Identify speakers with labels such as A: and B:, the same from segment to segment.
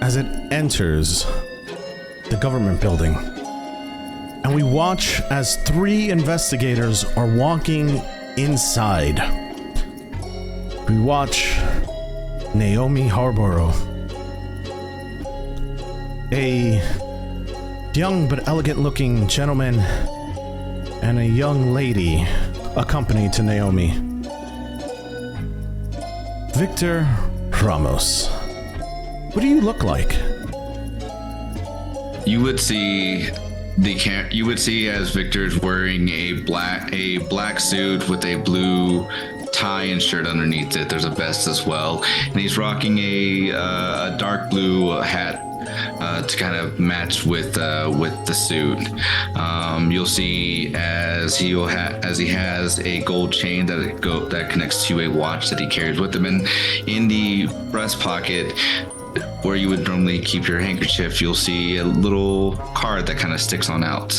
A: as it enters the government building. And we watch as 3 investigators are walking inside. We watch Naomi Harborough, a young but elegant looking gentleman, and a young lady accompanied to Naomi. Victor Ramos. What do you look like?
B: You would see as Victor's wearing a black suit with a blue tie and shirt underneath it. There's a vest as well, and he's rocking a dark blue hat to kind of match with the suit. You'll see as he has a gold chain that connects to a watch that he carries with him, and in the breast pocket where you would normally keep your handkerchief, you'll see a little card that kind of sticks on out.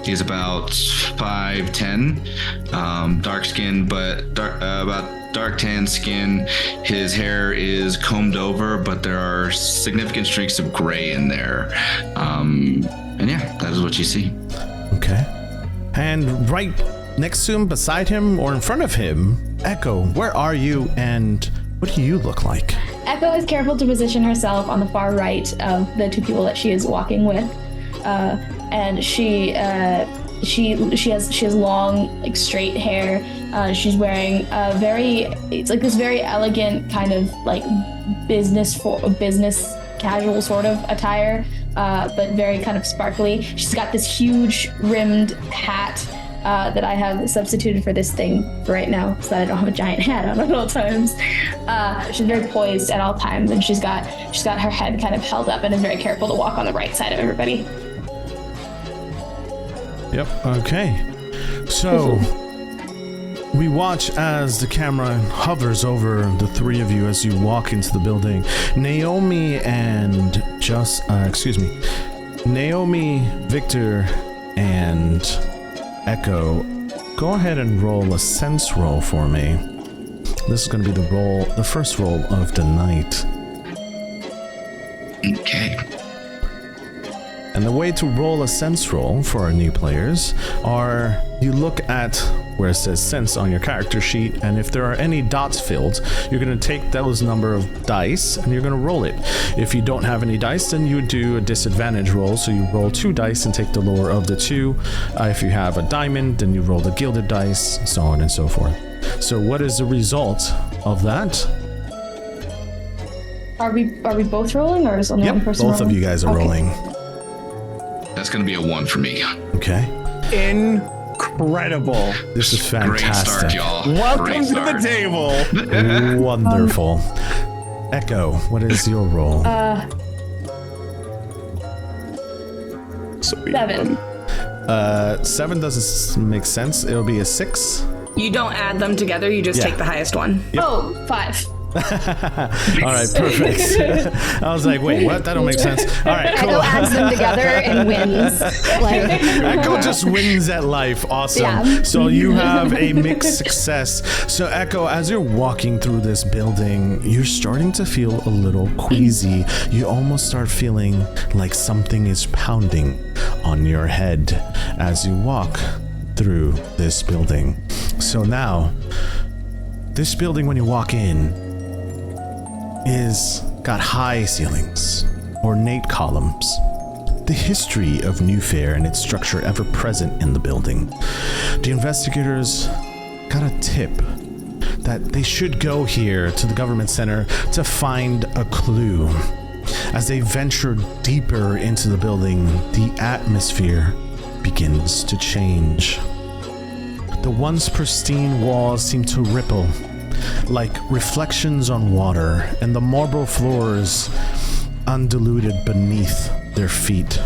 B: He's about 5'10", dark skin, but about dark tan skin. His hair is combed over, but there are significant streaks of gray in there. And yeah, that is what you see.
A: Okay. And right next to him, beside him, or in front of him, Echo, where are you and what do you look like?
C: Echo is careful to position herself on the far right of the 2 people that she is walking with. And she has long, like, straight hair. She's wearing it's like this very elegant kind of like business casual sort of attire, but very kind of sparkly. She's got this huge rimmed hat that I have substituted for this thing for right now, so that I don't have a giant hat on at all times. She's very poised at all times, and she's got her head kind of held up and is very careful to walk on the right side of everybody.
A: Yep, okay. So, we watch as the camera hovers over the 3 of you as you walk into the building. Naomi, Victor, and Echo, go ahead and roll a sense roll for me. This is going to be the first roll of the night.
B: Okay.
A: And the way to roll a sense roll for our new players are you look at where it says sense on your character sheet, and if there are any dots filled, you're going to take those number of dice and you're going to roll it. If you don't have any dice, then you would do a disadvantage roll, so you roll 2 dice and take the lower of the 2. If you have a diamond, then you roll the gilded dice, so on and so forth. So what is the result of that?
C: Are we both rolling, or is only one person
A: both
C: rolling?
A: of you guys are rolling.
B: That's going to be a 1 for me.
A: Okay.
D: Incredible.
A: This is fantastic.
B: Great start, y'all.
D: Welcome to the table.
A: Wonderful. Echo, what is your roll?
C: 7.
A: 7 doesn't make sense. It'll be a 6.
E: You don't add them together, you just take the highest one.
A: Yep.
C: Oh, 5.
A: All right, perfect. I was like, wait, what? That don't make sense. All right, cool.
F: Echo adds them together and wins.
A: Echo just wins at life. Awesome.
F: Yeah.
A: So you have a mixed success. So Echo, as you're walking through this building, you're starting to feel a little queasy. You almost start feeling like something is pounding on your head as you walk through this building. So now, this building, when you walk in, is got high ceilings, ornate columns, the history of New Fair and its structure ever present in the building. The investigators got a tip that they should go here to the government center to find a clue. As they venture deeper into the building, the atmosphere begins to change. The once pristine walls seem to ripple like reflections on water, and the marble floors undiluted beneath their feet.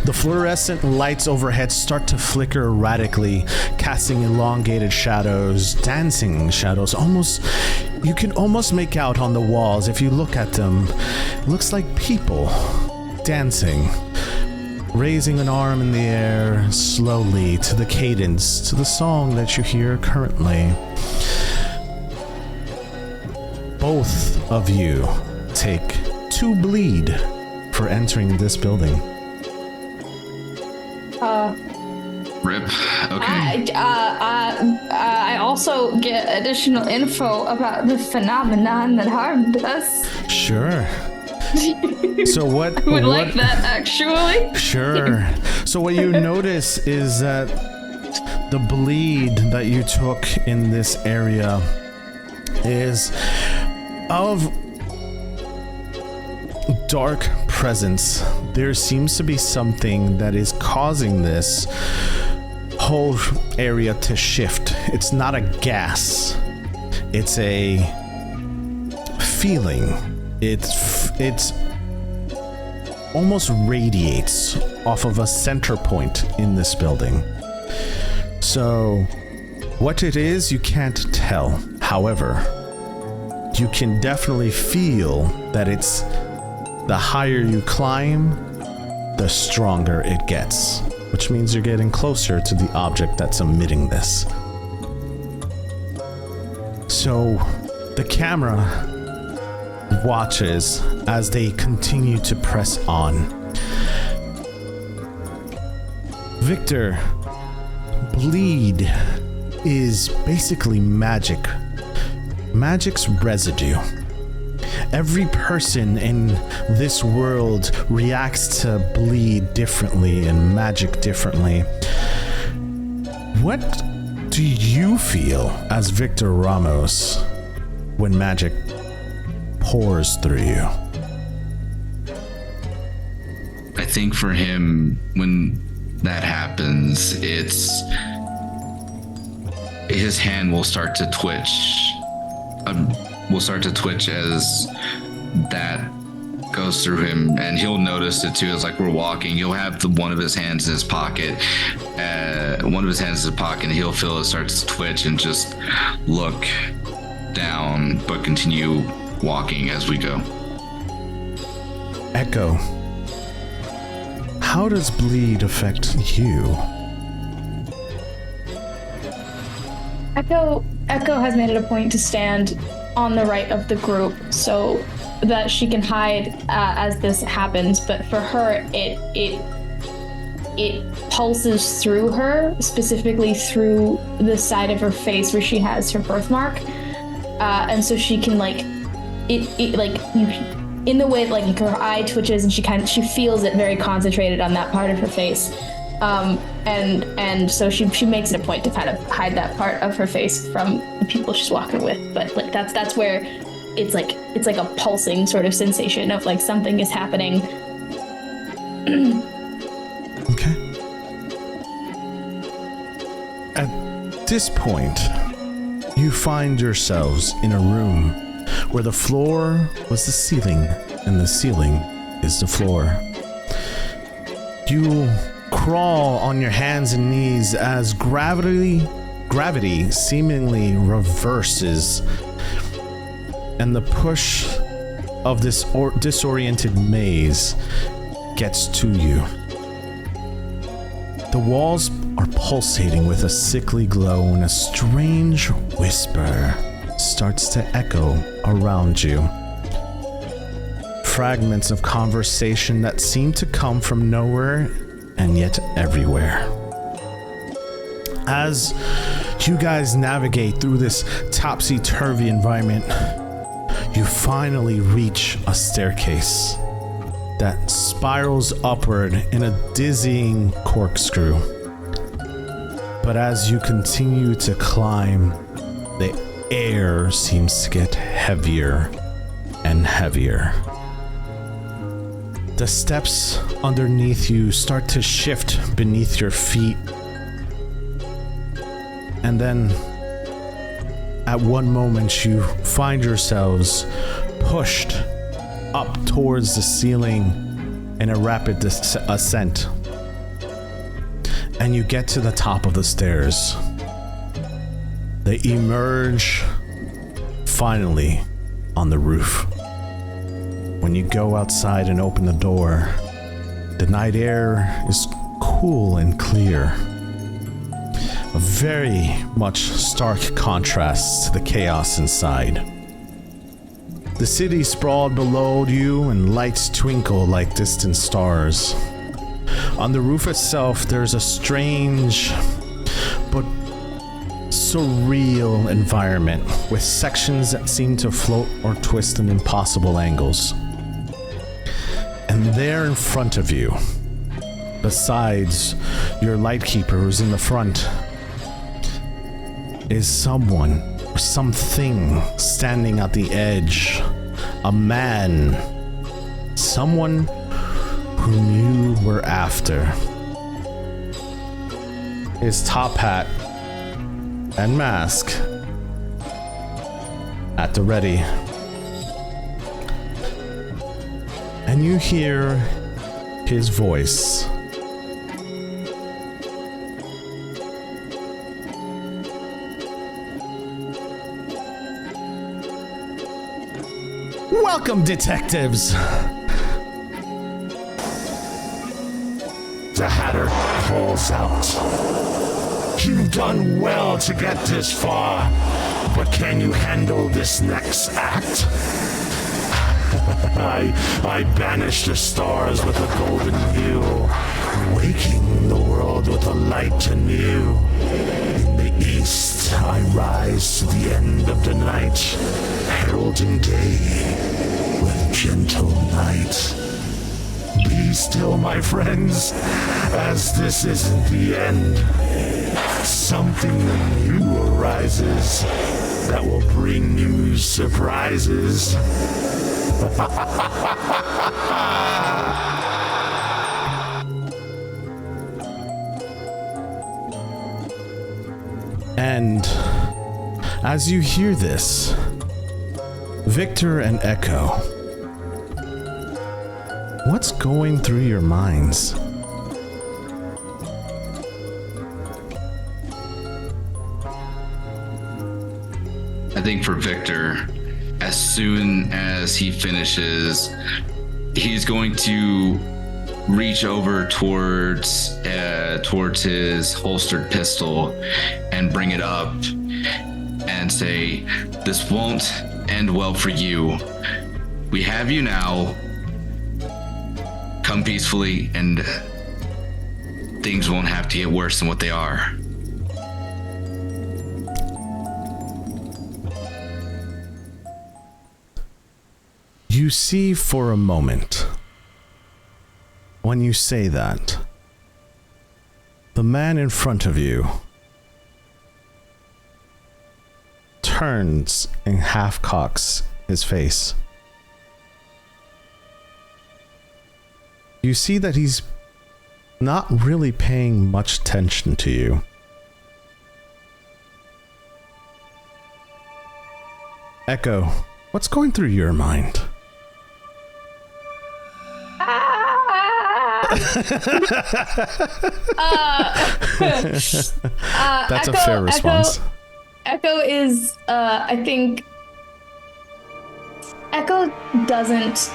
A: The fluorescent lights overhead start to flicker erratically, casting elongated shadows, dancing shadows. You can almost make out on the walls, if you look at them, it looks like people dancing, raising an arm in the air slowly to the cadence, to the song that you hear currently. Both of you take 2 bleed for entering this building.
B: Rip. Okay.
C: I also get additional info about the phenomenon that harmed us.
A: Sure. So what?
C: I would like that, actually.
A: Sure. So what you notice is that the bleed that you took in this area is of dark presence. There seems to be something that is causing this whole area to shift. It's not a gas. It's a feeling. It's almost radiates off of a center point in this building. So what it is, you can't tell. However, you can definitely feel that it's the higher you climb, the stronger it gets, which means you're getting closer to the object that's emitting this. So the camera watches as they continue to press on. Victor, bleed is basically magic. Magic's residue. Every person in this world reacts to bleed differently and magic differently. What do you feel as Victor Ramos when magic pours through you?
B: I think for him, when that happens, it's his hand will start to twitch. Will start to twitch as that goes through him, and he'll notice it too. As like we're walking, he'll have one of his hands in his pocket, and he'll feel it starts to twitch and just look down, but continue walking as we go.
A: Echo, how does bleed affect you?
C: Echo has made it a point to stand on the right of the group so that she can hide as this happens, but for her it pulses through her, specifically through the side of her face where she has her birthmark, and so she can in the way like her eye twitches and she feels it very concentrated on that part of her face. And so she makes it a point to kind of hide that part of her face from the people she's walking with. But like that's where it's like a pulsing sort of sensation of like something is happening.
A: Okay. At this point, you find yourselves in a room where the floor was the ceiling and the ceiling is the floor. You crawl on your hands and knees as gravity seemingly reverses, and the push of this disoriented maze gets to you. The walls are pulsating with a sickly glow, and a strange whisper starts to echo around you. Fragments of conversation that seem to come from nowhere and yet everywhere. As you guys navigate through this topsy-turvy environment, you finally reach a staircase that spirals upward in a dizzying corkscrew. But as you continue to climb, the air seems to get heavier and heavier. The steps underneath you start to shift beneath your feet. And then, at one moment, you find yourselves pushed up towards the ceiling in a rapid ascent. And you get to the top of the stairs. They emerge, finally, on the roof. When you go outside and open the door, the night air is cool and clear. A very much stark contrast to the chaos inside. The city sprawled below you and lights twinkle like distant stars. On the roof itself, there's a strange but surreal environment with sections that seem to float or twist in impossible angles. And there in front of you, besides your lightkeeper who's in the front, is someone or something standing at the edge. A man. Someone whom you were after. His top hat and mask at the ready. And you hear his voice. Welcome, detectives!
G: The Hatter calls out. You've done well to get this far, but can you handle this next act? I banish the stars with a golden hue, waking the world with a light anew. In the east, I rise to the end of the night, heralding day with gentle night. Be still, my friends, as this isn't the end. Something new arises that will bring you surprises.
A: And as you hear this, Victor and Echo, what's going through your minds?
B: I think for Victor, as soon as he finishes, he's going to reach over towards his holstered pistol and bring it up and say, "This won't end well for you. We have you now. Come peacefully, and things won't have to get worse than what they are."
A: You see for a moment, when you say that, the man in front of you turns and half cocks his face. You see that he's not really paying much attention to you. Echo, what's going through your mind? That's a fair response.
C: Echo is, I think, Echo doesn't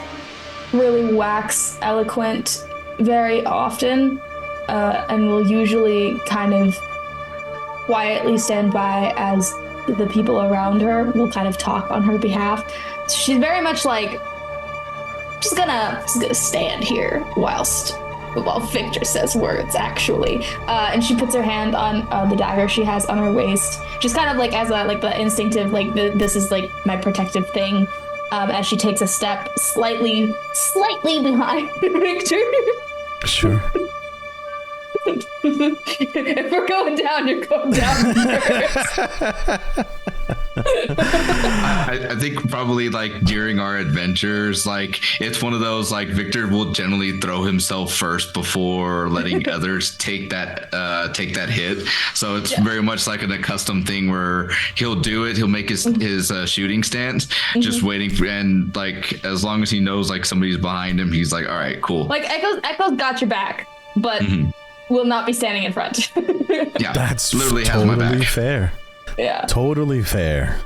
C: really wax eloquent very often, and will usually kind of quietly stand by as the people around her will kind of talk on her behalf. So she's very much like, just gonna stand here while Victor says words, actually. And she puts her hand on the dagger she has on her waist, just kind of like as a the instinctive, this is like my protective thing. As she takes a step slightly behind Victor.
A: Sure.
C: If we're going down, you're going down first.
B: I think probably during our adventures, it's one of those Victor will generally throw himself first before letting others take that hit. So it's very much like an accustomed thing where he'll do it. He'll make his shooting stance, just waiting for, and as long as he knows somebody's behind him, he's like, all right, cool.
C: Echo's got your back, but will not be standing in front.
B: Yeah,
A: that's
B: literally
A: totally
B: has my back.
A: Fair.
C: Yeah.
A: Totally fair.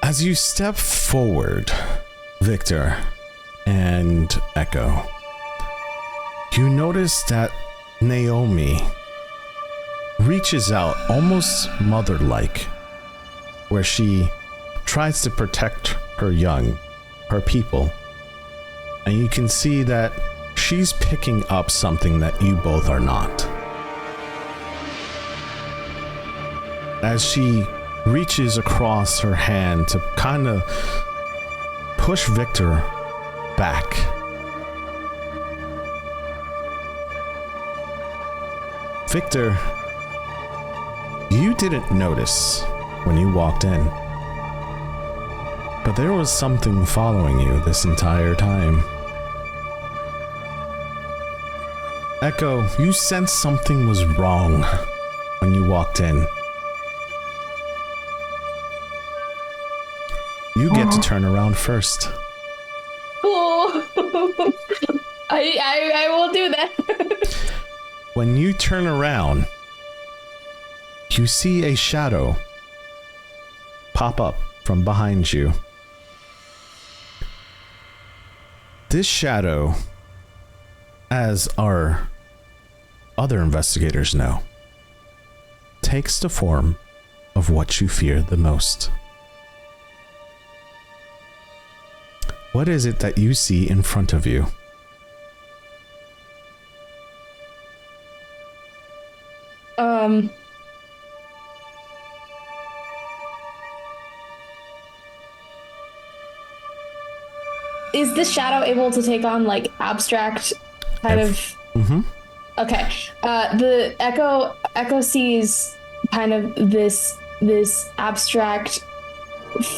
A: As you step forward, Victor and Echo, you notice that Naomi reaches out almost mother-like, where she tries to protect her young, her people. And you can see that she's picking up something that you both are not. As she reaches across her hand to kind of push Victor back. Victor, you didn't notice when you walked in, but there was something following you this entire time. Echo, you sensed something was wrong when you walked in. You get to turn around first.
C: Oh, I will do that.
A: When you turn around, you see a shadow pop up from behind you. This shadow, as our other investigators know, takes the form of what you fear the most. What is it that you see in front of you?
C: Is this shadow able to take on like abstract kind of?
A: Mm-hmm.
C: Okay. The Echo sees kind of this abstract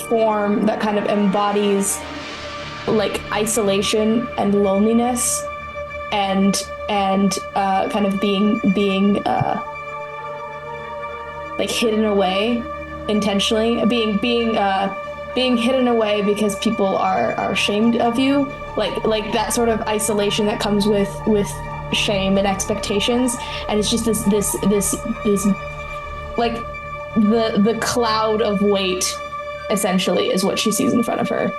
C: form that kind of embodies like isolation and loneliness and kind of being like hidden away intentionally, being hidden away because people are ashamed of you, like that sort of isolation that comes with shame and expectations. And it's just this like the cloud of weight essentially is what she sees in front of her.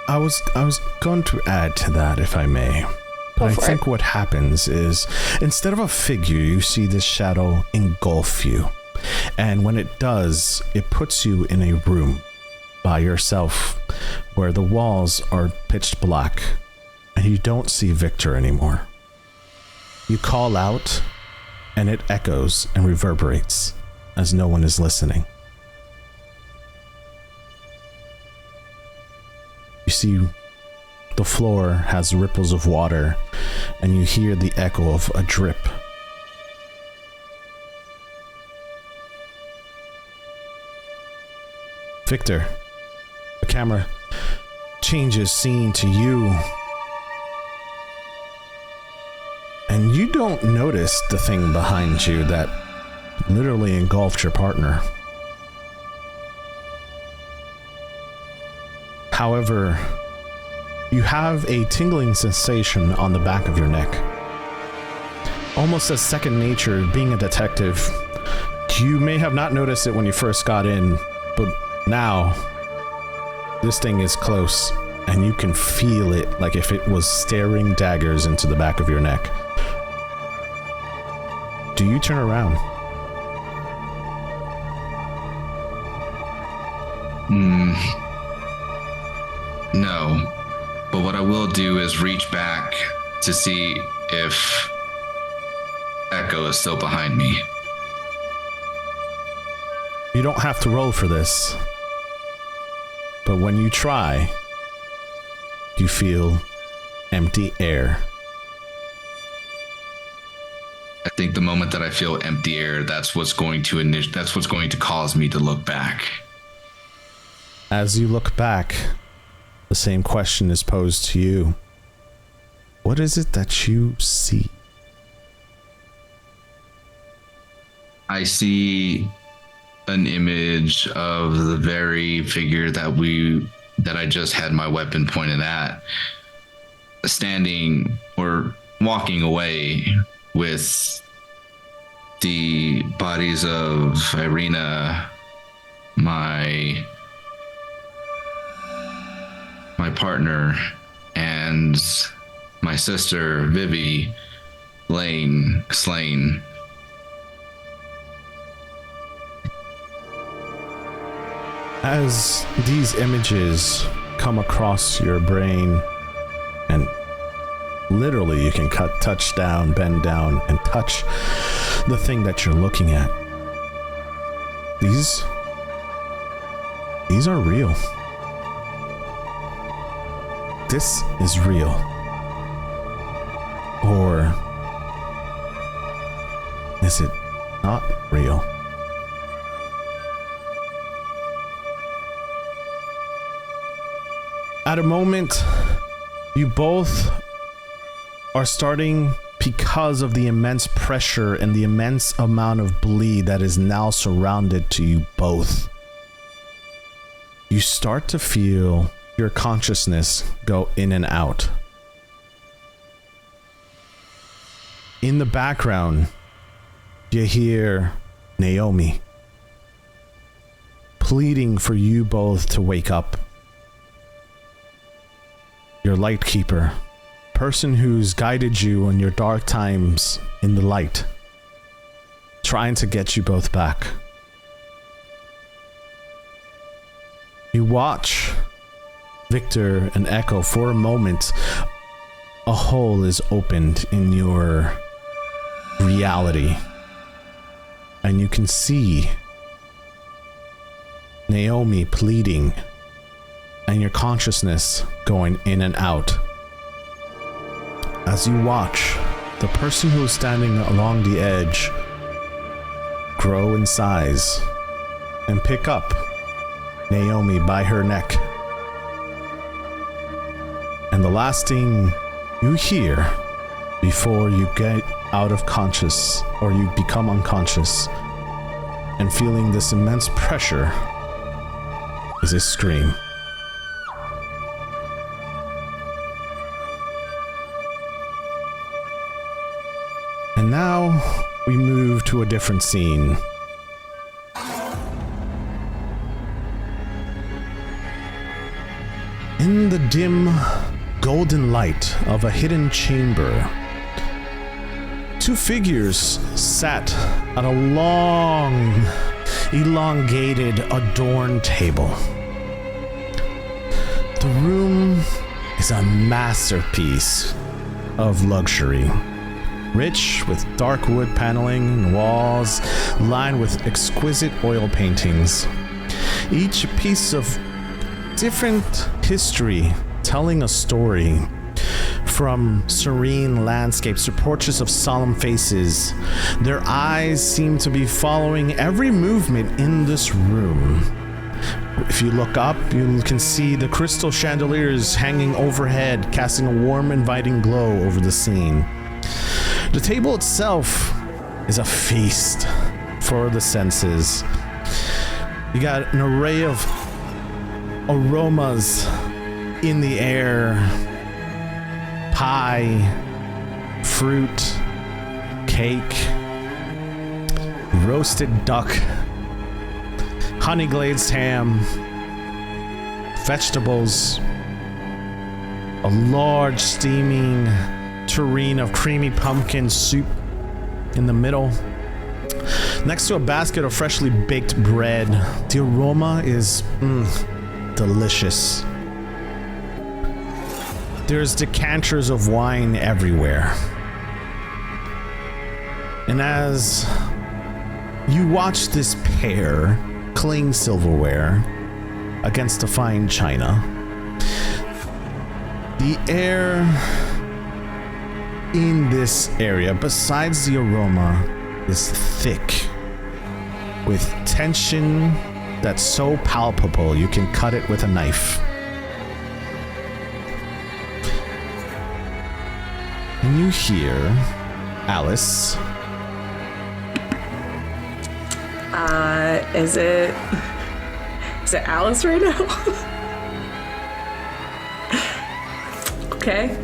A: I was going to add to that, if I may. But I think what happens is, instead of a figure, you see this shadow engulf you. And when it does, it puts you in a room by yourself where the walls are pitch black and you don't see Victor anymore. You call out and it echoes and reverberates as no one is listening. You see the floor has ripples of water, and you hear the echo of a drip. Victor, the camera changes scene to you, and you don't notice the thing behind you that literally engulfed your partner. However, you have a tingling sensation on the back of your neck. Almost as second nature, being a detective. You may have not noticed it when you first got in, but now this thing is close and you can feel it like if it was staring daggers into the back of your neck. Do you turn around?
B: No. But what I will do is reach back to see if Echo is still behind me.
A: You don't have to roll for this. But when you try, you feel empty air.
B: I think the moment that I feel empty air, that's what's going to cause me to look back.
A: As you look back, the same question is posed to you. What is it that you see?
B: I see an image of the very figure that I just had my weapon pointed at, standing or walking away with the bodies of Irina, my partner, and my sister Vivi slain.
A: As these images come across your brain, and literally you can touch down, bend down, and touch the thing that you're looking at. These are real. This is real. Or is it not real? At a moment, you both are starting, because of the immense pressure and the immense amount of bleed that is now surrounded to you both. You start to feel your consciousness go in and out. In the background, you hear Naomi pleading for you both to wake up. Your light keeper, person who's guided you in your dark times in the light, trying to get you both back. You watch Victor and Echo. For a moment, a hole is opened in your reality, and you can see Naomi pleading and your consciousness going in and out. As you watch the person who is standing along the edge grow in size and pick up Naomi by her neck. And the last thing you hear before you get out of conscious, or you become unconscious and feeling this immense pressure, is a scream. And now we move to a different scene. In the dim golden light of a hidden chamber, two figures sat at a long, elongated, adorned table. The room is a masterpiece of luxury. Rich with dark wood paneling and walls lined with exquisite oil paintings. Each a piece of different history, telling a story. From serene landscapes to portraits of solemn faces, their eyes seem to be following every movement in this room. If you look up, you can see the crystal chandeliers hanging overhead, casting a warm, inviting glow over the scene. The table itself is a feast for the senses. You got an array of aromas in the air. Pie, fruit, cake, roasted duck, honey glazed ham, vegetables, a large steaming tureen of creamy pumpkin soup in the middle, next to a basket of freshly baked bread. The aroma is delicious. There's decanters of wine everywhere. And as you watch this pair cling silverware against the fine china, the air in this area, besides the aroma, is thick with tension that's so palpable you can cut it with a knife. And you hear Alice.
E: Is it Alice right now? Okay.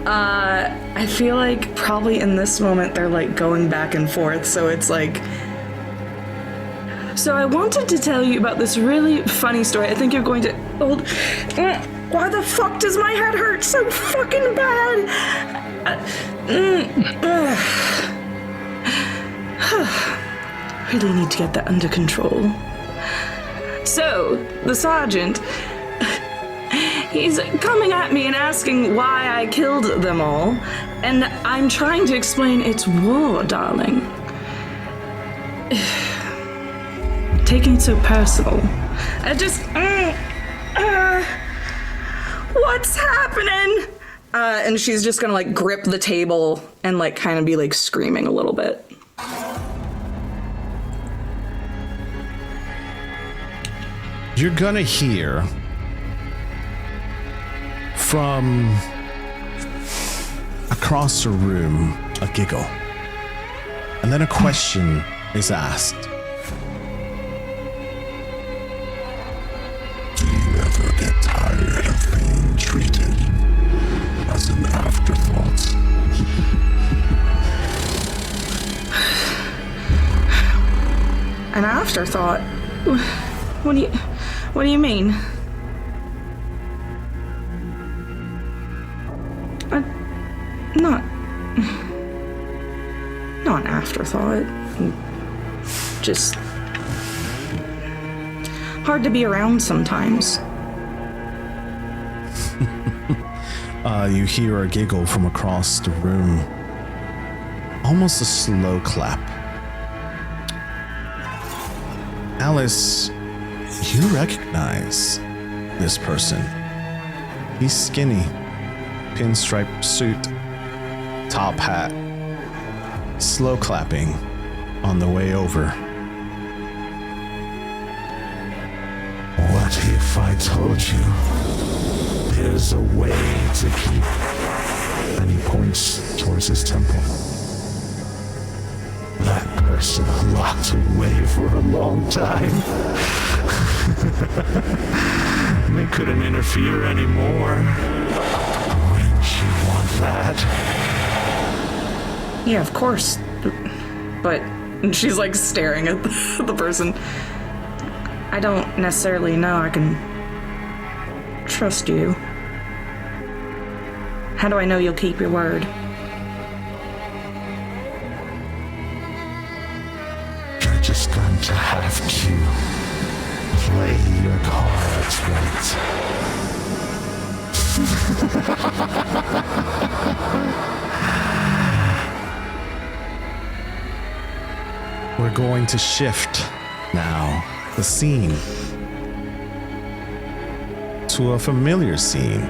E: I feel like probably in this moment they're like going back and forth, so it's like, so I wanted to tell you about this really funny story. I think you're going to why the fuck does my head hurt so fucking bad? Really need to get that under control. So, the sergeant, he's coming at me and asking why I killed them all, and I'm trying to explain it's war, darling. Taking it so personal. I just... what's happening? And she's just gonna, like, grip the table and, like, kind of be, like, screaming a little bit.
A: You're gonna hear from across the room a giggle, and then a question is asked.
G: Do you ever get tired of being treated as an afterthought?
E: An afterthought? What do you mean? Not an afterthought. Just hard to be around sometimes.
A: You hear a giggle from across the room. Almost a slow clap. Alice, you recognize this person. He's skinny, pinstripe suit, top hat, slow clapping on the way over.
G: What if I told you there's a way to keep... And he points towards his temple. That person locked away for a long time. They couldn't interfere anymore. Wouldn't you want that?
E: Yeah, of course. But and she's like staring at the person. I don't necessarily know I can trust you. How do I know you'll keep your word?
G: You're just going to have to play your cards right.
A: We're going to shift now the scene to a familiar scene.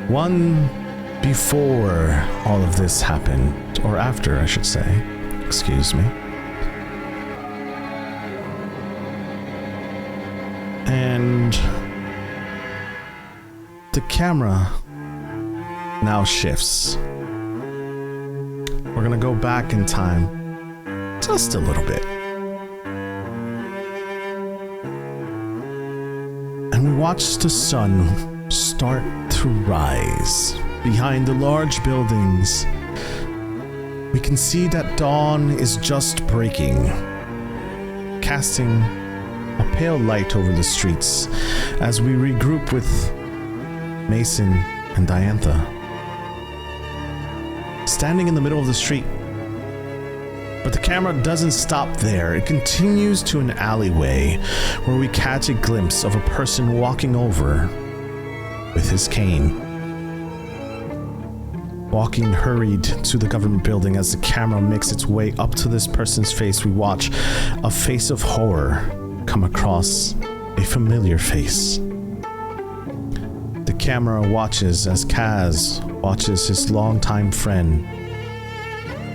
A: One before all of this happened, or after, I should say. Excuse me. And the camera now shifts. We're gonna go back in time just a little bit. And we watch the sun start to rise. Behind the large buildings, we can see that dawn is just breaking, casting a pale light over the streets as we regroup with Mason and Diantha. Standing in the middle of the street. But the camera doesn't stop there. It continues to an alleyway where we catch a glimpse of a person walking over with his cane. Walking hurried to the government building. As the camera makes its way up to this person's face, we watch a face of horror come across a familiar face. The camera watches as Kaz watches his longtime friend,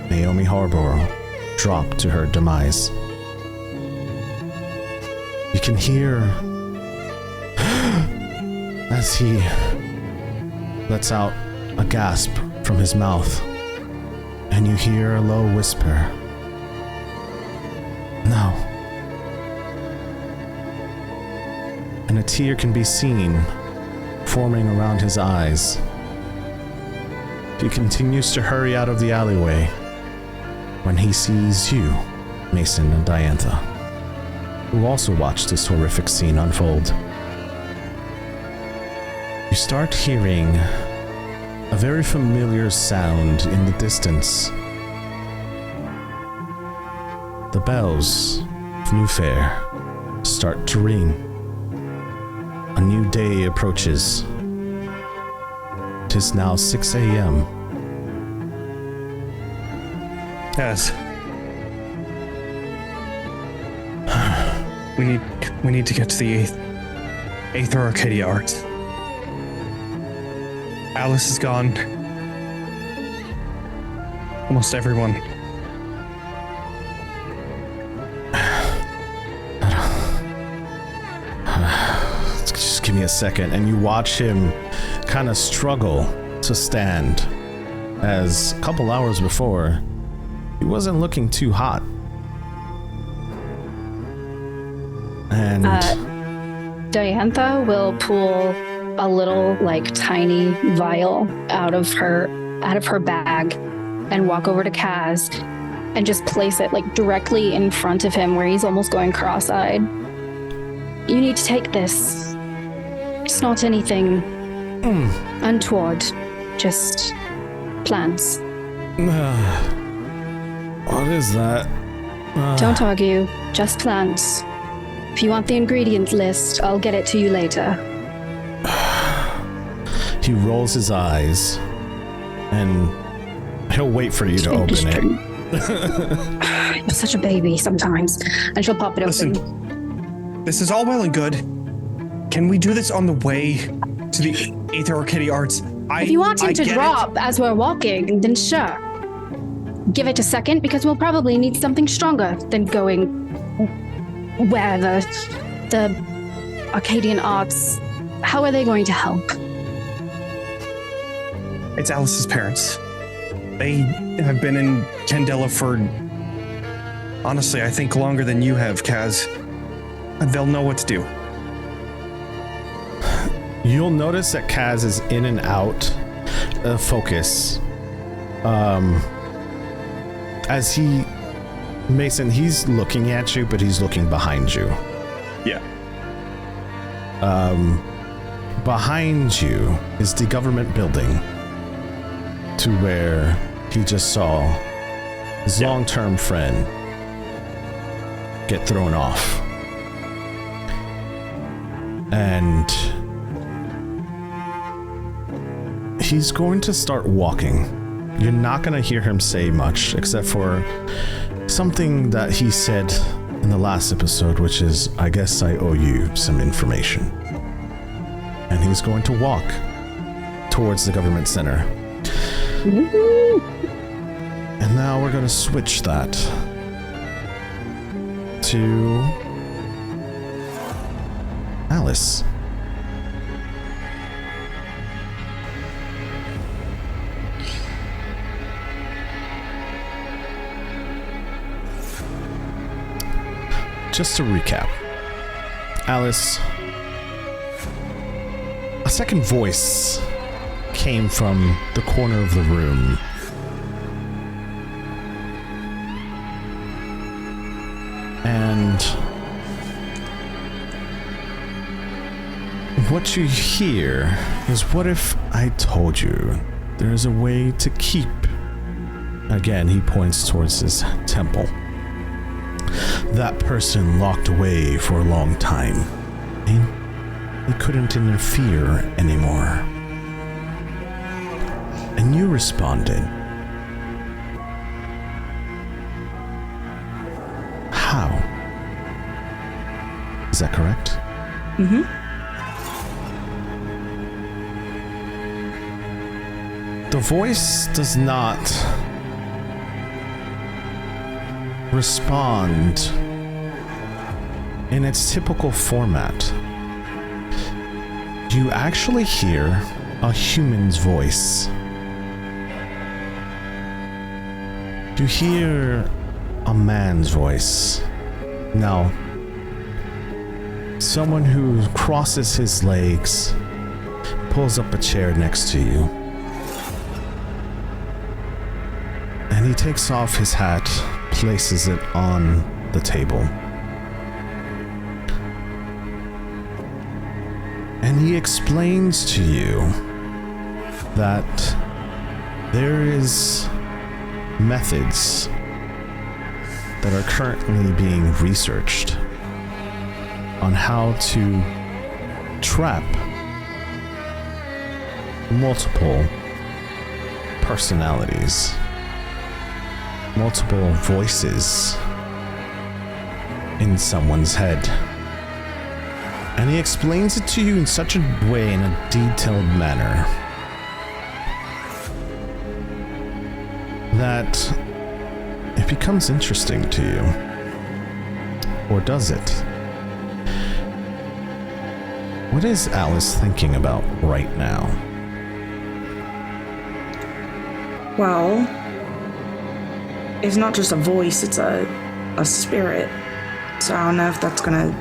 A: Naomi Harborough, drop to her demise. You can hear as he lets out a gasp from his mouth, and you hear a low whisper, "No." And a tear can be seen forming around his eyes. He continues to hurry out of the alleyway when he sees you, Mason and Diantha, who also watched this horrific scene unfold. You start hearing a very familiar sound in the distance. the bells of New Fair start to ring. A new day approaches. It is now 6 a.m.
D: Yes. We need to get to the Aether Arcadia Arts. Alice is gone. Almost everyone.
A: Just give me a second. And you watch him kind of struggle to stand, as a couple hours before, he wasn't looking too hot. And
F: Diantha will pull a little, like, tiny vial out of her bag and walk over to Kaz and just place it, like, directly in front of him where he's almost going cross-eyed. You need to take this. It's not anything untoward, just plants.
A: What is that?
F: Don't argue, just plants. If you want the ingredient list, I'll get it to you later.
A: He rolls his eyes, and he'll wait for you to open it.
F: You're such a baby sometimes. And she'll pop it open.
D: Listen, this is all well and good. Can we do this on the way to the Aether Arcadia Arts?
F: If you want him to drop as we're walking, then sure. Give it a second, because we'll probably need something stronger than going where the Arcadian Arts. How are they going to help?
D: It's Alice's parents. They have been in Candela for, honestly, I think longer than you have, Kaz. They'll know what to do.
A: You'll notice that Kaz is in and out of focus. As Mason, he's looking at you, but he's looking behind you.
D: Yeah.
A: Behind you is the government building, to where he just saw his long-term friend get thrown off. And he's going to start walking. You're not going to hear him say much, except for something that he said in the last episode, which is, I guess I owe you some information. And he's going to walk towards the government center. And now we're going to switch that to Alice. Just to recap, Alice, a second voice came from the corner of the room. And what you hear is, what if I told you there is a way to keep, again, he points towards his temple, that person locked away for a long time. They couldn't interfere anymore. And you responded. How? Is that correct?
E: Mm-hmm.
A: The voice does not respond in its typical format. You actually hear a human's voice. You hear a man's voice. Now, someone who crosses his legs, pulls up a chair next to you, and he takes off his hat, places it on the table. And he explains to you that there is methods that are currently being researched on how to trap multiple personalities, multiple voices in someone's head. And he explains it to you in such a way, in a detailed manner, that it becomes interesting to you. Or does it? What is Alice thinking about right now?
E: Well, it's not just a voice, it's a spirit. So I don't know if that's gonna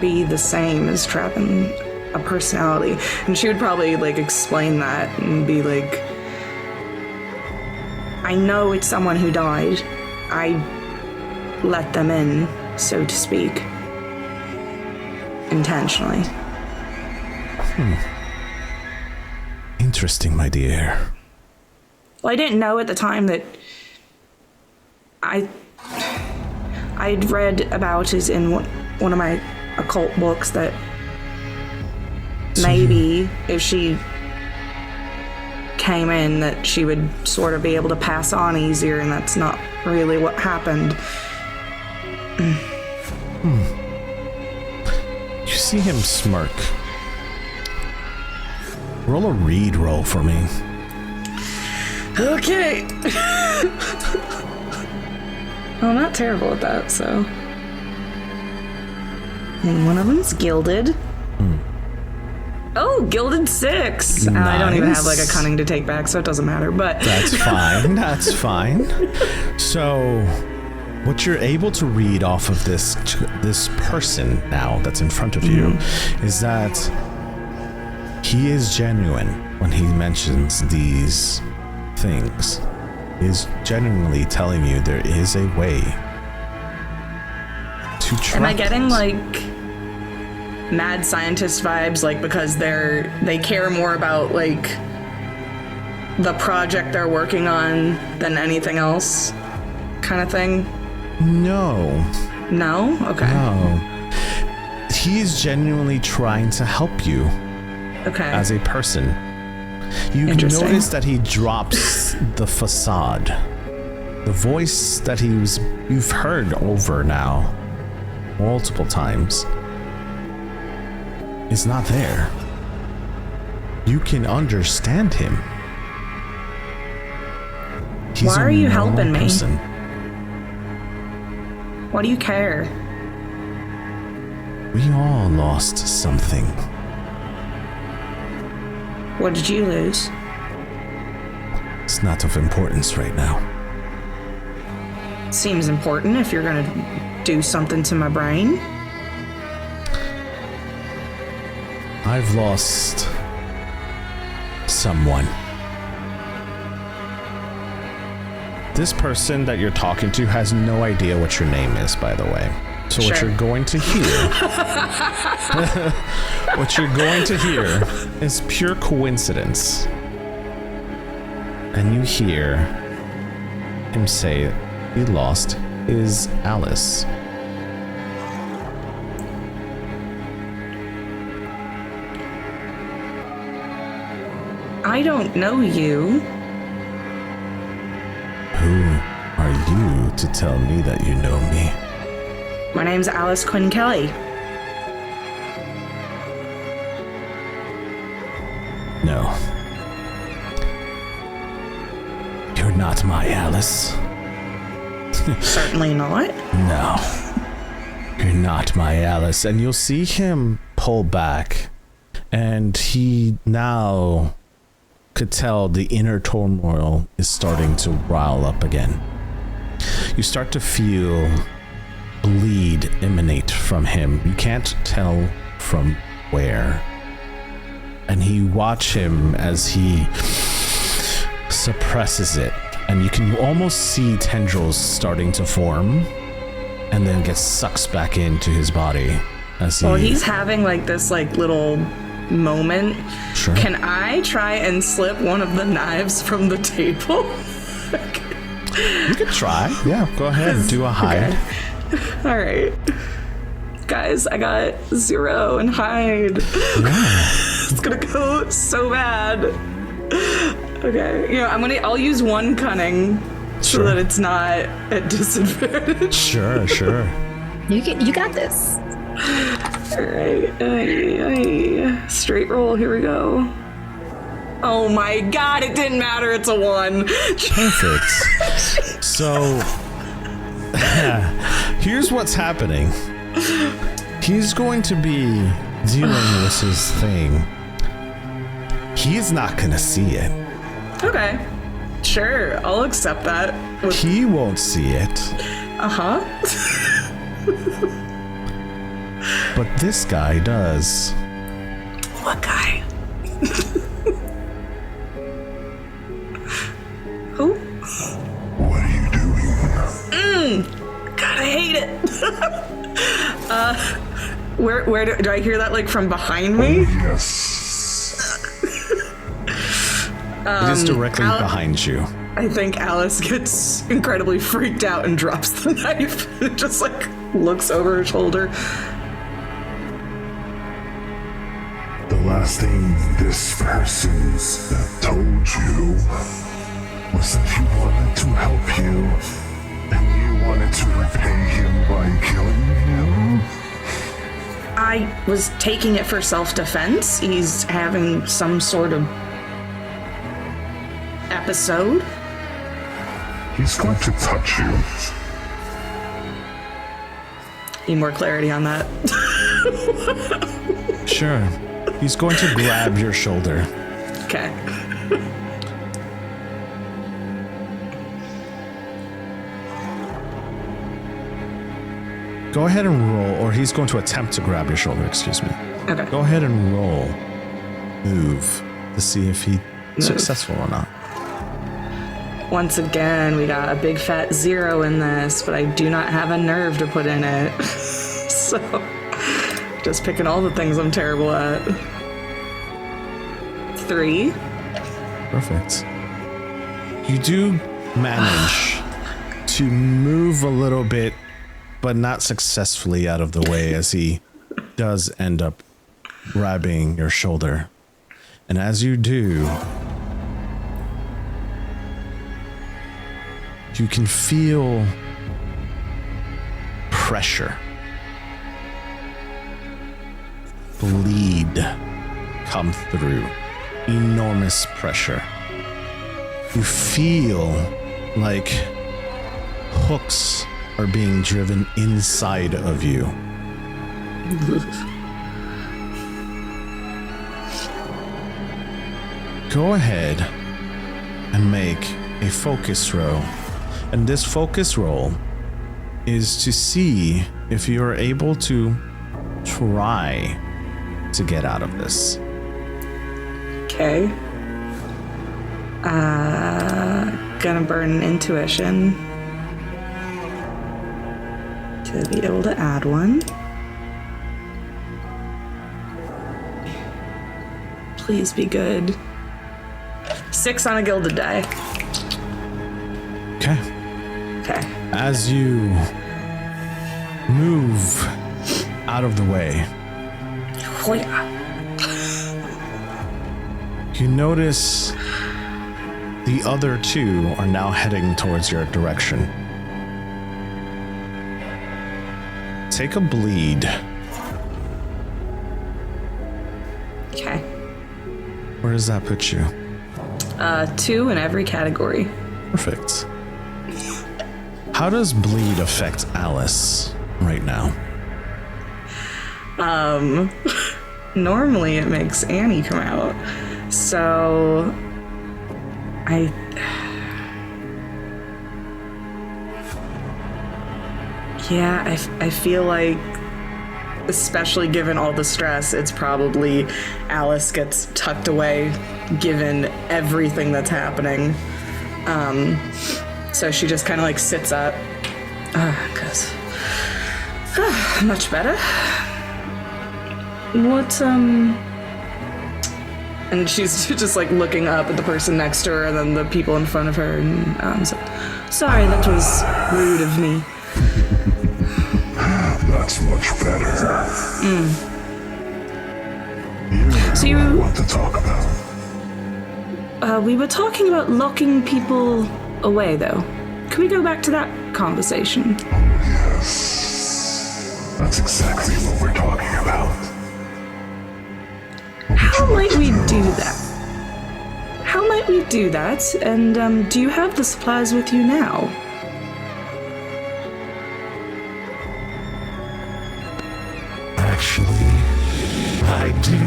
E: be the same as trapping a personality. And she would probably like explain that and be like, I know it's someone who died. I let them in, so to speak. Intentionally.
A: Interesting, my dear.
E: Well, I didn't know at the time that I'd read about it in one of my occult books that maybe if she came in that she would sort of be able to pass on easier, and that's not really what happened.
A: You see him smirk. Roll a read roll for me.
E: Okay. I'm not terrible at that, so. And one of them's gilded. Oh, gilded 6.
A: Nice.
E: I don't even have like a cunning to take back, so it doesn't matter, but.
A: That's fine. That's fine. So, what you're able to read off of this person now that's in front of you is that he is genuine when he mentions these things. He is genuinely telling you there is a way to trap.
E: Am I getting like mad scientist vibes, like because they care more about like the project they're working on than anything else kind of thing?
A: No.
E: No? Okay.
A: No. He is genuinely trying to help you.
E: Okay.
A: As a person. You notice that he drops the facade. The voice that you've heard over now multiple times is not there. You can understand him. He's
E: Why are you helping me?
A: Person.
E: Why do you care?
A: We all lost something.
E: What did you lose?
A: It's not of importance right now.
E: Seems important if you're gonna do something to my brain.
A: I've lost someone. This person that you're talking to has no idea what your name is, by the way. So what you're going to hear is pure coincidence. And you hear him say he lost his Alice.
E: I don't know you.
A: Who are you to tell me that you know me?
E: My name's Alice Quinn Kelly.
A: No. You're not my Alice.
E: Certainly not.
A: No. You're not my Alice. And you'll see him pull back. And he now could tell the inner turmoil is starting to rile up again. You start to feel bleed emanate from him. You can't tell from where. And you watch him as he suppresses it. And you can almost see tendrils starting to form and then gets sucked back into his body. Well,
E: he's having like this like little moment.
A: Sure.
E: Can I try and slip one of the knives from the table?
A: You could try. Yeah, go ahead and do a hide.
E: Okay. All right. Guys, I got 0 in hide.
A: Yeah.
E: It's gonna go so bad. Okay, I'll use 1 cunning so that it's not at disadvantage.
A: Sure.
F: You got this.
E: All right. Straight roll. Here we go. Oh my god! It didn't matter. It's a 1.
A: Perfect. So here's what's happening. He's going to be dealing with his thing. He's not gonna see it.
E: Okay. Sure, I'll accept that.
A: He won't see it.
E: Uh-huh.
A: But this guy does.
E: What guy? Who?
G: What are you doing?
E: God, I hate it. Where do I hear that, like, from behind me?
G: Yes.
A: It is directly behind you.
E: I think Alice gets incredibly freaked out and drops the knife and just, like, looks over her shoulder.
G: The last thing this person told you was that he wanted to help you, and you wanted to repay him by killing him.
E: I was taking it for self-defense. He's having some sort of episode.
G: He's going to touch you.
E: Need more clarity on that.
A: Sure. He's going to grab your shoulder.
E: Okay.
A: Go ahead and roll, or he's going to attempt to grab your shoulder, excuse me.
E: Okay.
A: Go ahead and roll move to see if he's successful or not.
E: Once again, we got a big fat 0 in this, but I do not have a nerve to put in it. So, just picking all the things I'm terrible at. 3.
A: Perfect. You do manage to move a little bit, but not successfully out of the way, as he does end up grabbing your shoulder. And as you do, you can feel pressure, bleed come through, enormous pressure. You feel like hooks are being driven inside of you. Go ahead and make a focus roll. And this focus roll is to see if you are able to try to get out of this.
E: Okay. Gonna burn intuition to be able to add 1. Please be good. 6 on a gilded die.
A: Okay.
E: Okay.
A: As you move out of the way,
E: Oh, yeah.
A: you notice the other 2 are now heading towards your direction. Take a bleed.
E: Okay.
A: Where does that put you?
E: 2 in every category.
A: Perfect. How does bleed affect Alice right now?
E: Normally it makes Annie come out. So I feel like, especially given all the stress, it's probably Alice gets tucked away given everything that's happening. So she just kind of like sits up. Cause much better. What And she's just like looking up at the person next to her and then the people in front of her. And so, sorry, that was rude of me.
G: That's much better.
E: So
G: You know what to talk about.
E: we were talking about locking people away, though. Can we go back to that conversation?
G: Yes. That's exactly what we're talking about.
E: How might we do that? How might we do that? And do you have the supplies with you now?
G: Actually, I do.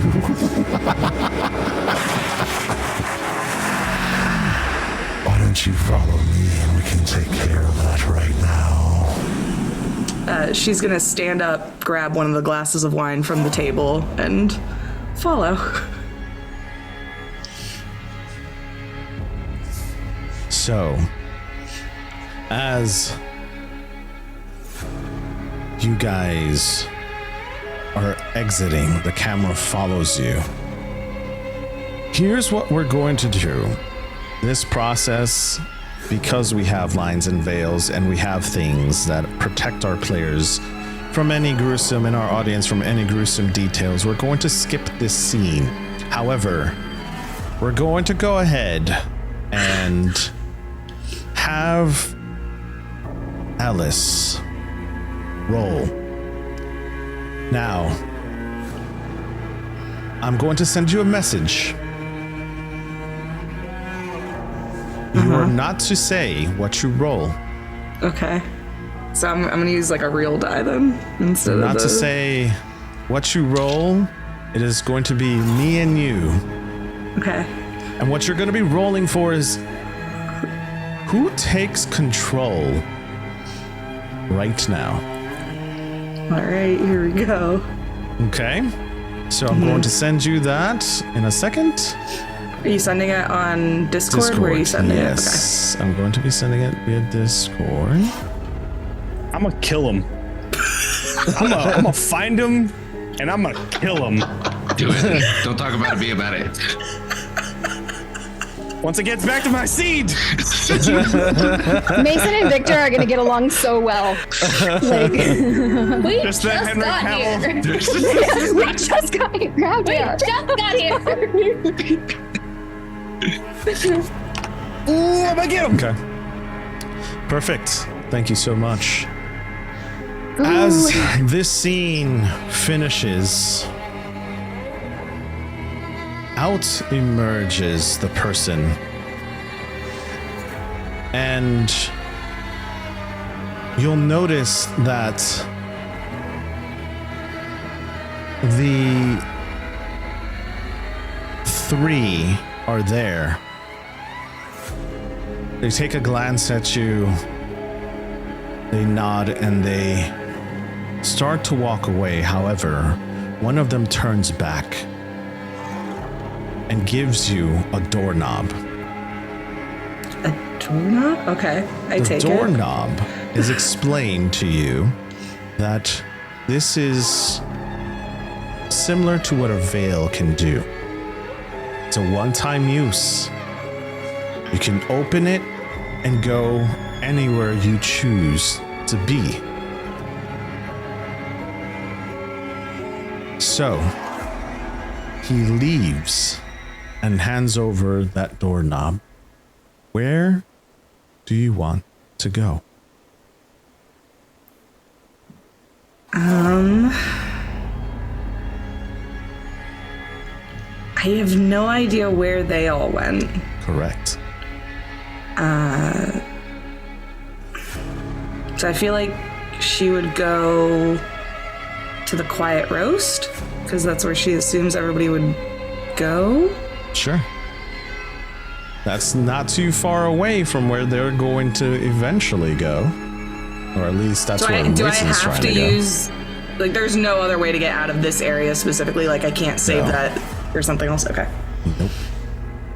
G: Why don't you follow me and we can take care of that right now?
E: She's gonna stand up, grab one of the glasses of wine from the table, and follow.
A: So, as you guys are exiting, the camera follows you. Here's what we're going to do. This process, because we have lines and veils and we have things that protect our players from any gruesome, in our audience, from any gruesome details, we're going to skip this scene. However, we're going to go ahead and have Alice roll. Now, I'm going to send you a message. You are not to say what you roll.
E: Okay. So I'm gonna use like a real die then instead
A: Not
E: of
A: to say what you roll. It is going to be me and you.
E: Okay.
A: And what you're going to be rolling for is who takes control right now.
E: All right, here we go.
A: Okay. So I'm going to send you that in a second.
E: Are you sending it on Discord? Where are you sending
A: yes. I'm going to be sending it via Discord.
D: I'm gonna kill him. I'm gonna find him, and I'm gonna kill him.
B: Do it. Don't talk about it. Be about it.
D: Once it gets back to my seed.
F: Mason and Victor are gonna get along so well. Like,
C: We
D: Just
C: just,
D: that Henry
C: got
D: Cavill.
C: here.
F: we just got here. How
C: We
F: dare.
C: just got here.
D: Ooh, I'm gonna get him.
A: Okay. Perfect. Thank you so much. As this scene finishes, out emerges the person. And you'll notice that the three are there. They take a glance at you, they nod, and they start to walk away. However, one of them turns back and gives you a doorknob.
E: A doorknob? Okay, I take
A: The
E: it.
A: doorknob is explained to you that this is similar to what a veil can do. It's a one-time use. You can open it and go anywhere you choose to be. So, he leaves and hands over that doorknob. Where do you want to go?
E: I have no idea where they all went.
A: Correct.
E: So I feel like she would go to the quiet roast because that's where she assumes everybody would go.
A: Sure. That's not too far away from where they're going to eventually go. Or at least that's where
E: Do I
A: Mason's
E: have
A: trying
E: to
A: to go.
E: use, like, there's no other way to get out of this area specifically? Like, I can't save
A: No.
E: that or something else? Okay.
A: Nope.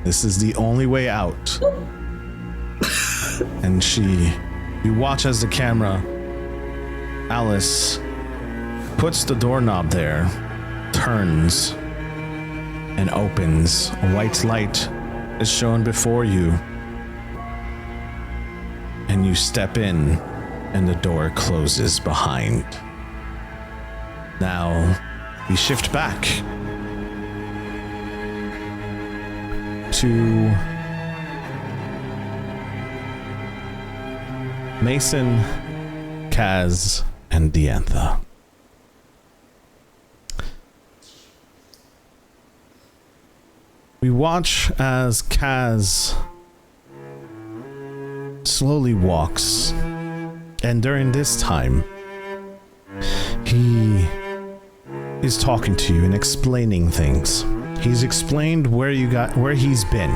A: This is the only way out. And you watch as the camera, Alice puts the doorknob there, turns, and opens. A white light is shown before you. And you step in, and the door closes behind. Now, we shift back to Mason, Kaz, and Diantha. We watch as Kaz slowly walks, and during this time, he is talking to you and explaining things. He's explained where he's been.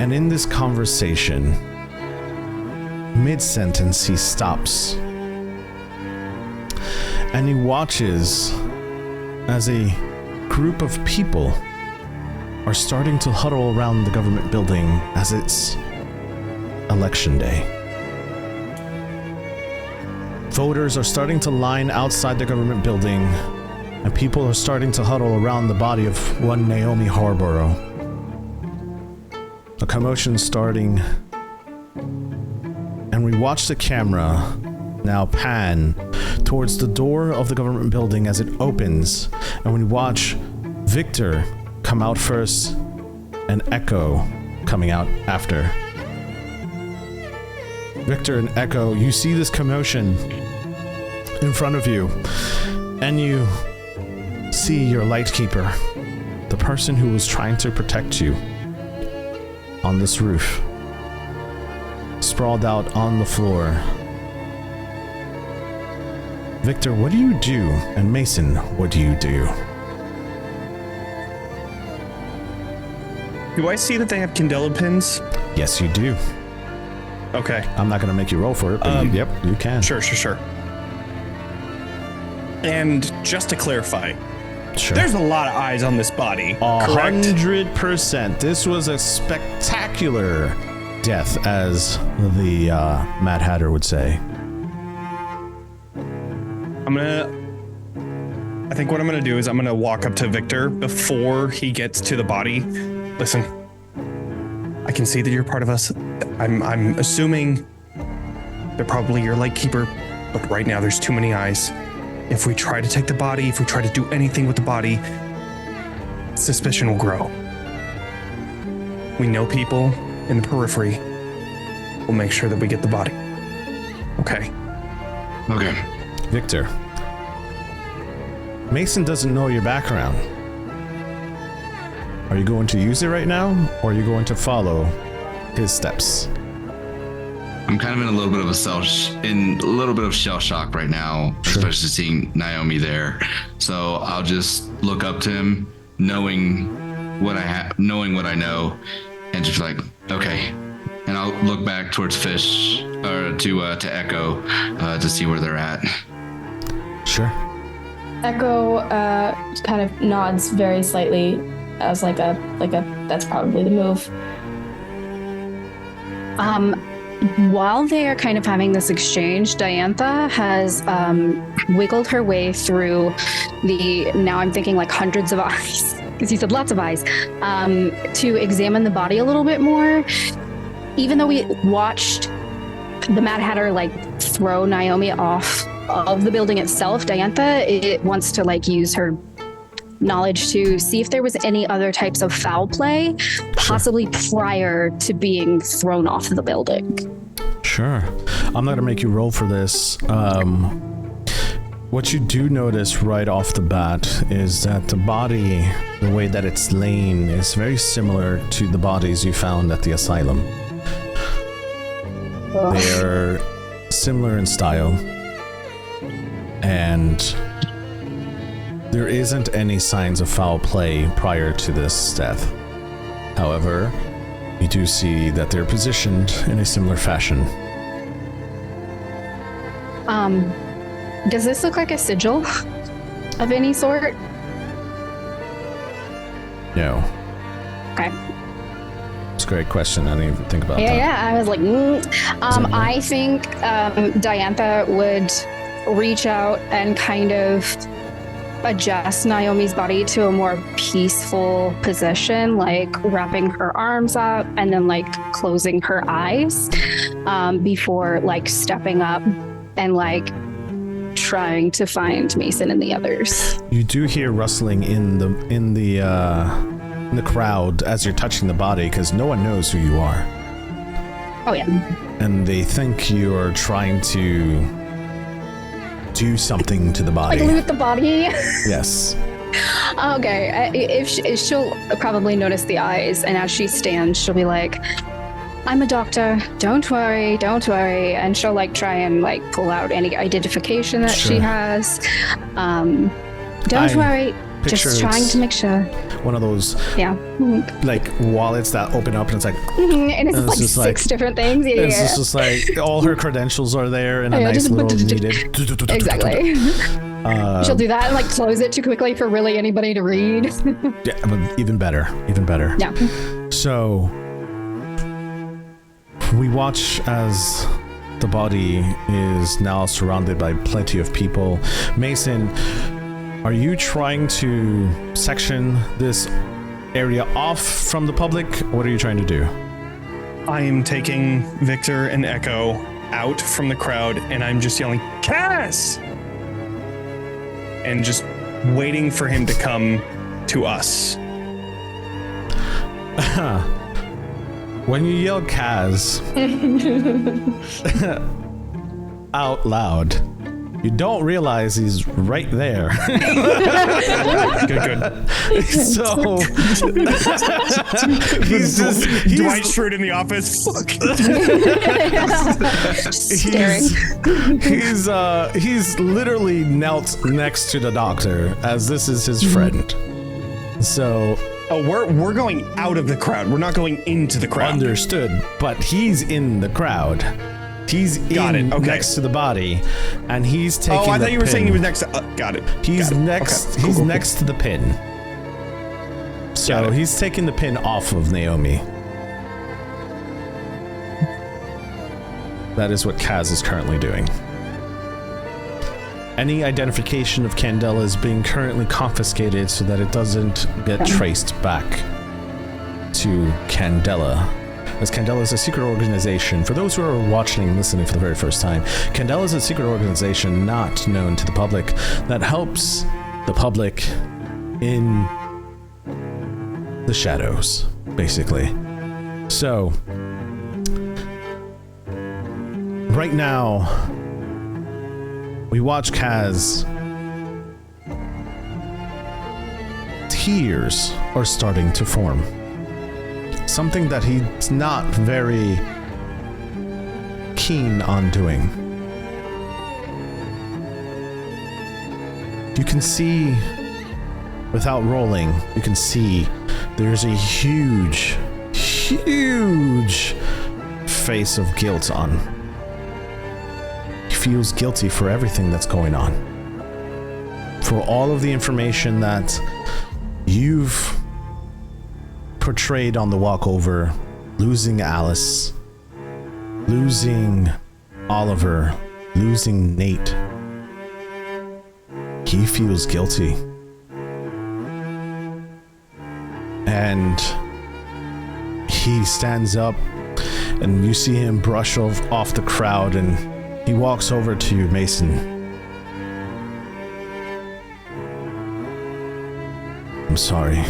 A: And in this conversation, mid-sentence, he stops. And he watches as a group of people are starting to huddle around the government building as it's election day. Voters are starting to line outside the government building, and people are starting to huddle around the body of one Naomi Harborough. A commotion starting, and we watch the camera now pan towards the door of the government building as it opens, and we watch Victor come out first and Echo coming out after. Victor and Echo, you see this commotion in front of you, and you see your lightkeeper, the person who was trying to protect you, on this roof, sprawled out on the floor. Victor, what do you do? And Mason, what do you do?
D: Do I see that they have Candela pins?
A: Yes, you do.
D: Okay.
A: I'm not going to make you roll for it, but yep, you can.
D: Sure. And just to clarify,
A: Sure.
D: there's a lot of eyes on this body.
A: 100%. This was a spectacular death, as the Mad Hatter would say.
D: I think what I'm gonna do is I'm gonna walk up to Victor before he gets to the body. Listen, I can see that you're part of us. I'm assuming they're probably your lightkeeper, but right now there's too many eyes. If we try to take the body, if we try to do anything with the body, suspicion will grow. We know people in the periphery. We'll make sure that we get the body. Okay.
B: Okay.
A: Victor, Mason doesn't know your background. Are you going to use it right now, or are you going to follow his steps?
B: I'm kind of in a little bit of shell shock right now, especially seeing Naomi there. So I'll just look up to him, knowing what I know, and just like, okay. And I'll look back towards Fish, or to Echo, to see where they're at.
A: Sure.
C: Echo kind of nods very slightly as like a that's probably the move.
F: While they are kind of having this exchange, Diantha has wiggled her way through now I'm thinking like hundreds of eyes, because you said lots of eyes, to examine the body a little bit more. Even though we watched the Mad Hatter like throw Naomi off of the building itself, Diantha wants to like use her knowledge to see if there was any other types of foul play, possibly prior to being thrown off the building.
A: Sure. I'm not going to make you roll for this. What you do notice right off the bat is that the body, the way that it's laying, is very similar to the bodies you found at the asylum. They're similar in style, and there isn't any signs of foul play prior to this death. However, you do see that they're positioned in a similar fashion.
F: Does this look like a sigil of any sort?
A: No.
F: Okay.
A: It's a great question. I didn't even think about that.
F: Yeah, I was like, I think Diantha would reach out and kind of adjust Naomi's body to a more peaceful position, like wrapping her arms up and then like closing her eyes before like stepping up and like trying to find Mason and the others.
A: You do hear rustling in the crowd as you're touching the body, because no one knows who you are.
F: Oh yeah.
A: And they think you're trying to do something to the body.
F: Like loot the body.
A: Yes.
F: Okay. If she'll probably notice the eyes, and as she stands, she'll be like, "I'm a doctor. Don't worry. Don't worry." And she'll like try and like pull out any identification that she has. Don't worry. Just trying to make sure.
A: One of those, like wallets that open up and it's like,
F: and it's like six different things. Yeah,
A: it's just like all her credentials are there in a nice little needed.
F: Exactly. She'll do that and like close it too quickly for really anybody to read.
A: Yeah, but even better. Yeah. So we watch as the body is now surrounded by plenty of people. Mason, are you trying to section this area off from the public? What are you trying to do?
D: I am taking Victor and Echo out from the crowd, and I'm just yelling, "Cass!" and just waiting for him to come to us.
A: When you yell Kaz out loud, you don't realize he's right there.
D: Good.
A: So he's
D: Dwight Schrute in the office. Fuck.
A: He's literally knelt next to the doctor, as this is his friend. So
D: we're going out of the crowd. We're not going into the crowd.
A: Understood, but he's in the crowd. He's next to the body, and he's taking.
D: Oh, I thought you were saying he was next to. Got it.
A: He's next.
D: Okay.
A: He's next to the pin. So he's taking the pin off of Naomi. That is what Kaz is currently doing. Any identification of Candela is being currently confiscated so that it doesn't get traced back to Candela. As Candela is a secret organization. For those who are watching and listening for the very first time, Candela is a secret organization not known to the public that helps the public in the shadows, basically. So, right now, we watch Kaz. Tears are starting to form. Something that he's not very keen on doing. You can see, without rolling, you can see there's a huge face of guilt on. He feels guilty for everything that's going on. For all of the information that you've portrayed on the walkover, losing Alice, losing Oliver, losing Nate. He feels guilty. And he stands up, and you see him brush off the crowd, and he walks over to you, Mason. I'm sorry.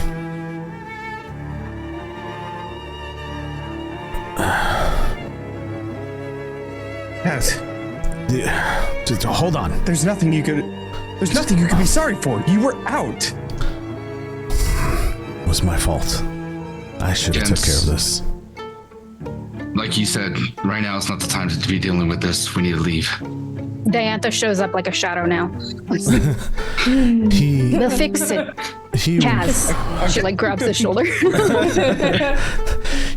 D: Yes.
A: Just hold on.
D: There's nothing you could be sorry for. You were out.
A: It was my fault. I should have took care of this.
B: Like you said, right now is not the time to be dealing with this. We need to leave.
F: Diantha shows up like a shadow now. We'll fix it. Kaz. She like grabs the shoulder.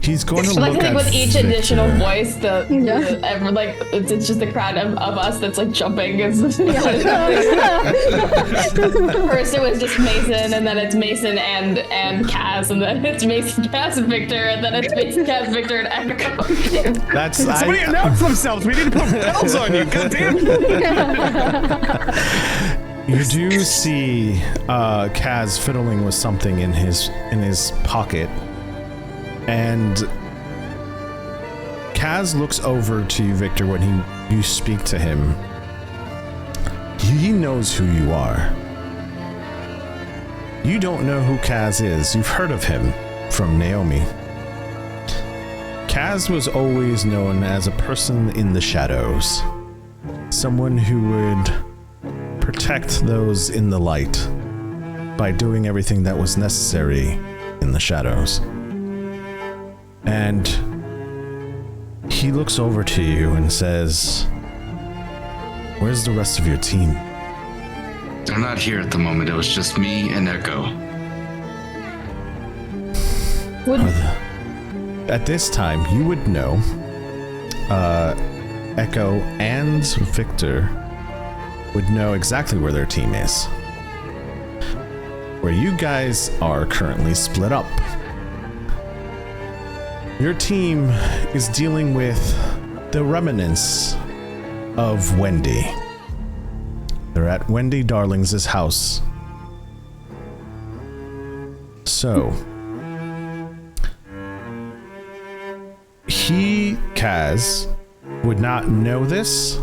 A: He's going to look at
C: with each
A: Victor.
C: additional voice, it's just the crowd of us that's like jumping. First it was just Mason, and then it's Mason and Kaz, and then it's Mason, Kaz, and Victor, and then it's Mason, Kaz, Victor, and Echo.
D: Somebody announce themselves. We need to put bells on you. Goddamn.
A: You do see Kaz fiddling with something in his pocket, and Kaz looks over to you, Victor, when you speak to him. He knows who you are. You don't know who Kaz is. You've heard of him from Naomi. Kaz was always known as a person in the shadows. Someone who would protect those in the light by doing everything that was necessary in the shadows. And he looks over to you and says, "Where's the rest of your team?"
B: They're not here at the moment. It was just me and Echo.
A: At this time, you would know Echo and Victor would know exactly where their team is. Where you guys are currently split up. Your team is dealing with the remnants of Wendy. They're at Wendy Darling's house. So, Kaz, would not know this.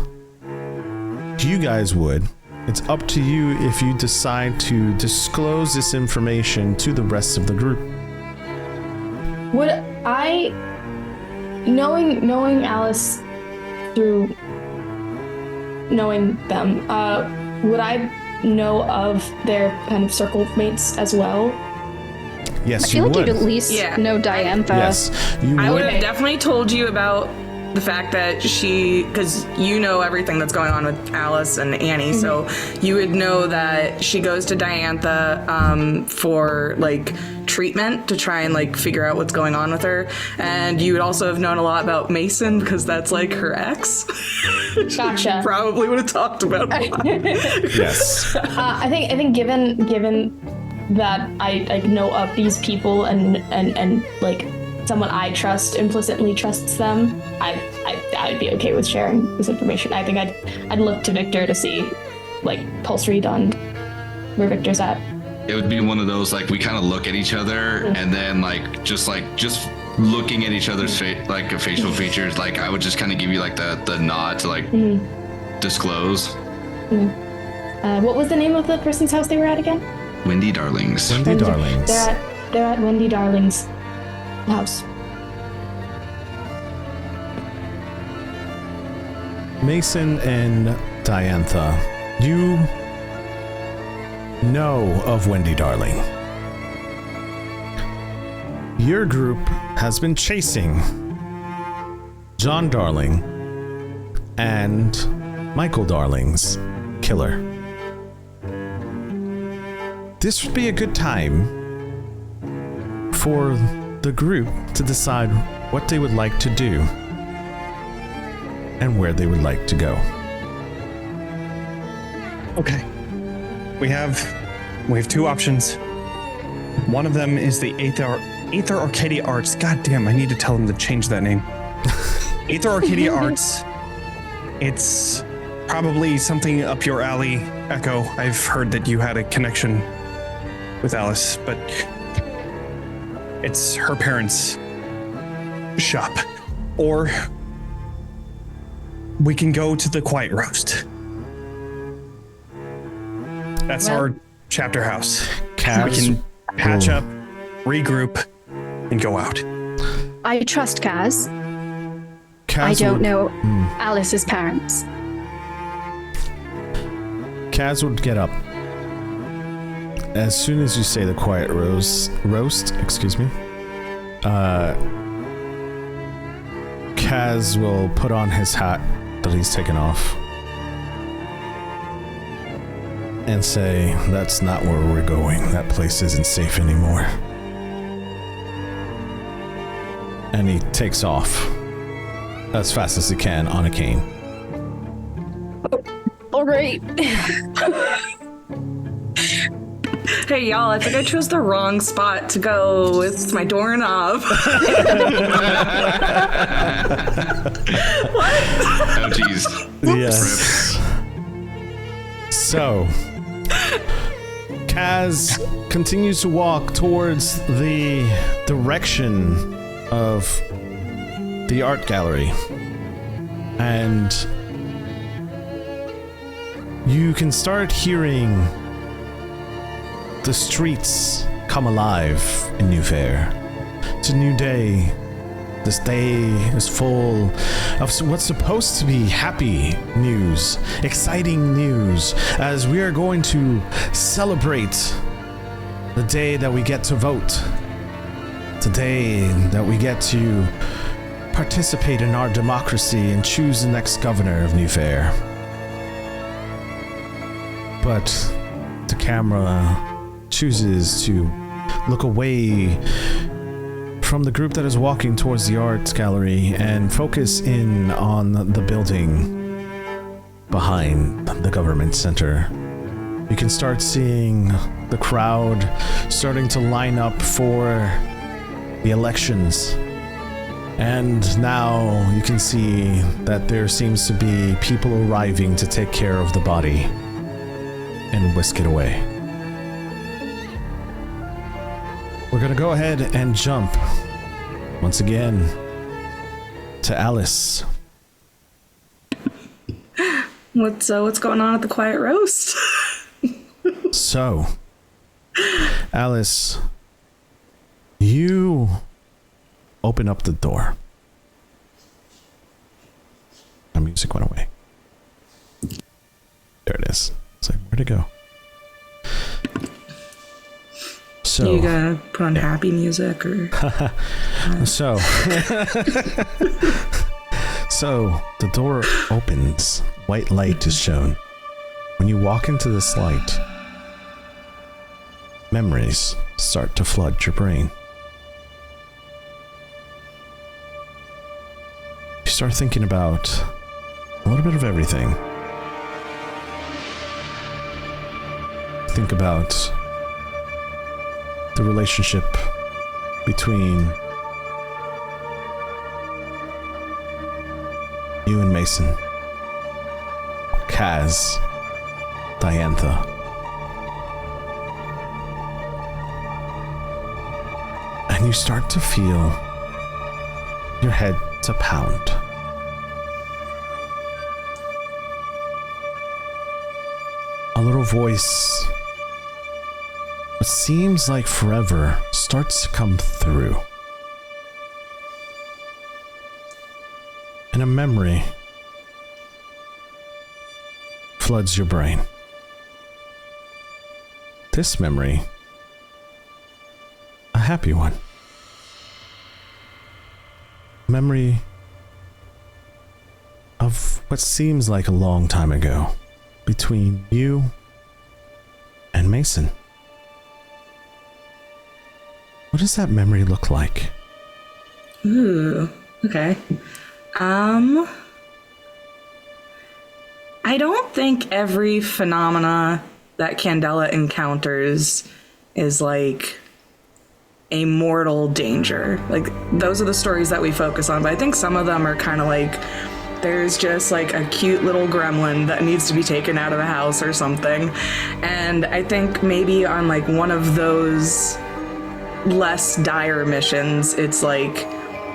A: You guys would. It's up to you if you decide to disclose this information to the rest of the group.
C: Would I, knowing Alice through knowing them, would I know of their kind of circle mates as well?
A: Yes,
F: I feel
A: you
F: like
A: would.
F: you'd at least know Diantha.
A: Yes, you would.
E: I would have definitely told you about the fact that because you know everything that's going on with Alice and Annie, so you would know that she goes to Diantha for like treatment to try and like figure out what's going on with her, and you would also have known a lot about Mason because that's like her ex.
C: Gotcha.
E: Probably would have talked about it.
A: Yes.
C: I think given that I like know of these people and like someone I trust implicitly trusts them, I'd be okay with sharing this information. I think I'd look to Victor to see like pulse read on where Victor's at.
B: It would be one of those like we kind of look at each other and then just looking at each other's facial features. Like I would just kind of give you like the nod to like disclose.
C: What was the name of the person's house they were at again?
B: Wendy Darling's.
A: Wendy Darling's.
C: They're at Wendy Darling's house.
A: Mason and Diantha, you know of Wendy Darling. Your group has been chasing John Darling and Michael Darling's killer. This would be a good time for the group to decide what they would like to do and where they would like to go.
D: Okay. We have two options. One of them is the Aether Arcadia Arts. God damn, I need to tell them to change that name. Aether Arcadia Arts. It's probably something up your alley, Echo. I've heard that you had a connection with Alice, but it's her parents' shop. Or we can go to the Quiet Roast. That's our chapter house.
A: Kaz,
D: We can patch up, regroup, and go out.
F: I trust Kaz.
A: Kaz
F: I don't
A: would-
F: know Alice's parents.
A: Kaz would get up. As soon as you say the Quiet roast, excuse me, Kaz will put on his hat that he's taken off and say, "That's not where we're going. That place isn't safe anymore." And he takes off as fast as he can on a cane.
F: All right.
E: Hey y'all, I think I chose the wrong spot to go with my doorknob.
B: Oh geez.
A: Yes. So, Kaz continues to walk towards the direction of the art gallery. And you can start hearing the streets come alive in New Fair. It's a new day. This day is full of what's supposed to be happy news, exciting news, as we are going to celebrate the day that we get to vote. Today that we get to participate in our democracy and choose the next governor of New Fair. But the camera chooses to look away from the group that is walking towards the arts gallery and focus in on the building behind the government center. You can start seeing the crowd starting to line up for the elections. And now you can see that there seems to be people arriving to take care of the body and whisk it away. We're gonna go ahead and jump once again to Alice.
E: What's going on at the Quiet Roast?
A: So, Alice, you open up the door. The music went away. There it is. It's like, where'd it go? So,
E: you gotta put on happy music or
A: so the door opens, white light is shown. When you walk into this light, memories start to flood your brain. You start thinking about a little bit of everything. Think about the relationship between you and Mason, Kaz, Diantha. And you start to feel your head to pound. A little voice, what seems like forever, starts to come through. And a memory floods your brain. This memory, a happy one. Memory of what seems like a long time ago between you and Mason. What does that memory look like?
E: Ooh, okay. I don't think every phenomena that Candela encounters is like a mortal danger. Like, those are the stories that we focus on, but I think some of them are kind of like, there's just like a cute little gremlin that needs to be taken out of the house or something. And I think maybe on like one of those less dire missions, it's like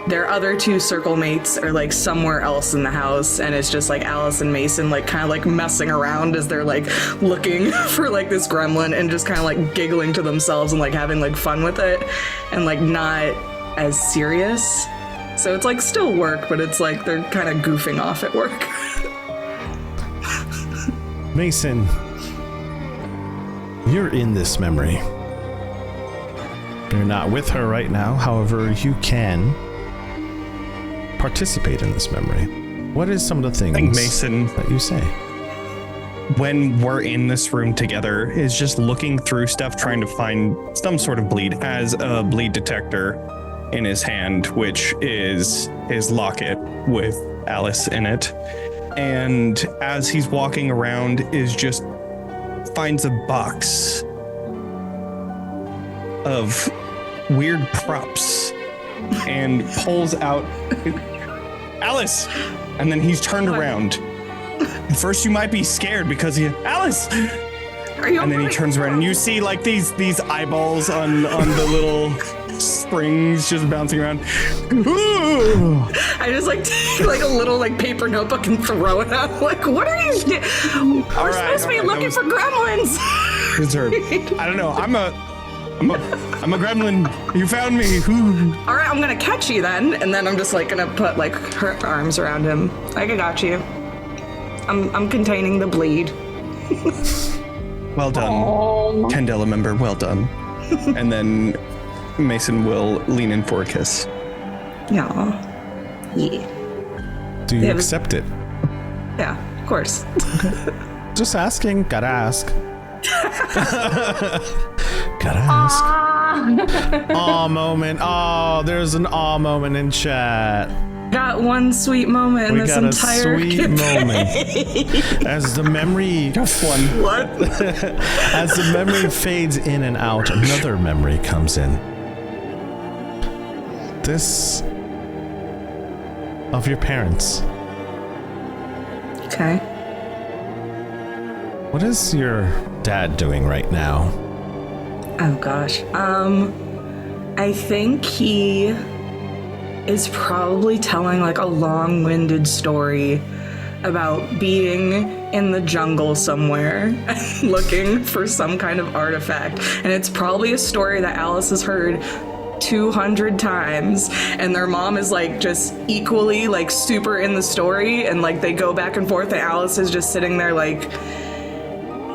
E: their other two circle mates are like somewhere else in the house, and it's just like Alice and Mason like kind of like messing around as they're like looking for like this gremlin and just kind of like giggling to themselves and like having like fun with it and like not as serious. So it's like still work, but it's like they're kind of goofing off at work.
A: Mason, you're in this memory. You're not with her right now, however, you can participate in this memory. What is some of the things,
D: I think Mason,
A: that you say?
D: When we're in this room together, is just looking through stuff, trying to find some sort of bleed. Has a bleed detector in his hand, which is his locket with Alice in it. And as he's walking around, is just finds a box of weird props and pulls out Alice, and then he's turned around. First you might be scared because Alice,
E: Are you?
D: And then he turns around, and you see like these eyeballs on the little springs just bouncing around.
E: I just like take like a little like paper notebook and throw it out. Like, what are you doing? We're supposed to be looking for gremlins.
D: I don't know. I'm a gremlin. You found me. Ooh.
E: All right, I'm gonna catch you then, and then I'm just like gonna put like her arms around him. Like, I got you. I'm containing the bleed.
D: Well done, Candela member. Well done. And then Mason will lean in for a kiss.
E: Yeah. Yeah.
A: Do you accept it?
E: Yeah, of course.
A: Just asking. Gotta ask. Gotta ask. Aw moment. Oh, there's an aw moment in chat.
E: Got one sweet moment in this entire
A: sweet
E: campaign.
A: moment. As the memory
D: Just one.
E: What?
A: as the memory fades in and out, another memory comes in. This of your parents.
E: Okay.
A: What is your dad doing right now?
E: Oh gosh. I think he is probably telling like a long-winded story about being in the jungle somewhere looking for some kind of artifact. And it's probably a story that Alice has heard 200 times, and their mom is like just equally like super in the story, and like they go back and forth, and Alice is just sitting there like,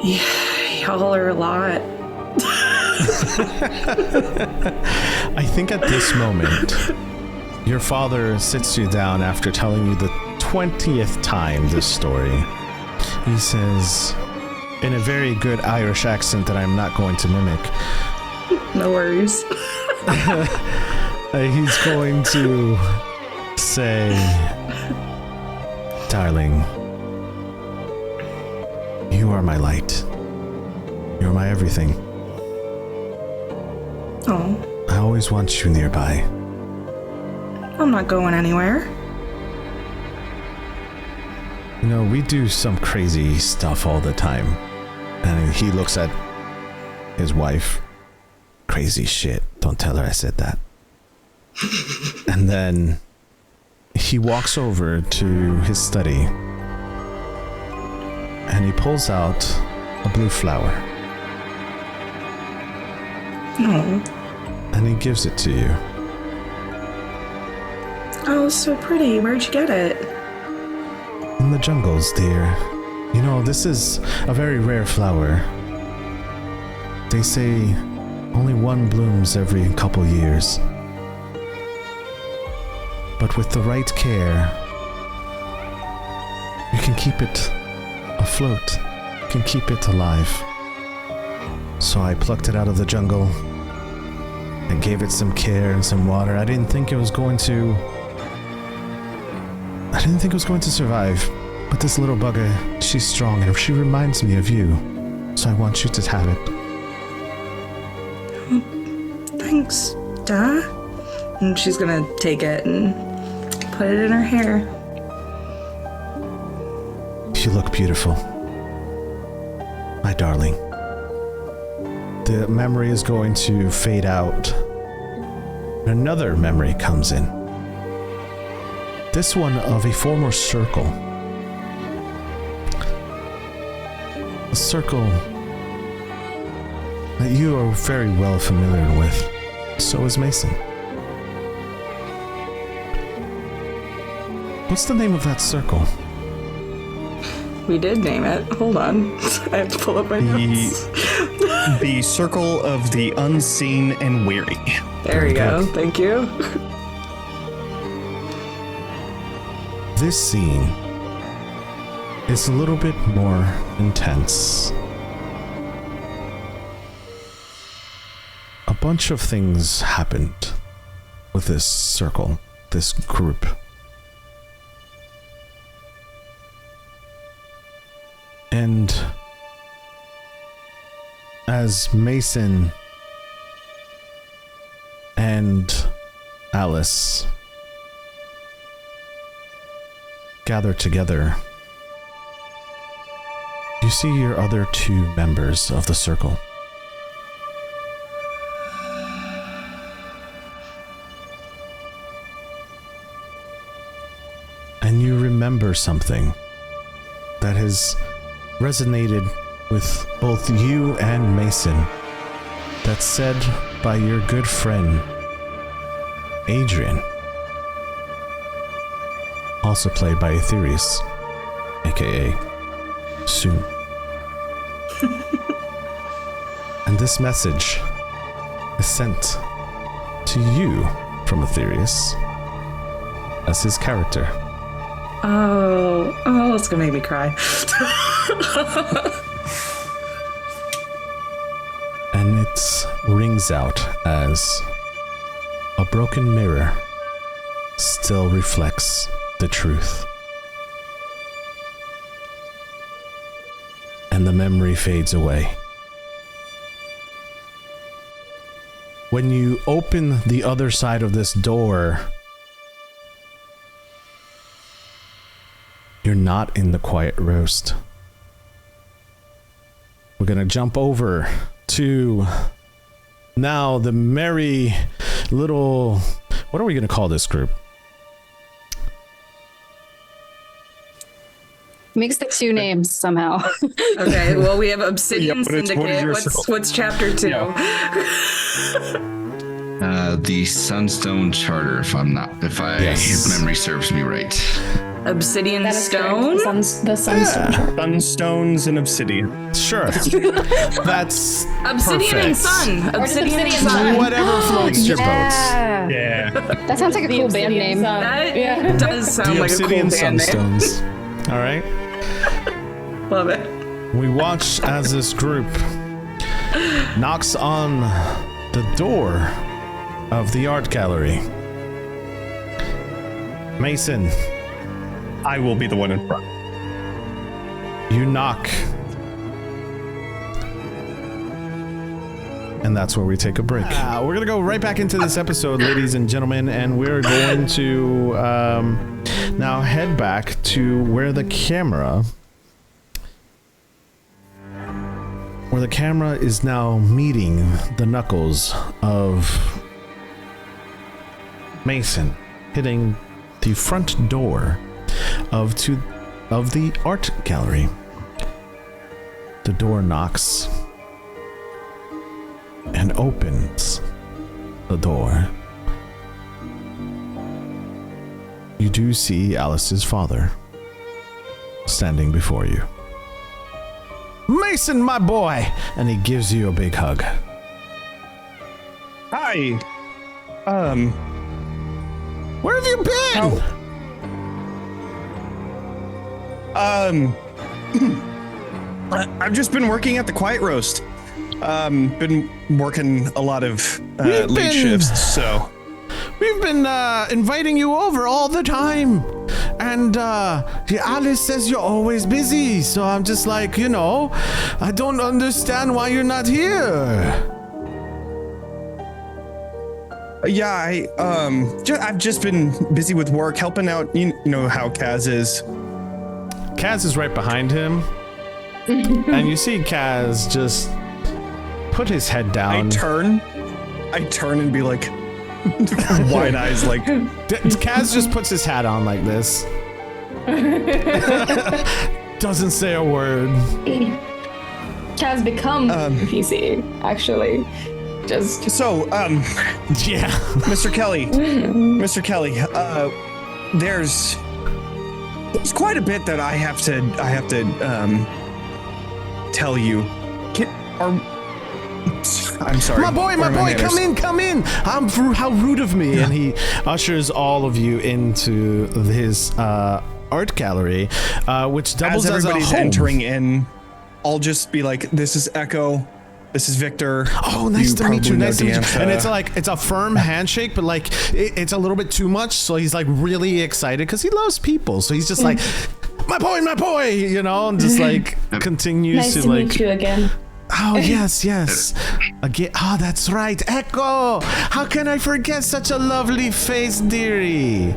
E: yeah, y'all are a lot.
A: I think at this moment, your father sits you down after telling you the 20th time this story. He says, in a very good Irish accent that I'm not going to mimic,
E: No worries.
A: he's going to say, darling, you are my light. You're my everything.
E: Oh,
A: I always want you nearby.
E: I'm not going anywhere.
A: You know, we do some crazy stuff all the time. And he looks at his wife. Crazy shit. Don't tell her I said that. And then he walks over to his study. And he pulls out a blue flower.
E: Oh.
A: And he gives it to you.
E: Oh, it's so pretty. Where'd you get it?
A: In the jungles, dear. You know, this is a very rare flower. They say only one blooms every couple years. But with the right care, you can keep it afloat. You can keep it alive. So I plucked it out of the jungle. I gave it some care and some water. I didn't think it was going to survive. But this little bugger, she's strong and she reminds me of you. So I want you to have it.
E: Thanks, Dad. And she's gonna take it and put it in her hair.
A: You look beautiful. My darling. The memory is going to fade out. Another memory comes in. This one of a former circle. A circle that you are very well familiar with. So is Mason. What's the name of that circle?
E: We did name it. Hold on. I have to pull up my notes.
D: The Circle of the Unseen and Weary.
E: There we go. Thank you.
A: This scene is a little bit more intense. A bunch of things happened with this circle, this group. And as Mason and Alice gather together, you see your other 2 members of the circle. And you remember something that has resonated with both you and Mason. That's said by your good friend, Adrian. Also played by Aetherius, aka Soon. And this message is sent to you from Aetherius as his character.
E: Oh, it's gonna make me cry.
A: And it rings out as a broken mirror still reflects the truth. And the memory fades away. When you open the other side of this door, you're not in the quiet roast. We're gonna jump over to now the merry little, what are we gonna call this group?
F: Mix the 2 names somehow.
E: Okay, well, we have Obsidian
D: but it's- what is
E: Syndicate.
D: your
E: What's chapter 2?
B: The Sunstone Charter, if memory serves me right.
E: Obsidian
C: That is
E: Stone?
C: correct. The Sunstone.
D: Sunstones and obsidian.
A: Sure. That's
E: Obsidian and
A: perfect.
E: Sun.
C: Or just
E: Obsidian and
C: Obsidian
E: Sun.
A: Whatever floats your boats.
F: Yeah.
D: Yeah.
F: That sounds like a cool band name.
E: That does sound
A: The
E: like a cool
A: Obsidian
E: band name.
A: Sunstones. All right.
E: Love it.
A: We watch as this group knocks on the door of the art gallery. Mason,
D: I will be the one in front.
A: you knock. And that's where we take a break. We're going to go right back into this episode, ladies and gentlemen, and we're going to now head back to where the camera is now meeting the knuckles of Mason, hitting the front door of the art gallery. The door knocks and opens the door. You do see Alice's father standing before you. Mason, my boy! And he gives you a big hug.
D: Hi.
A: Where have you been?
D: I've just been working at the Quiet Roast. Been working a lot of late shifts, so.
A: We've been inviting you over all the time. And Alice says you're always busy. So I'm just like, I don't understand why you're not here.
D: Yeah, I've just been busy with work, helping out. You know how Kaz is.
A: Kaz is right behind him. And you see Kaz just put his head down.
D: I turn and be like, wide eyes, like.
A: Kaz just puts his hat on like this. Doesn't say a word.
C: Kaz become PC, actually. Just
D: So,
A: Yeah.
D: Mr. Kelly, there's quite a bit that I have to tell you. I'm sorry.
A: My boy, come in. How rude of me. And he ushers all of you into his art gallery, which doubles
D: As
A: as a
D: everybody's
A: home.
D: entering in, I'll just be like, this is Echo. This is Victor.
A: Oh, nice to meet you.
D: probably know
A: Nice to meet you.
D: Diantha.
A: And it's a firm handshake, but like it's a little bit too much. So he's like really excited because he loves people. So he's just like, my boy, and just like continues
C: nice to
A: like.
C: meet you again.
A: Oh, yes. Again. Oh, that's right. Echo! How can I forget such a lovely face, dearie?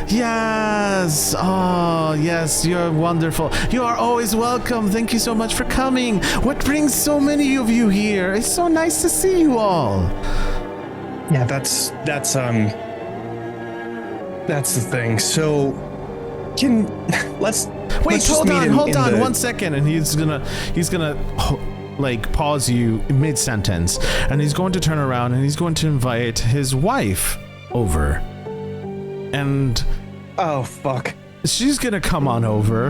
A: Yes. Oh, yes, you're wonderful. You are always welcome. Thank you so much for coming. What brings so many of you here? It's so nice to see you all.
D: Yeah, that's the thing. So, let's
A: hold on
D: the...
A: 1 second, and he's gonna like pause you mid-sentence, and he's going to turn around and he's going to invite his wife over, and
D: oh fuck,
A: she's gonna come on over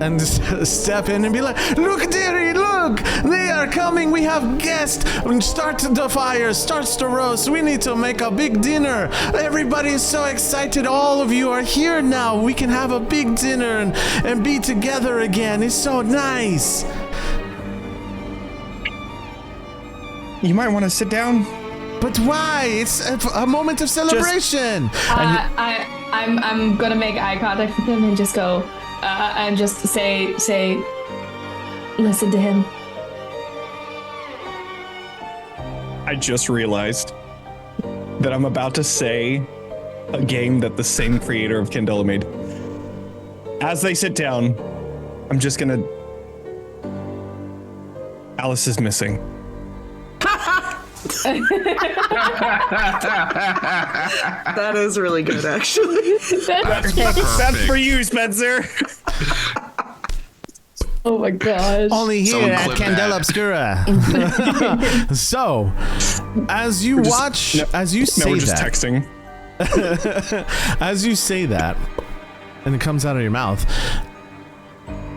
A: and step in and be like, look, dearie, look, they are coming, we have guests, start the fire, starts the roast, we need to make a big dinner, everybody is so excited, all of you are here now, we can have a big dinner and be together again, it's so nice.
D: You might want to sit down.
A: But why? It's a moment of celebration.
C: I'm gonna make eye contact with him and just go, and just say, listen to him.
D: I just realized that I'm about to say a game that the same creator of Candela made. As they sit down, I'm just gonna... Alice is missing.
E: That is really good, actually.
D: That's for you, Spencer.
C: Oh my gosh.
A: Only here at Candela Obscura. So, as you say
D: we're just
A: that,
D: texting.
A: as you say that, and it comes out of your mouth,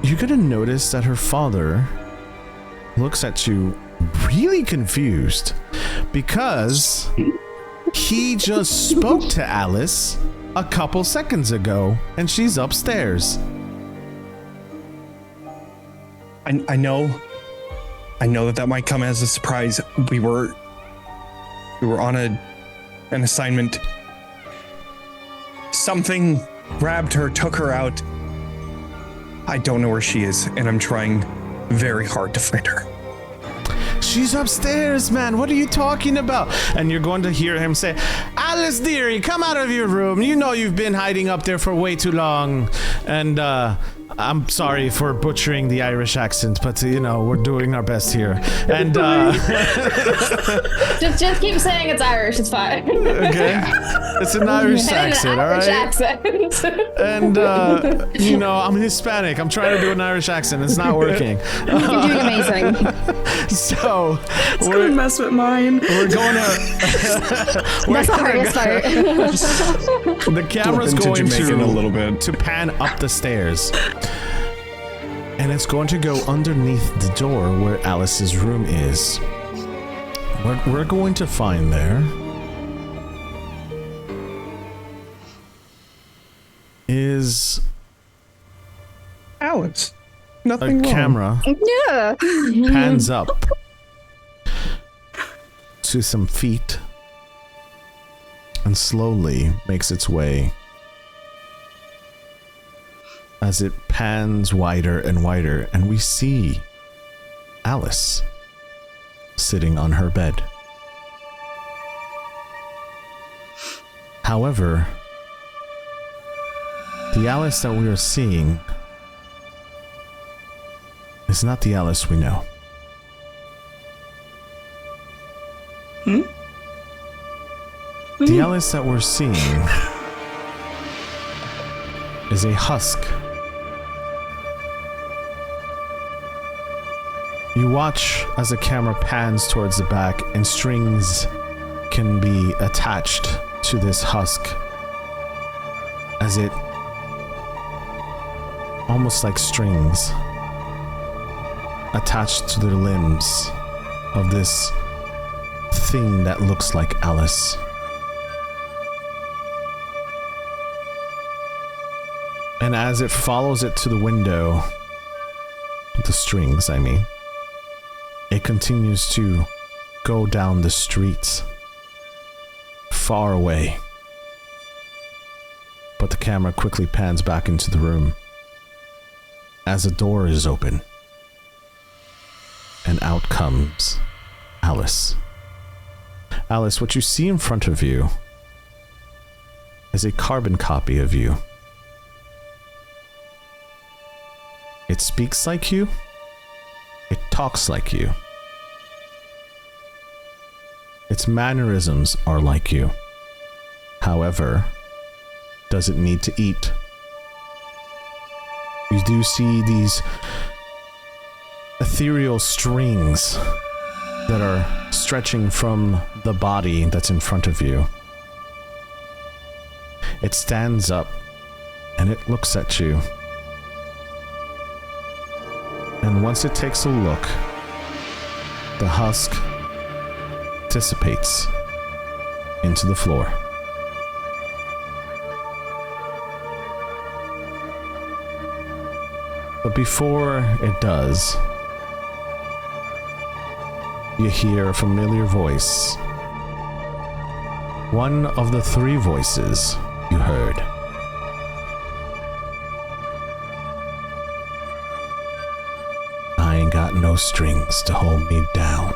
A: you're gonna notice that her father looks at you really confused because he just spoke to Alice a couple seconds ago and she's upstairs.
D: I know that might come as a surprise. We were on an assignment. Something grabbed her, took her out. I don't know where she is, and I'm trying very hard to find her.
A: She's upstairs, man. What are you talking about? And you're going to hear him say, Alice, dearie, come out of your room. You know you've been hiding up there for way too long. And I'm sorry for butchering the Irish accent, but we're doing our best here. And
C: just keep saying it's Irish. It's fine.
A: Okay, it's an Irish accent, all right?
C: Accent.
A: And I'm Hispanic. I'm trying to do an Irish accent. It's not working.
F: You're doing amazing.
A: So
E: it's gonna mess with mine.
A: We're going to.
F: That's the hardest part.
A: The camera's going
D: a little bit
A: to pan up the stairs. And it's going to go underneath the door where Alice's room is. What we're going to find there is
D: Alice. Nothing
A: a
D: wrong.
A: camera
F: Yeah.
A: pans up to some feet and slowly makes its way. As it pans wider and wider, and we see Alice sitting on her bed. However, the Alice that we are seeing is not the Alice we know. The Alice that we're seeing is a husk. You watch as the camera pans towards the back and strings can be attached to this husk as it, almost like strings, attached to the limbs of this thing that looks like Alice. And as it follows it to the window, the strings, I mean, it continues to go down the streets, far away. But the camera quickly pans back into the room as a door is open. and out comes Alice. Alice, what you see in front of you is a carbon copy of you. It speaks like you. It talks like you. Its mannerisms are like you. However, does it need to eat? You do see these ethereal strings that are stretching from the body that's in front of you. It stands up and it looks at you. And once it takes a look, the husk dissipates into the floor. But before it does, you hear a familiar voice. One of the 3 voices you heard. I ain't got no strings to hold me down.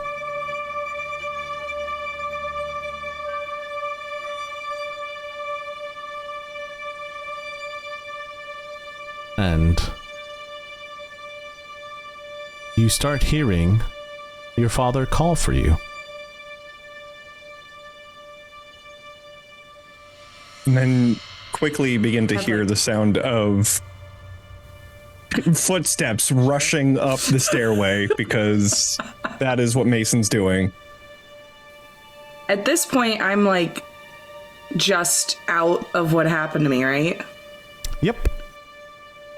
A: And you start hearing your father call for you.
D: And then quickly begin to hear the sound of footsteps rushing up the stairway because that is what Mason's doing.
E: At this point, I'm like just out of what happened to me, right?
A: Yep.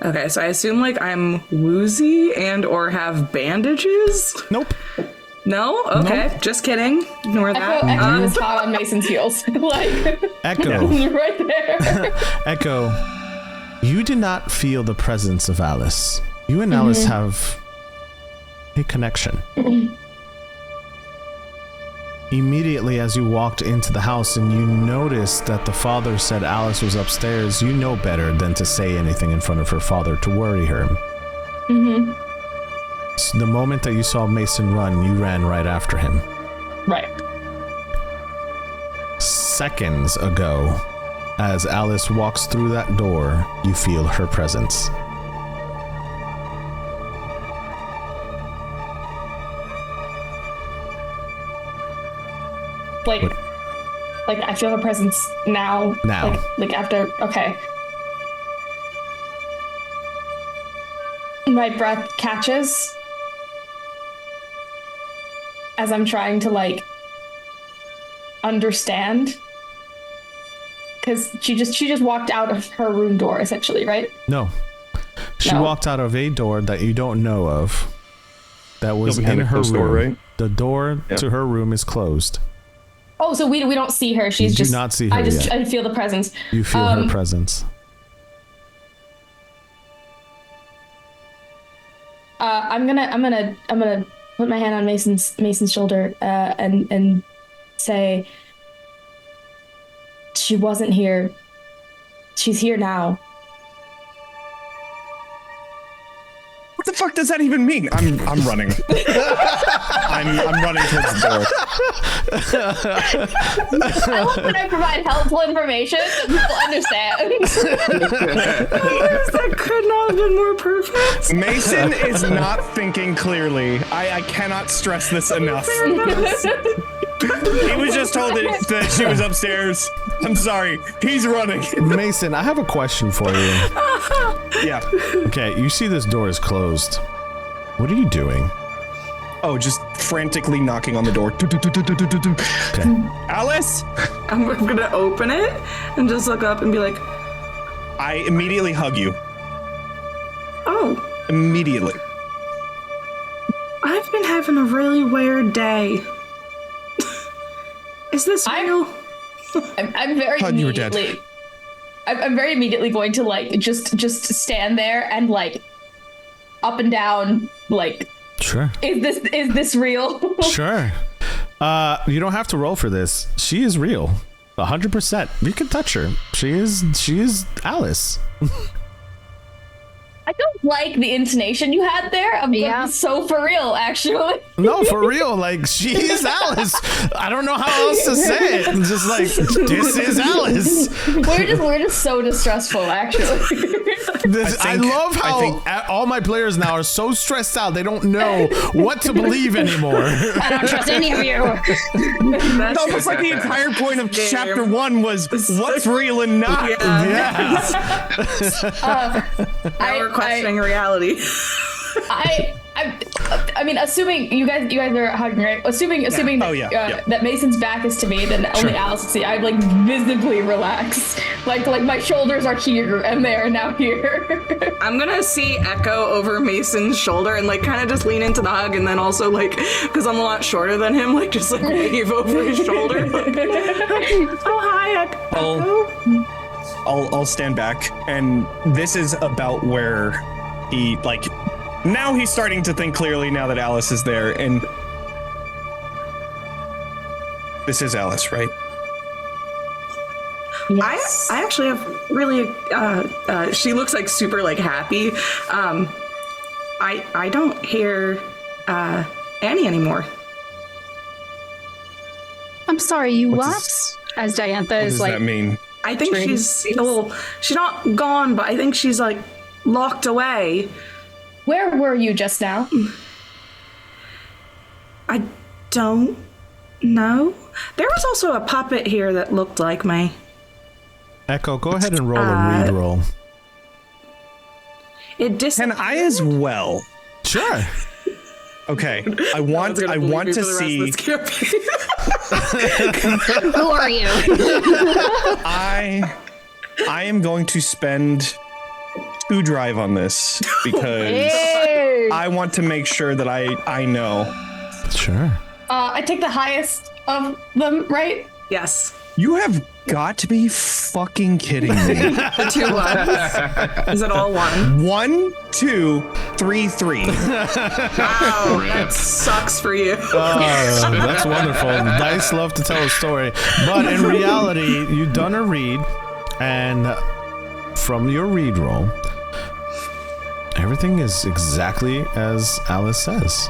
E: Okay, so I assume like I'm woozy and or have bandages?
A: Nope.
E: No? Okay,
A: Nope.
E: Just kidding. Ignore that.
C: Echo is hot on Mason's heels. Like,
A: Echo.
C: right there.
A: Echo, you did not feel the presence of Alice. You and Alice have a connection. Immediately as you walked into the house and you noticed that the father said Alice was upstairs, you know better than to say anything in front of her father to worry her. So the moment that you saw Mason run, you ran right after him.
C: Right.
A: Seconds ago, as Alice walks through that door, you feel her presence.
C: Like I feel her presence now.
A: Now.
C: Like after. Okay. My breath catches as I'm trying to like understand, because she just walked out of her room door essentially, right?
A: No. She walked out of a door that you don't know of. That was in her room.
D: Door, right?
A: The door to her room is closed.
C: Oh, so we don't see her. She's
A: You
C: just.
A: do not see her yet.
C: I feel the presence.
A: You feel her presence.
C: I'm gonna put my hand on Mason's shoulder and say, she wasn't here. She's here now.
D: What the fuck does that even mean? I'm running. I'm running towards the door.
C: I hope that I provide helpful information that people understand.
E: That could not have been more perfect.
D: Mason is not thinking clearly. I cannot stress this enough. He was just told that she was upstairs. I'm sorry. He's running.
A: Mason, I have a question for you.
D: Yeah.
A: Okay, you see this door is closed. What are you doing?
D: Oh, just frantically knocking on the door.
A: Okay.
D: Alice?
E: I'm gonna open it and just look up and be like,
D: I immediately hug you.
E: oh,
D: Immediately.
E: I've been having a really weird day. Is this real?
C: I'm very
D: Thought you were dead.
C: immediately. I'm very immediately going to like just stand there and like up and down like.
A: Sure.
C: Is this real?
A: Sure. You don't have to roll for this. She is real. 100%. You can touch her. She is Alice.
C: I don't like the intonation you had there. I'm so for real, actually.
A: No, for real. Like, she's Alice. I don't know how else to say it. It's just like, this is Alice.
C: We're just so distressful, actually.
A: I love how all my players now are so stressed out. They don't know what to believe anymore.
F: I don't trust any of you.
D: It's almost like the entire point of chapter 1 was what's real and not.
A: Yeah.
E: Now we're questioning reality.
C: I mean, assuming you guys are hugging, right? Assuming that Mason's back is to me, then only Alice will see. I like visibly relax, like my shoulders are here and they are now here.
E: I'm gonna see Echo over Mason's shoulder and like kind of just lean into the hug, and then also like because I'm a lot shorter than him, like just like wave over his shoulder. Like, oh hi, Echo.
D: I'll stand back, and this is about where he like. Now he's starting to think clearly now that Alice is there, and this is Alice, right?
E: Yes. I actually have really she looks like super like happy. I don't hear Annie anymore.
F: I'm sorry, you what? As Diantha is like.
D: What does that mean?
E: I think she's not gone, but I think she's like locked away.
C: Where were you just now?
E: I don't know. There was also a puppet here that looked like me.
A: Echo, go ahead and roll a read roll.
E: It disappeared.
D: Can I as well?
A: Sure.
D: Okay. I want to see.
F: Who are you?
D: I am going to spend 2 drive on this because I want to make sure that I know. Sure.
C: I take the highest of them, right?
E: Yes.
D: You have got to be fucking kidding me.
E: The 2 ones. Is it all 1?
D: 1, 2, 3, 3.
E: Wow, that sucks for you.
A: That's wonderful. Dice love to tell a story. But in reality, you've done a read, and from your read roll, everything is exactly as Alice says.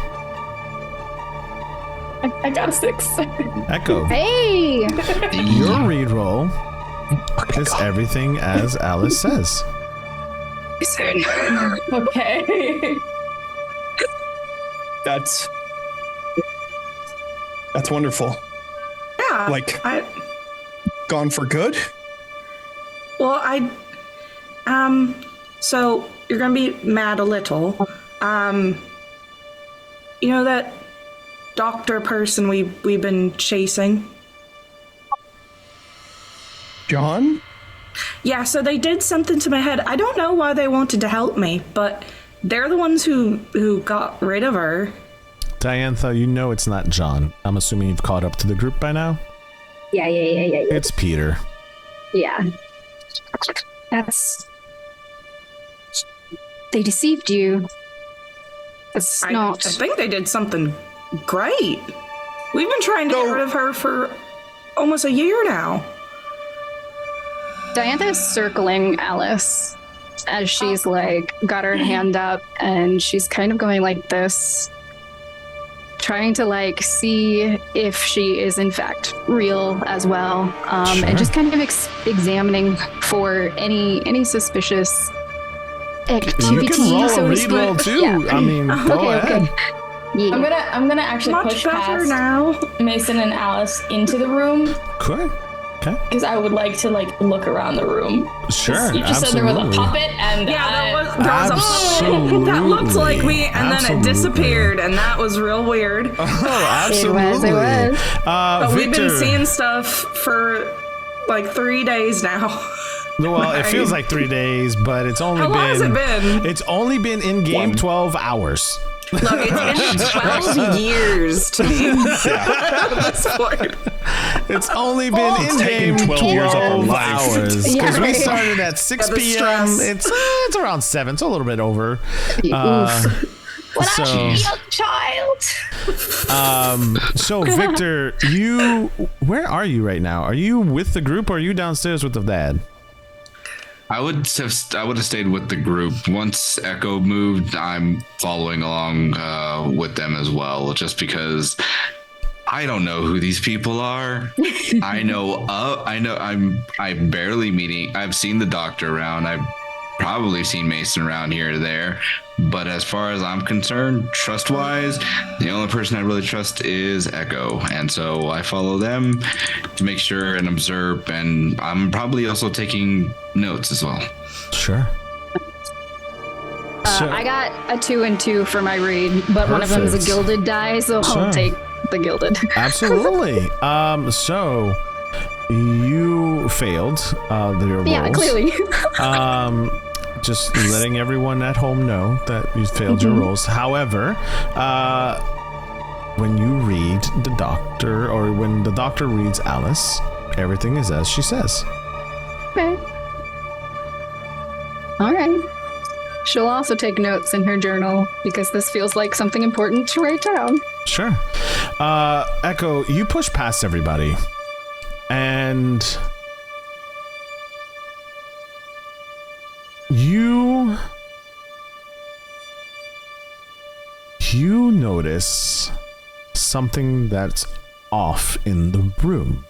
C: I got a 6.
A: Echo.
F: Hey!
A: Your read roll is everything as Alice says.
C: Okay.
D: That's wonderful.
E: Yeah.
D: Like, gone for good?
E: Well, so you're gonna be mad a little. You know that doctor person we've been chasing?
D: John?
E: Yeah, so they did something to my head. I don't know why they wanted to help me, but they're the ones who got rid of her.
A: Diantha, you know it's not John. I'm assuming you've caught up to the group by now?
F: Yeah.
A: It's Peter.
F: Yeah. They deceived you. It's not.
E: I think they did something great. We've been trying to get rid of her for almost a year now.
F: Diantha is circling Alice as she's like got her hand up, and she's kind of going like this, trying to like see if she is in fact real as well, and just kind of examining for any suspicious activity.
A: You can roll
F: so
A: a
F: to
A: read
F: speak.
A: roll too.
F: Yeah.
A: I mean, go ahead.
F: Okay. Yeah.
C: I'm gonna actually
E: Much
C: push
E: better
C: past
E: now.
C: Mason and Alice into the room
A: Cool. Okay.
C: because I would like to like look around the room.
A: Sure.
C: You just said there was a puppet, and
E: Yeah, there was a
A: Absolutely.
E: that looked like me, and then
A: Absolutely.
E: it disappeared, and that was real weird.
A: Oh, absolutely.
F: It was.
E: But we've
A: Victor,
E: been seeing stuff for like 3 days now.
A: well, it feels like 3 days, but it's only
E: How
A: been.
E: long has it been?
A: It's only been in game 12 hours.
E: Look, it's been 12 years to me at this point.
A: It's only been in
D: taken
A: game
D: 12 years of our
A: 12
D: life.
A: hours because
F: Yeah,
A: we
F: right.
A: started at 6
E: Yeah, the
A: p.m.
E: stress.
A: It's around 7. It's a little bit over. So,
C: young child.
A: so Victor, where are you right now? Are you with the group or are you downstairs with the dad?
B: I would have stayed with the group. Once Echo moved, I'm following along with them as well, just because I don't know who these people are. I'm barely meeting. I've seen the doctor around. I've probably seen Mason around here or there. But as far as I'm concerned, trust-wise, the only person I really trust is Echo. And so I follow them to make sure and observe. And I'm probably also taking notes as well.
A: Sure.
F: I got a 2 and 2 for my read, but one of them is a gilded die, so I'll take the gilded.
A: Absolutely. So you failed your rolls.
F: Yeah, clearly.
A: Just letting everyone at home know that you failed your rolls. However, when you read the doctor, or when the doctor reads Alice, everything is as she says.
F: Okay. All right. She'll also take notes in her journal because this feels like something important to write down.
A: Sure. Echo, you push past everybody, and you notice something that's off in the room.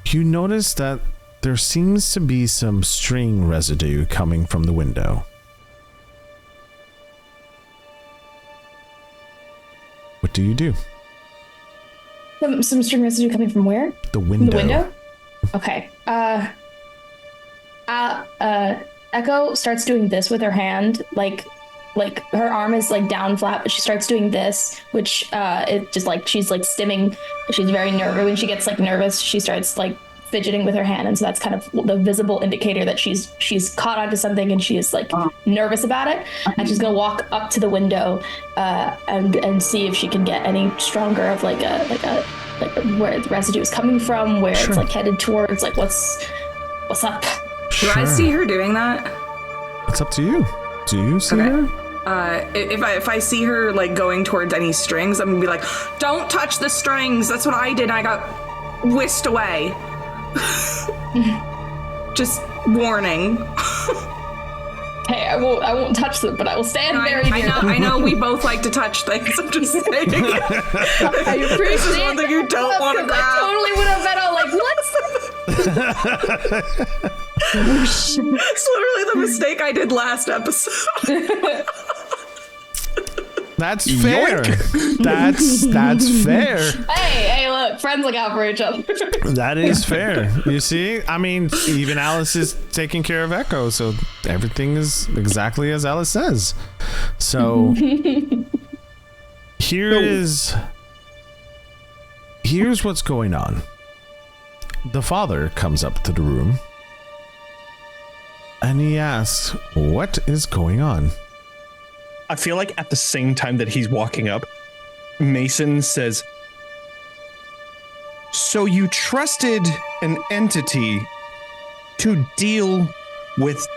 A: You notice that there seems to be some string residue coming from the window. What do you do?
C: Some string residue coming from where?
A: The window.
C: The window? Okay. Echo starts doing this with her hand, like her arm is like down flat, but she starts doing this, which it just like she's like stimming. She's very nervous. When she gets like nervous, she starts like fidgeting with her hand, and so that's kind of the visible indicator that she's caught onto something and she is like nervous about it. And she's gonna walk up to the window and see if she can get any stronger of like where the residue is coming from, where it's like headed towards, like what's up.
E: Do I see her doing that?
A: It's up to you. Do you see her?
E: If I see her like going towards any strings, I'm gonna be like, "Don't touch the strings." That's what I did. And I got whisked away. Just warning.
C: Hey, I won't touch them, but I will stand very near them.
E: I know we both like to touch things. I'm just saying.
C: I appreciate
E: this is one thing you don't want to grab.
C: I totally would have been all like,
E: It's literally the mistake I did last episode.
A: That's fair. That's fair.
C: Hey, look, friends look out for each other.
A: That is fair. You see, I mean, even Alice is taking care of Echo, so everything is exactly as Alice says. So here's what's going on. The father comes up to the room and he asks, "What is going on?"
D: I feel like at the same time that he's walking up, Mason says, "So you trusted an entity to deal with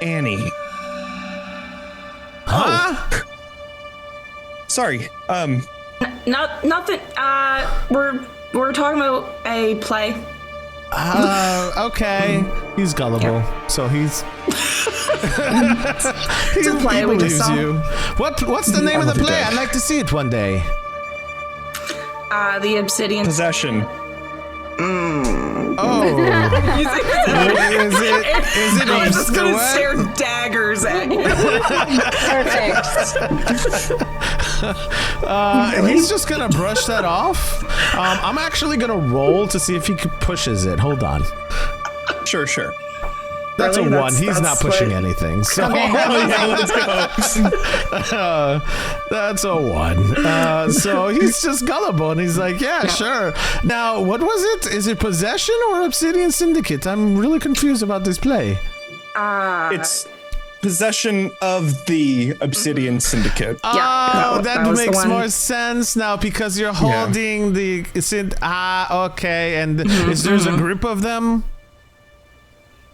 D: Annie?"
A: Huh?
D: Oh. Sorry.
E: Nothing. We're talking about a play.
A: Okay. He's gullible, so he's he believes you. What's the name of the play? I'd like to see it one day.
E: The Obsidian
D: Possession.
A: Oh. Is it
E: I'm just gonna stare daggers at you.
F: Perfect.
A: He's just gonna brush that off. I'm actually gonna roll to see if he pushes it. Hold on.
D: Sure.
A: That's
E: Really?
A: a 1. He's not pushing
E: like...
A: anything. So
F: Okay.
D: Let's go.
A: that's a 1. So he's just gullible, and he's like, yeah, sure. Now, what was it? Is it Possession or Obsidian Syndicate? I'm really confused about this play.
D: It's Possession of the Obsidian Syndicate.
A: Oh, that
E: was the
A: makes
E: one.
A: more sense now because you're holding the... okay. And there's a group of them?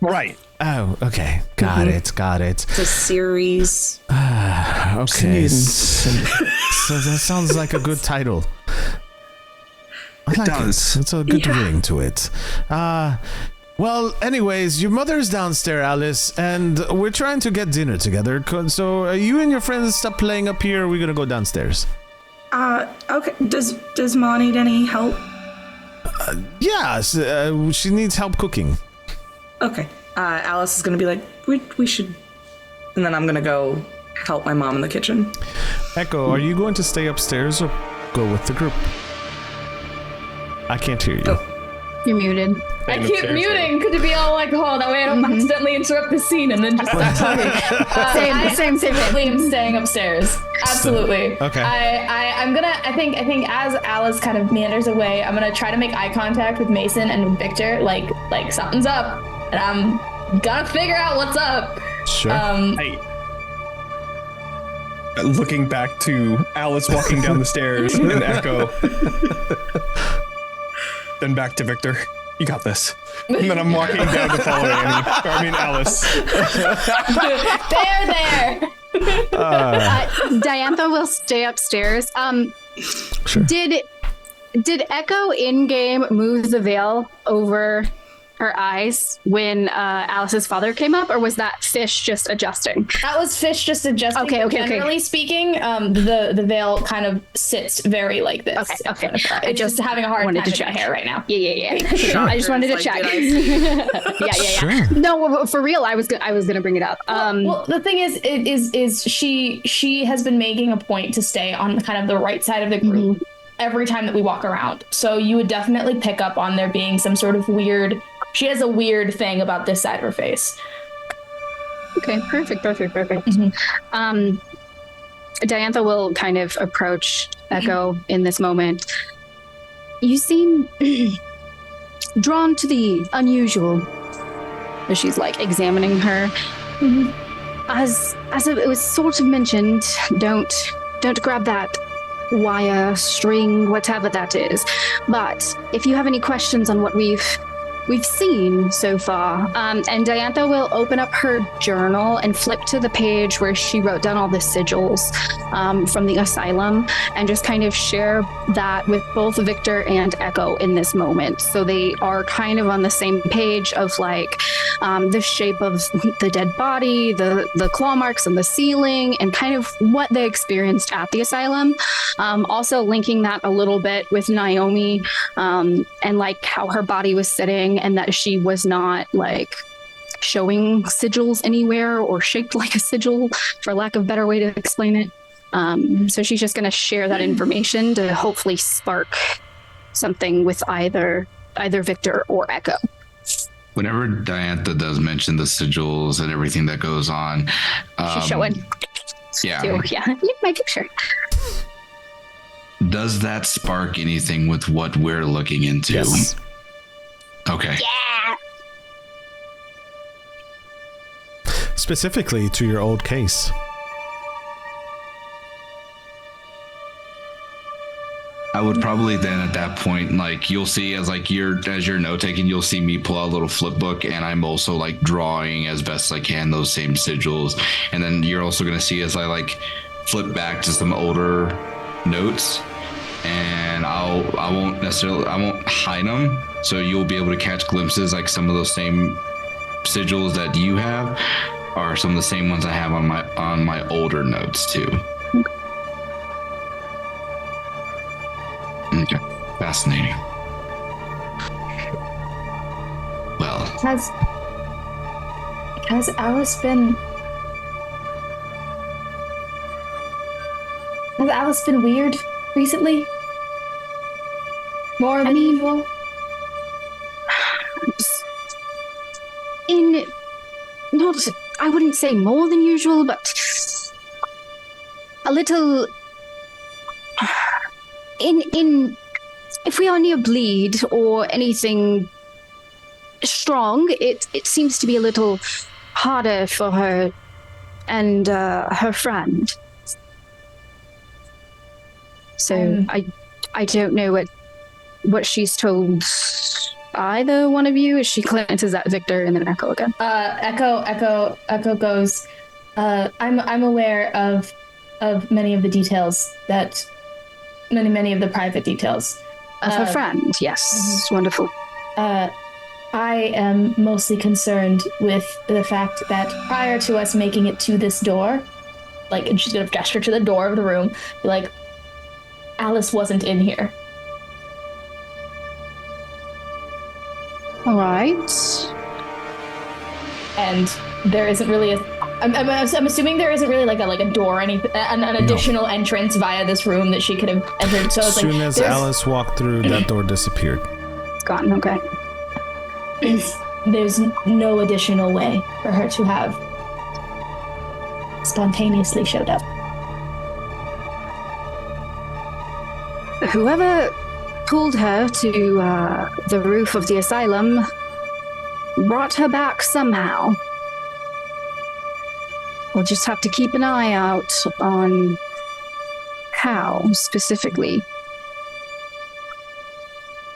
D: Right.
A: Oh, okay. Got it.
E: It's a series.
A: Okay. So that sounds like a good title. I like
D: does.
A: it. It's a good
E: Yeah.
A: ring to it. Well, anyways, your mother's downstairs, Alice, and we're trying to get dinner together. So you and your friends stop playing up here. We're gonna go downstairs.
E: Okay. Does Ma need any help?
A: Yeah, she needs help cooking.
E: Okay. Alice is gonna be like, we should, and then I'm gonna go help my mom in the kitchen.
A: Echo, are you going to stay upstairs or go with the group? I can't hear you.
E: Oh.
F: You're muted.
C: I keep muting. Could it be all like, oh, that way I don't accidentally interrupt the scene and then just start talking?
F: Same.
C: Absolutely am staying upstairs. Absolutely.
A: Okay.
C: I think as Alice kind of meanders away, I'm gonna try to make eye contact with Mason and Victor, like something's up, and I'm gonna figure out what's up.
A: Sure.
D: Hey. Looking back to Alice walking down the stairs and Echo. Then back to Victor. You got this. And then I'm walking down to follow Alice.
C: There.
F: Diantha will stay upstairs.
A: Sure.
F: Did Echo in game move the veil over her eyes when Alice's father came up, or was that Fish just adjusting?
C: That was Fish just adjusting.
F: Okay.
C: Generally speaking, the veil kind of sits very like this.
F: Okay.
C: It's just having a hard time with my hair right now.
F: Yeah. I just wanted to check. Yeah.
A: Sure.
F: No, for real. I was gonna bring it up.
C: Well, the thing is she has been making a point to stay on kind of the right side of the group every time that we walk around. So you would definitely pick up on there being some sort of weird. She has a weird thing about this side of her face.
F: Okay, perfect. Diantha will kind of approach Echo in this moment. You seem drawn to the unusual. As she's like examining her. As it was sort of mentioned, don't grab that wire, string, whatever that is. But if you have any questions on what we've seen so far. And Diantha will open up her journal and flip to the page where she wrote down all the sigils from the asylum and just kind of share that with both Victor and Echo in this moment. So they are kind of on the same page of like the shape of the dead body, the claw marks on the ceiling, and kind of what they experienced at the asylum. Also linking that a little bit with Naomi and like how her body was sitting and that she was not like showing sigils anywhere or shaped like a sigil, for lack of a better way to explain it. So she's just going to share that information to hopefully spark something with either Victor or Echo.
B: Whenever Diantha does mention the sigils and everything that goes on,
F: she's showing.
B: Yeah.
F: Too. Yeah, my picture.
B: Does that spark anything with what we're looking into?
A: Yes.
B: Okay.
F: Yeah.
A: Specifically to your old case.
B: I would probably then at that point, like you'll see as you're note taking, you'll see me pull out a little flip book, and I'm also like drawing as best I can those same sigils. And then you're also gonna see as I like flip back to some older notes, and I won't hide them, so you'll be able to catch glimpses like some of those same sigils that you have are some of the same ones I have on my older notes too. Okay, fascinating. Well,
C: Has Alice been weird recently? More than usual?
F: I wouldn't say more than usual, but a little if we are near bleed or anything strong, it seems to be a little harder for her and her friend. So I don't know what she's told either one of you. As she glances at Victor and then Echo again.
C: Echo goes, I'm aware of many of the details that many of the private details.
F: Of her friend, yes. Wonderful.
C: I am mostly concerned with the fact that prior to us making it to this door, like, and she's gonna gesture to the door of the room, be like, Alice wasn't in here.
F: All right.
C: And there isn't really I'm assuming there isn't really like a door or anything, an additional entrance via this room that she could have entered. So
A: as soon as Alice walked through, that door disappeared.
F: It's gone. Okay.
C: There's no additional way for her to have spontaneously showed up.
F: Whoever pulled her to the roof of the asylum brought her back somehow. We'll just have to keep an eye out on how specifically.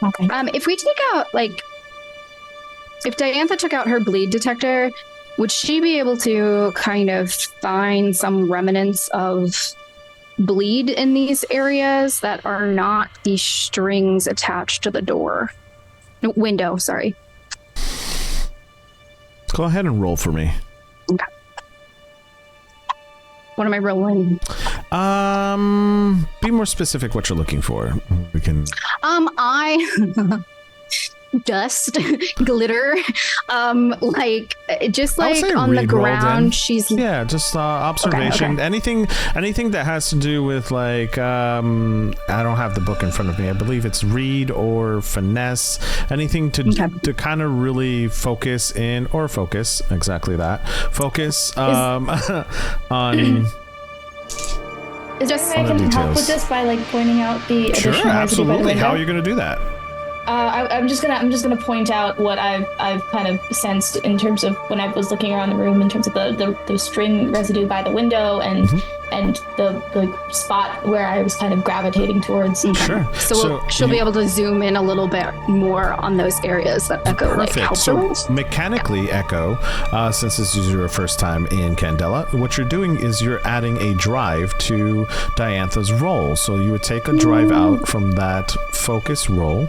C: Okay.
F: If we take out, if Diantha took out her bleed detector, would she be able to kind of find some remnants of bleed in these areas that are not the strings attached to the door? No, window, sorry.
A: Go ahead and roll for me.
F: Okay. What am I rolling?
A: Be more specific what you're looking for. We can.
F: Dust, glitter, just
A: I would say
F: on the
A: read roll, then.
F: ground. She's
A: just observation.
F: Okay.
A: Anything that has to do with I don't have the book in front of me. I believe it's read or finesse. Anything to kind of really focus exactly that. Focus on.
C: Is there any way I can help with this by pointing out the additional
A: Sure, absolutely. How are you going to do that?
C: I'm just gonna point out what I've kind of sensed in terms of when I was looking around the room in terms of the string residue by the window and the spot where I was kind of gravitating towards.
A: Sure.
F: So she'll be able to zoom in a little bit more on those areas that Echo helps her with.
A: Mechanically, Echo, since this is your first time in Candela, what you're doing is you're adding a drive to Diantha's roll. So you would take a drive out from that focus roll.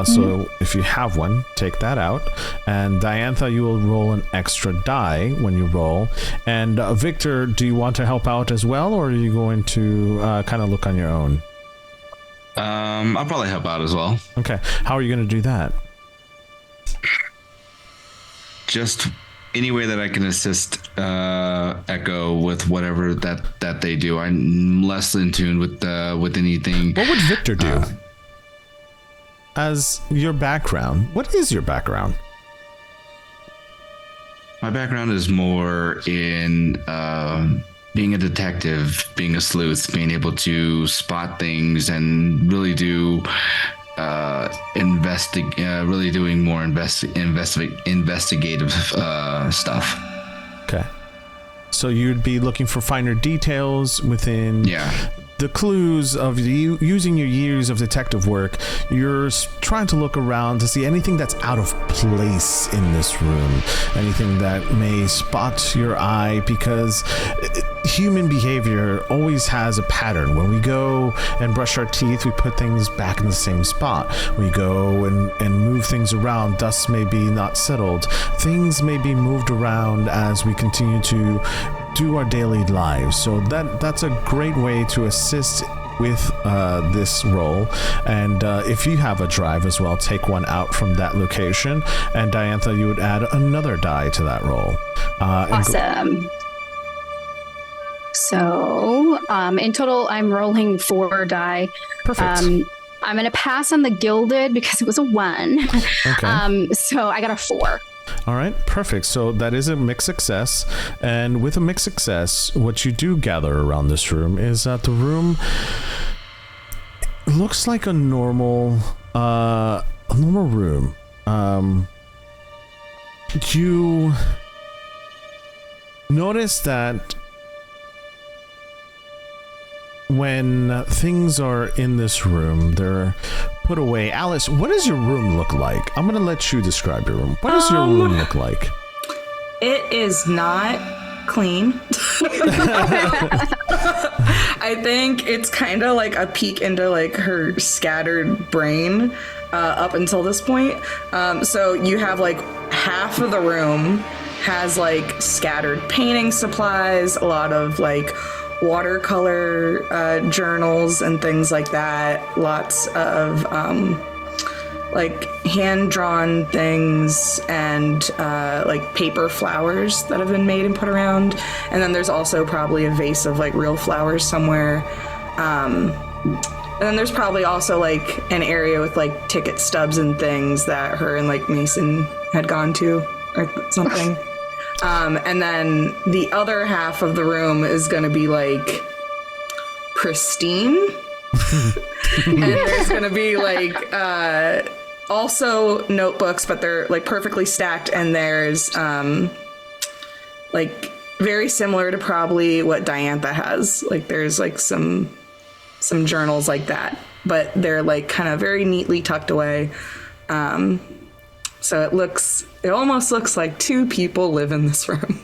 A: So if you have one, take that out. And Diantha, you will roll an extra die when you roll. And Victor, do you want to help out as well, or are you going to kind of look on your own?
B: I'll probably help out as well.
A: Okay. How are you going to do that?
B: Just any way that I can assist Echo with whatever that they do. I'm less in tune with anything.
A: What would Victor do? As your background, what is your background?
B: My background is more in being a detective, being a sleuth, being able to spot things and really do really doing more investigative stuff. Okay.
A: So you'd be looking for finer details within the clues of you using your years of detective work. You're trying to look around to see anything that's out of place in this room, anything that may spot your eye, because human behavior always has a pattern. When we go and brush our teeth, we put things back in the same spot. We go and move things around. Dust may be not settled. Things may be moved around as we continue to do our daily lives. So that's a great way to assist with this role. And if you have a drive as well, take one out from that location. And Diantha, you would add another die to that roll.
F: Awesome. So in total, I'm rolling 4 die.
A: Perfect.
F: I'm going to pass on the gilded because it was a 1.
A: Okay.
F: So I got a 4.
A: All right, perfect. So that is a mixed success. And with a mixed success, what you do gather around this room is that the room looks like a normal room. You notice that when things are in this room, they're put away. Alice, what does your room look like? I'm going to let you describe your room. What does your room look like?
E: It is not clean. I think it's kind of like a peek into like her scattered brain up until this point. So you have like half of the room has like scattered painting supplies, a lot of like watercolor journals and things like that, lots of like hand-drawn things and like paper flowers that have been made and put around. And then there's also probably a vase of like real flowers somewhere. And then there's probably also like an area with like ticket stubs and things that her and like Mason had gone to or something. And then the other half of the room is going to be like pristine. And there's going to be like also notebooks, but they're like perfectly stacked. And there's like very similar to probably what Diantha has. Like there's like some journals like that, but they're like kind of very neatly tucked away. So it almost looks like two people live in this room.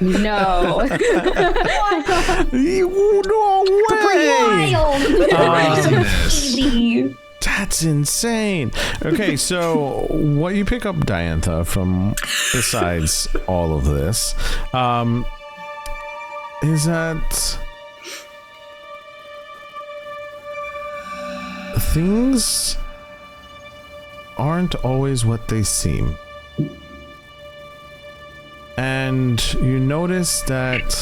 F: No.
A: No way!
C: Wild.
A: That's insane. Okay, so what you pick up, Diantha, from besides all of this, is that things aren't always what they seem. And you notice that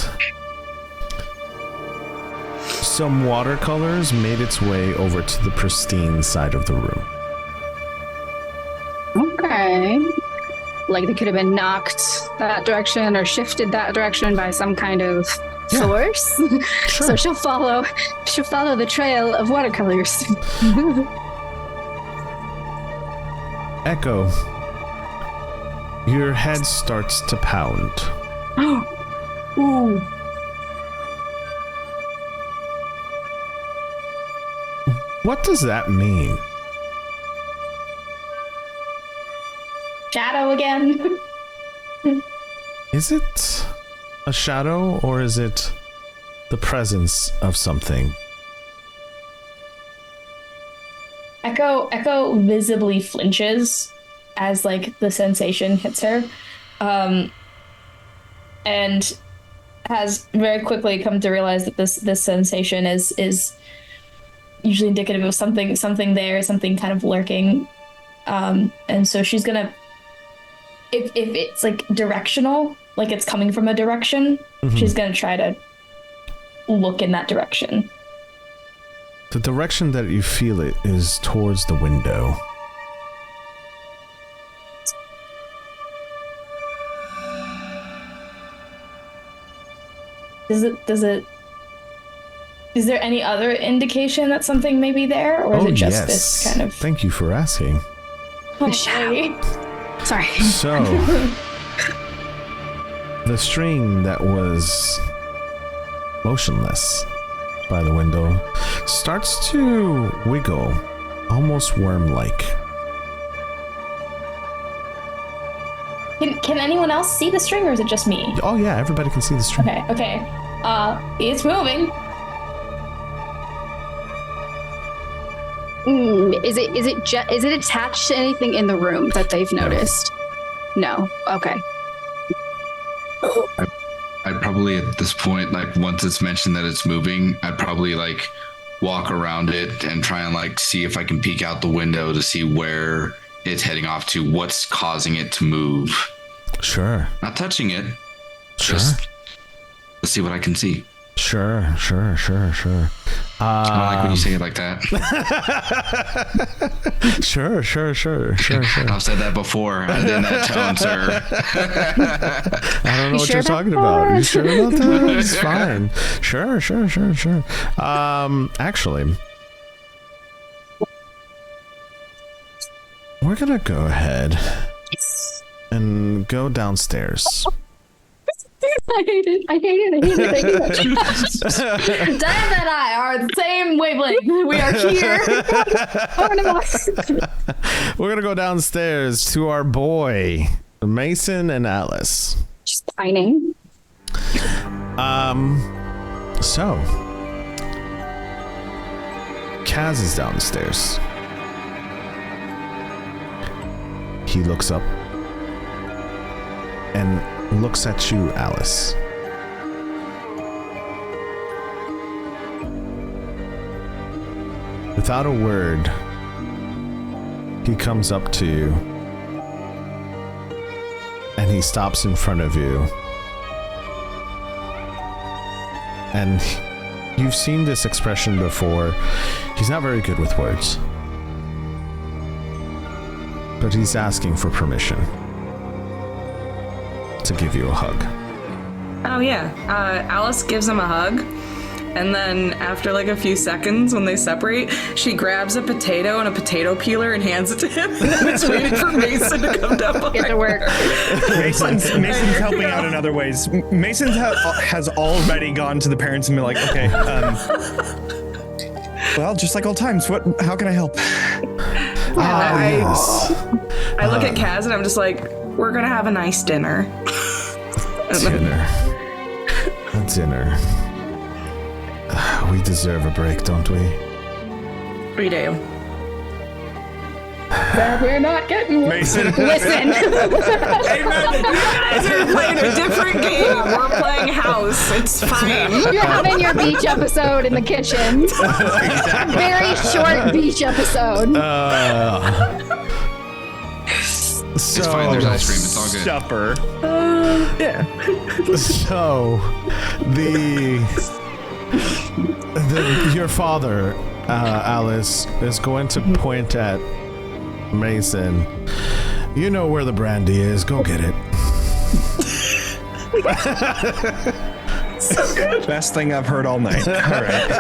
A: some watercolors made its way over to the pristine side of the room.
F: Okay. Like they could have been knocked that direction or shifted that direction by some kind of force.
A: Sure.
F: So she'll follow the trail of watercolors.
A: Echo, your head starts to pound.
F: Ooh.
A: What does that mean?
C: Shadow again.
A: Is it a shadow or is it the presence of something?
C: Echo visibly flinches as like the sensation hits her, and has very quickly come to realize that this sensation is usually indicative of something there, something kind of lurking, and so she's gonna, if it's like directional, like it's coming from a direction, she's gonna try to look in that direction.
A: The direction that you feel it is towards the window.
C: Is there any other indication that something may be there, or is it just this kind of?
A: Thank you for asking.
F: The shadow. Sorry.
A: So, the string that was motionless by the window starts to wiggle, almost worm-like.
C: Can anyone else see the string, or is it just me?
A: Oh yeah, everybody can see the string.
C: Okay. It's moving.
F: Is it attached to anything in the room that they've noticed? No. Okay.
B: I'd probably at this point, like once it's mentioned that it's moving, I'd probably like walk around it and try and like see if I can peek out the window to see where it's heading off to, what's causing it to move.
A: Sure.
B: Not touching it.
A: Sure.
B: Just let's see what I can see.
A: Sure.
B: I don't like when you say it like that.
A: Sure.
B: I've said that before. I did that tone, sir.
A: I don't know what you're talking about. You sure about that? It's fine. Sure. Actually, we're gonna go ahead and go downstairs.
F: I hate it.
C: Diana and I are the same wavelength. We are here.
A: We're gonna go downstairs to our boy, Mason and Alice.
F: Just pining.
A: So Kaz is down the stairs. He looks up and looks at you, Alice. Without a word, he comes up to you and he stops in front of you. And you've seen this expression before. He's not very good with words, but he's asking for permission to give you a hug.
E: Oh yeah, Alice gives him a hug, and then after like a few seconds when they separate, she grabs a potato and a potato peeler and hands it to him, and then it's waiting for Mason to come down behind.
F: Get to work.
D: Mason's helping out in other ways. Mason has already gone to the parents and been like, okay, well, just like old times, how can I help?
E: I look at Kaz and I'm just like, we're gonna have a nice dinner.
A: A dinner. We deserve a break, don't we?
E: We do.
F: But we're not getting one.
D: Mason.
F: Listen.
E: You guys are playing a different game. We're playing house. It's fine.
F: You're having your beach episode in the kitchen. Very short beach episode.
B: It's fine. There's ice cream. It's all good.
D: Supper.
E: Yeah.
A: So, your father, Alice, is going to point at Mason. You know where the brandy is. Go get it.
E: So good.
D: Best thing I've heard all night. All right.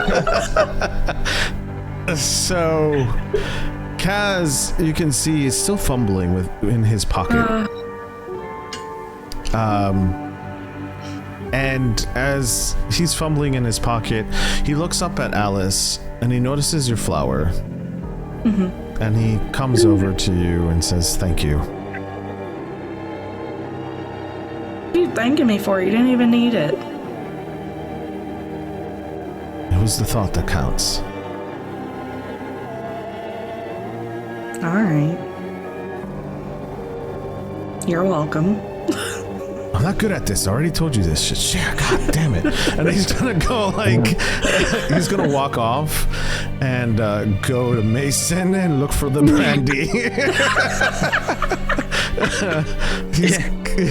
A: So, Kaz, you can see, is still fumbling in his pocket. And as he's fumbling in his pocket, he looks up at Alice and he notices your flower. Mm-hmm. And he comes over to you and says, "Thank you."
E: What are you thanking me for? You didn't even need it.
A: It was the thought that counts.
E: All right. You're welcome.
A: I'm not good at this. I already told you this shit. Shit, God damn it. And he's gonna go he's gonna walk off and go to Mason and look for the brandy.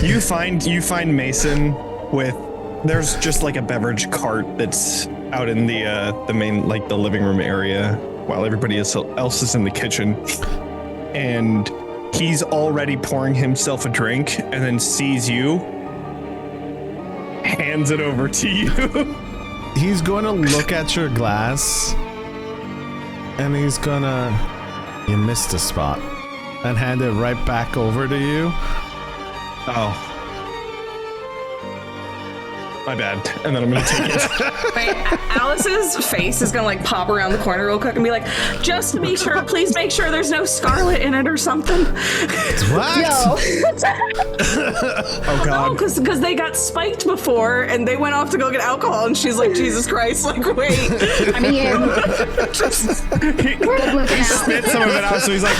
D: You find Mason with, there's just like a beverage cart that's out in the main, like the living room area, while everybody else is in the kitchen, and he's already pouring himself a drink, and then sees you, hands it over to you.
A: He's going to look at your glass, and he's gonna, you missed a spot, and hand it right back over to you.
D: Oh. My bad. And then I'm gonna take it.
E: Wait, Alice's face is gonna like pop around the corner real quick and be like, just to be sure, please make sure there's no scarlet in it or something.
A: What?
F: No.
D: Oh God.
E: No, because they got spiked before and they went off to go get alcohol and she's like, Jesus Christ, like wait.
F: I mean,
D: He spit some of it out, so he's like,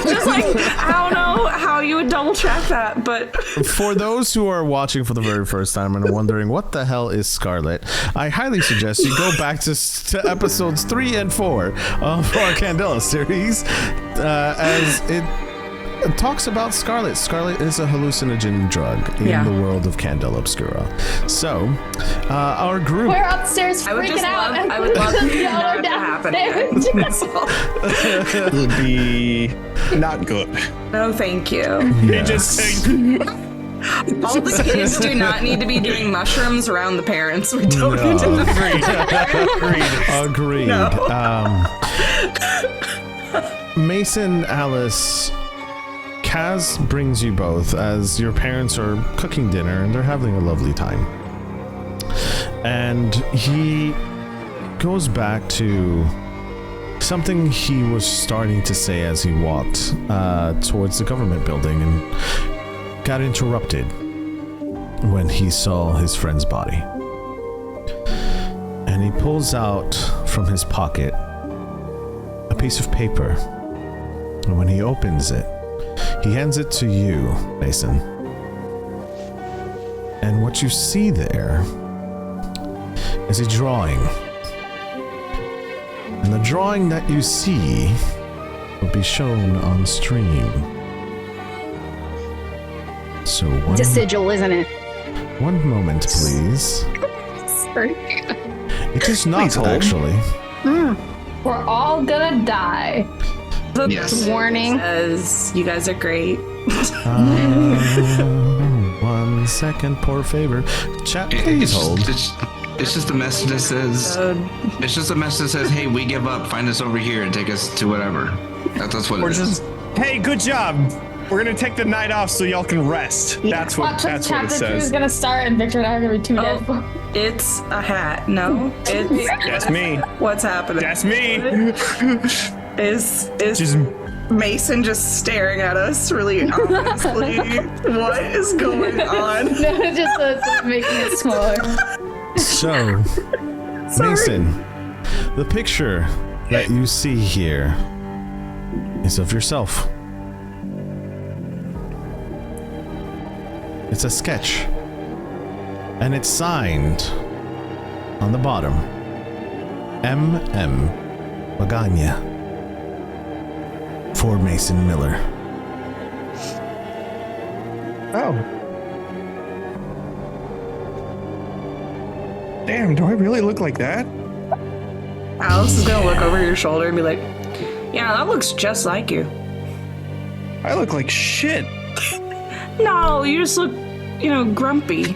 E: Just like, I don't know how you would double check that, but
A: For those who are watching for the very first time and are wondering what the hell is Scarlet, I highly suggest you go back to episodes 3 and 4 of our Candela series, as it talks about Scarlet. Scarlet is a hallucinogen drug in the world of Candela Obscura. So, our group...
C: We're upstairs
E: I would
C: freaking
E: just
C: out.
E: love, I would love for
C: Y'all are
E: that to happen.
C: downstairs.
E: That's all.
D: it would be not good.
E: No, thank you.
D: He just
E: All the kids do not need to be doing mushrooms around the parents. We don't need to.
A: Agreed.
E: No.
A: Mason, Alice, Kaz brings you both as your parents are cooking dinner and they're having a lovely time. And he goes back to something he was starting to say as he walked towards the government building and got interrupted when he saw his friend's body. And he pulls out from his pocket piece of paper. And when he opens it, he hands it to you, Mason. And what you see there is a drawing. And the drawing that you see will be shown on stream. So
F: It's a sigil, isn't it?
A: one moment, please.
F: Sorry.
A: It is not
D: Please hold.
A: actually.
C: We're all gonna die.
B: Yes.
F: Warning.
E: Says, you guys are great.
A: 1 second, poor favor. Chat, please hold.
B: It's just a message that says. It's just a message that says, "Hey, we give up. Find us over here and take us to whatever." That's what
D: Or
B: it is.
D: just, hey, good job. We're gonna take the night off so y'all can rest. That's what
C: Watch
D: it
C: chapter 2 is
D: says.
C: gonna start, and Victor and I are gonna be too dead.
E: It's a hat. No, it's
D: That's me.
E: what's happening.
D: That's me.
E: Is
D: Just
E: Mason just staring at us really ominously? What is going on?
C: No, just making it smaller.
A: So, Mason, the picture that you see here is of yourself. It's a sketch. And it's signed on the bottom. M.M. Magana. For Mason Miller.
D: oh. Damn, do I really look like that?
E: Alice is gonna look over your shoulder and be like, "Yeah, that looks just like you."
D: I look like shit.
E: No, you just look, grumpy.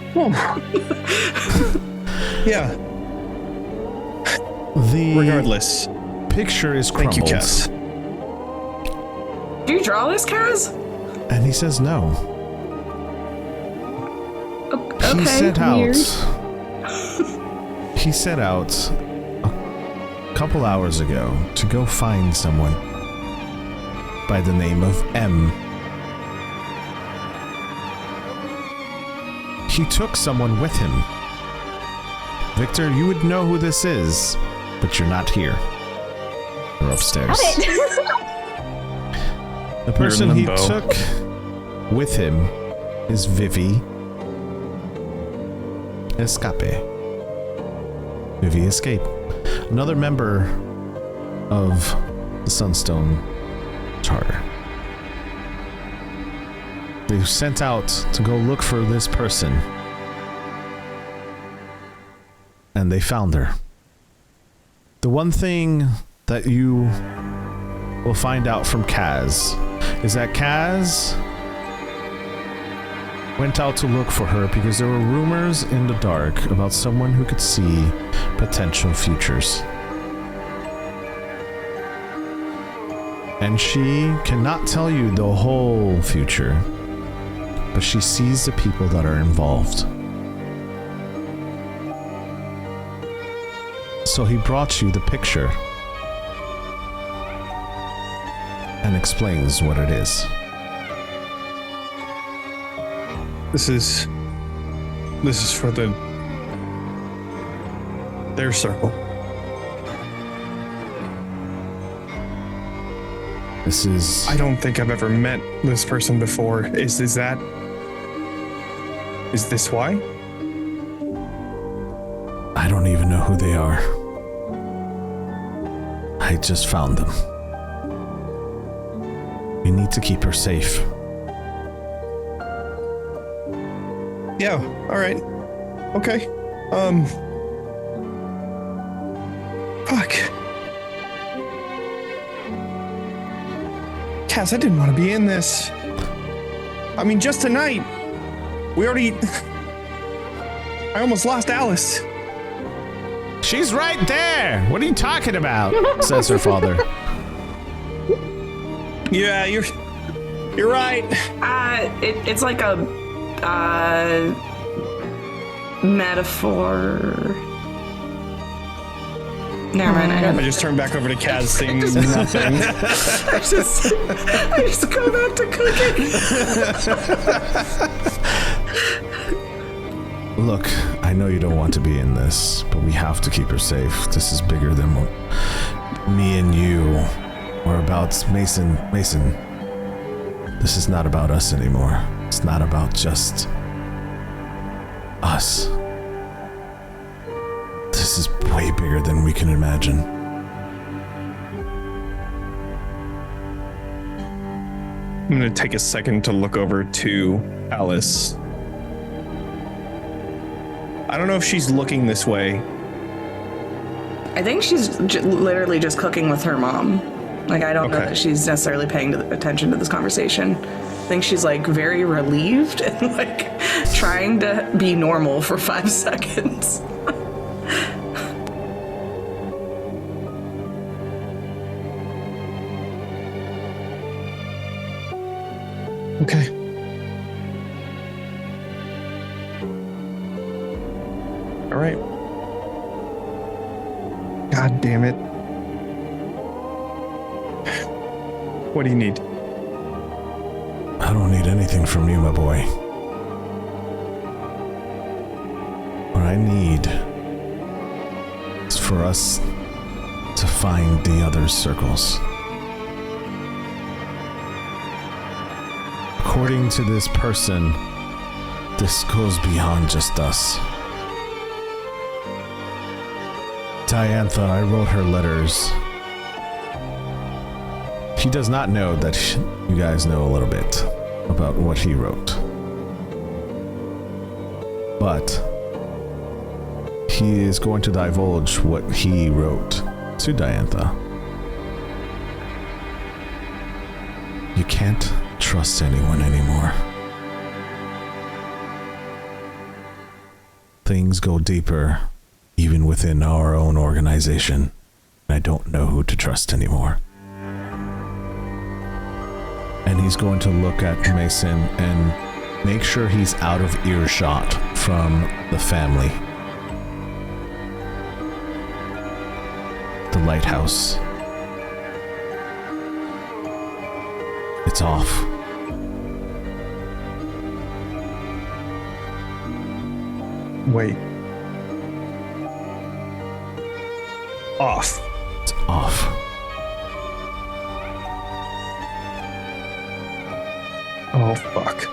D: Yeah.
A: The
D: Regardless.
A: picture is
D: Thank
A: crumbled.
D: you, Cass.
E: Do you draw this, Kaz?
A: And he says no.
E: Okay,
A: He set out.
E: weird.
A: He set out a couple hours ago to go find someone by the name of M. He took someone with him. Victor, you would know who this is, but you're not here. You're upstairs. The person he
D: limbo.
A: took with him is Vivi Escape. Vivi Escape. Another member of the Sunstone Charter. They sent out to go look for this person. And they found her. The one thing that you will find out from Kaz is that Kaz went out to look for her because there were rumors in the dark about someone who could see potential futures. And she cannot tell you the whole future, but she sees the people that are involved. So he brought you the picture and explains what it is.
D: This is for their circle.
A: This is...
D: I don't think I've ever met this person before. Is this why?
A: I don't even know who they are. I just found them. We need to keep her safe.
D: Yeah, all right. Okay. Fuck. Cass, I didn't want to be in this. I mean, just tonight. I almost lost Alice.
A: She's right there! What are you talking about? Says her father.
D: Yeah, you're right.
E: It's like a metaphor. Never mind.
D: I just turned back over to Kaz saying nothing.
E: I just go back to cooking.
A: Look, I know you don't want to be in this, but we have to keep her safe. This is bigger than me and you. or about Mason. Mason, this is not about us anymore. It's not about just us. This is way bigger than we can imagine.
D: I'm going to take a second to look over to Alice. I don't know if she's looking this way.
E: I think she's literally just cooking with her mom. Like, I don't know that she's necessarily paying attention to this conversation. I think she's, like, very relieved and, like, trying to be normal for 5 seconds.
D: Okay. All right. God damn it. What do you need?
A: I don't need anything from you, my boy. What I need is for us to find the other circles. According to this person, this goes beyond just us. Diantha, I wrote her letters. He does not know that you guys know a little bit about what he wrote. But he is going to divulge what he wrote to Diantha. You can't trust anyone anymore. Things go deeper, even within our own organization. I don't know who to trust anymore. And he's going to look at Mason and make sure he's out of earshot from the family. The lighthouse. It's off.
D: Wait. Off.
A: It's off.
D: Oh, fuck.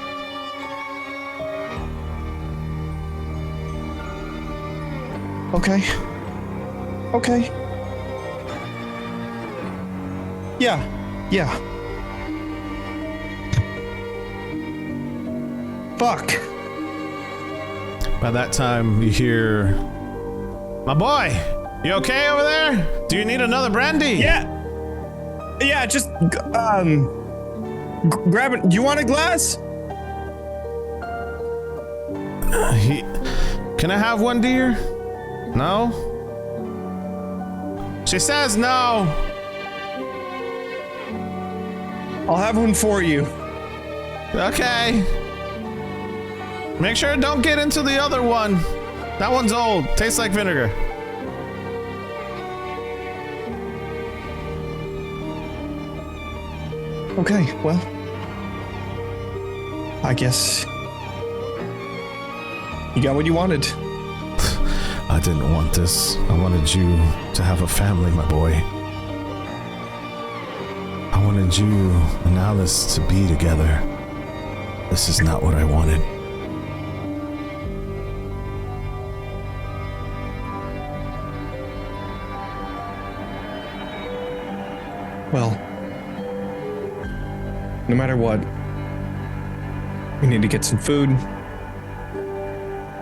D: Okay. Okay. Yeah. Fuck.
A: By that time, you hear, "My boy, you okay over there? Do you need another brandy?"
D: Yeah, just, grab it. Do you want a glass?
A: Can I have one, dear? No? She says no.
D: I'll have one for you.
A: Okay. Make sure don't get into the other one. That one's old. Tastes like vinegar.
D: Okay, well, I guess you got what you wanted.
A: I didn't want this. I wanted you to have a family, my boy. I wanted you and Alice to be together. This is not what I wanted.
D: Well, no matter what, we need to get some food.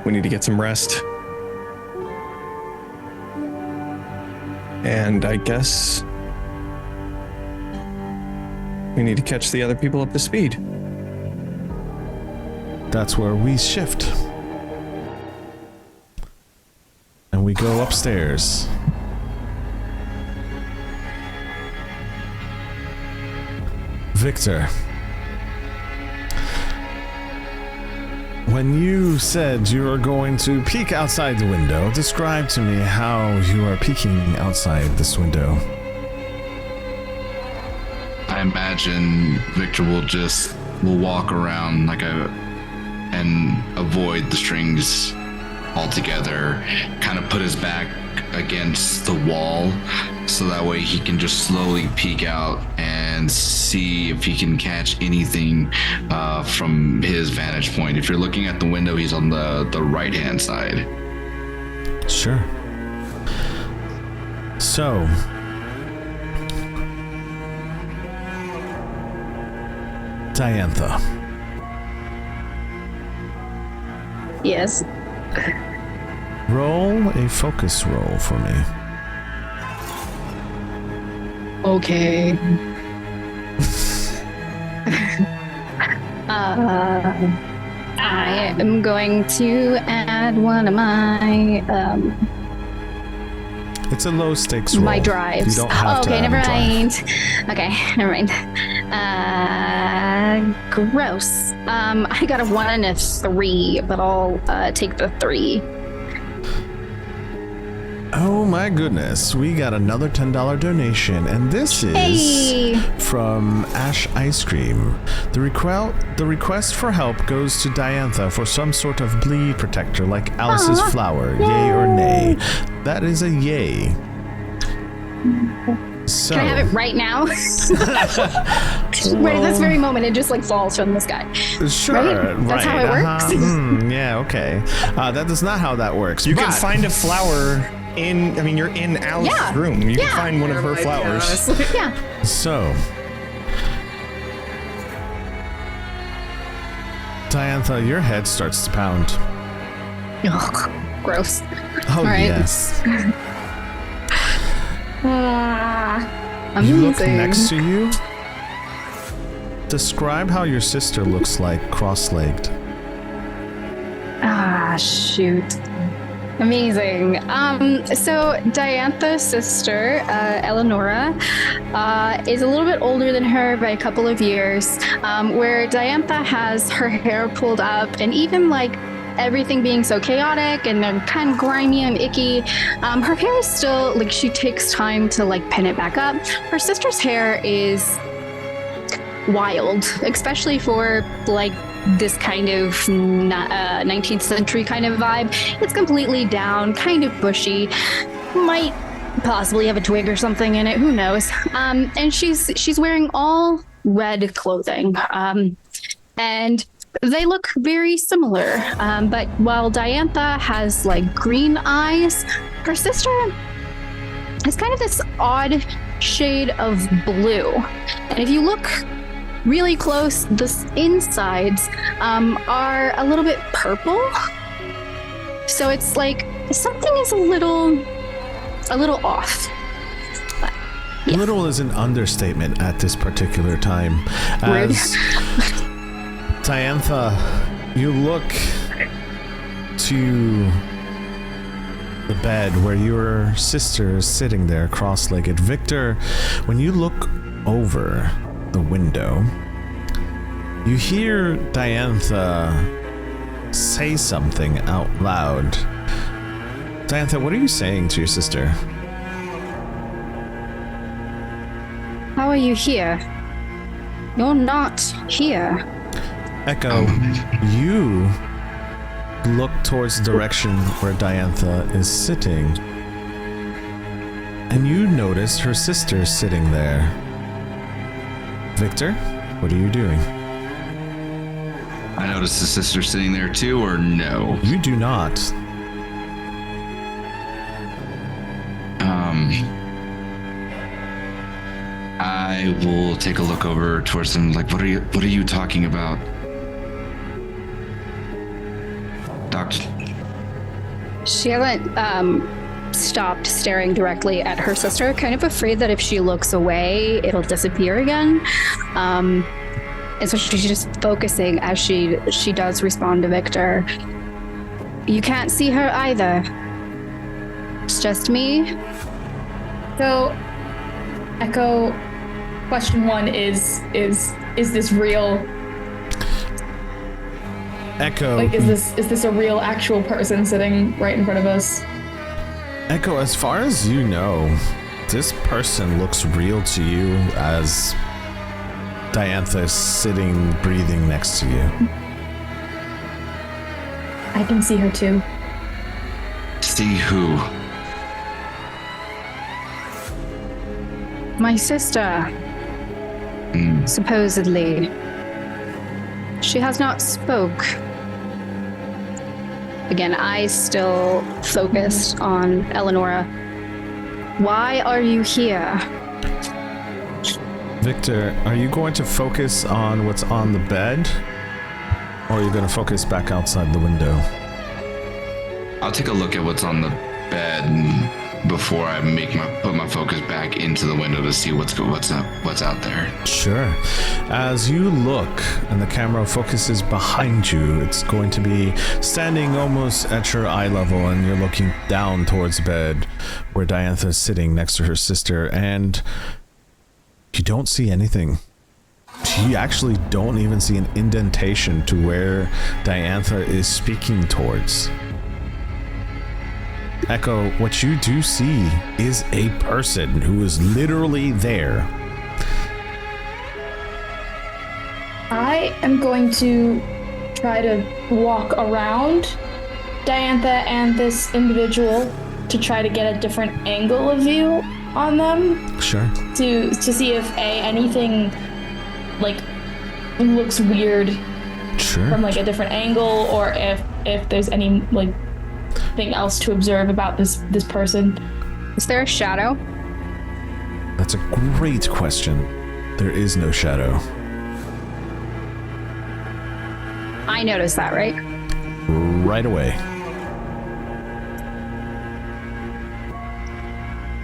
D: We need to get some rest. And I guess we need to catch the other people up to speed.
A: That's where we shift. And we go upstairs. Victor, when you said you were going to peek outside the window, describe to me how you are peeking outside this window.
B: I imagine Victor will walk around and avoid the strings altogether, kind of put his back against the wall, so that way he can just slowly peek out and see if he can catch anything from his vantage point. If you're looking at the window, he's on the right-hand side.
A: Sure. So, Diantha.
F: Yes.
A: Roll a focus roll for me.
F: Okay. I am going to add one of my
A: It's a low stakes roll.
F: my drives.
A: You don't have to
F: okay,
A: add
F: never
A: a drive.
F: mind. Okay, never mind. Gross. I got a 1 and a 3, but I'll take the 3.
A: Oh my goodness, we got another $10 donation, and this is
F: Hey!
A: from Ash Ice Cream. The request for help goes to Diantha for some sort of bleed protector like Alice's flower. Yay or nay? That is a yay. So,
F: Can I have it right now? Right at this very moment, it just like falls from the sky.
A: Sure,
F: Right? That's how it works?
A: Yeah, okay. That is not how that works.
D: You can
A: but-
D: find a flower you're in Alice's
F: Yeah.
D: room. You
F: Yeah.
D: can find one of her flowers.
F: Yeah.
A: So, Diantha, your head starts to pound.
F: Ugh, gross.
A: Oh,
F: All right.
A: yes.
F: Amazing.
A: You look next to you. Describe how your sister looks like cross-legged.
F: Ah, shoot. Amazing. So Diantha's sister, Eleonora, is a little bit older than her by a couple of years, where Diantha has her hair pulled up, and even like everything being so chaotic and then kind of grimy and icky, her hair is still like, she takes time to like pin it back up. Her sister's hair is wild, especially for like this kind of 19th century kind of vibe. It's completely down, kind of bushy, might possibly have a twig or something in it, who knows. And she's wearing all red clothing, and they look very similar, but while Diantha has like green eyes, her sister has kind of this odd shade of blue. And if you look really close, the insides are a little bit purple. So it's like something is a little off. Yeah.
A: Little is an understatement at this particular time. As Diantha, you look to the bed where your sister is sitting there cross-legged. Victor, when you look over the window, you hear Diantha say something out loud. Diantha, what are you saying to your sister?
F: How are you here? You're not here.
A: Echo, you look towards the direction where Diantha is sitting, and you notice her sister sitting there. Victor, what are you doing?
B: I noticed the sister sitting there too, or no?
A: You do not.
B: I will take a look over towards them. Like, what are you talking about, Doctor?
F: She hasn't stopped staring directly at her sister, kind of afraid that if she looks away, it'll disappear again. And so she's just focusing as she does respond to Victor. You can't see her either. It's just me.
C: So, Echo, question 1 is this real?
A: Echo.
C: Like, is this a real actual person sitting right in front of us?
A: Echo, as far as you know, this person looks real to you as Diantha is sitting, breathing next to you.
C: I can see her too.
B: See who?
F: My sister. Supposedly. She has not spoke. Again, eyes still focused on Eleonora. Why are you here?
A: Victor, are you going to focus on what's on the bed? Or are you going to focus back outside the window?
B: I'll take a look at what's on the bed before I put my focus back into the window to see what's out there.
A: Sure. As you look and the camera focuses behind you, it's going to be standing almost at your eye level, and you're looking down towards the bed where Diantha is sitting next to her sister, and you don't see anything. You actually don't even see an indentation to where Diantha is speaking towards. Echo, what you do see is a person who is literally there.
C: I am going to try to walk around Diantha and this individual to try to get a different angle of view on them.
A: Sure.
C: To see if anything like looks weird
A: Sure.
C: from like a different angle, or if there's any like thing else to observe about this person.
F: Is there a shadow?
A: That's a great question. There is no shadow.
F: I noticed that, right?
A: Right away.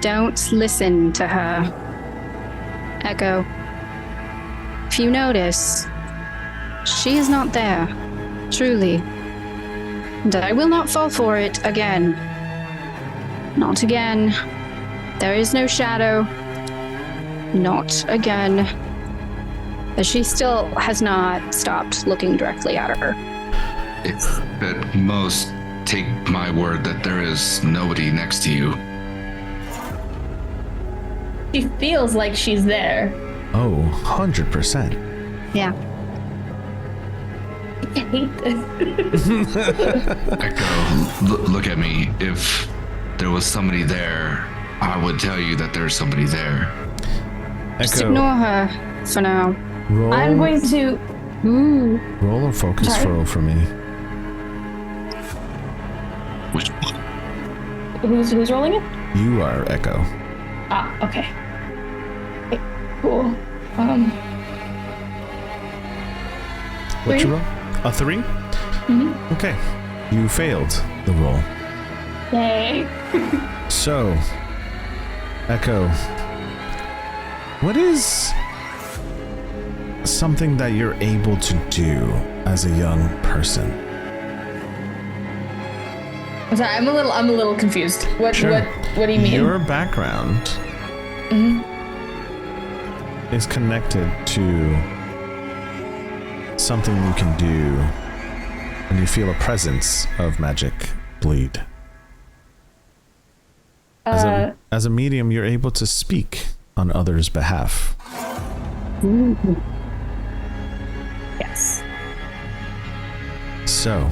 F: Don't listen to her. Echo. If you notice, she is not there. Truly. And I will not fall for it again. Not again. There is no shadow. Not again. But she still has not stopped looking directly at her.
B: If at most, take my word that there is nobody next to you.
C: She feels like she's there.
A: Oh, 100%.
F: Yeah.
C: I hate this.
B: Echo, look at me. If there was somebody there, I would tell you that there's somebody there.
F: Just
A: Echo,
F: ignore her for now.
A: roll,
C: I'm going to.
A: roll a focus
C: Sorry?
A: roll for me.
B: Which one?
C: Who's rolling it?
A: You are Echo.
C: Ah, okay. Okay, cool.
A: What'd you
C: Three.
A: roll? A 3?
C: Mm-hmm.
A: Okay. You failed the roll.
C: Yay.
A: So, Echo, what is something that you're able to do as a young person?
C: I'm sorry, I'm a little confused. What do you mean?
A: Your background is connected to something you can do when you feel a presence of magic bleed. As a medium, you're able to speak on others' behalf.
C: Yes.
A: So,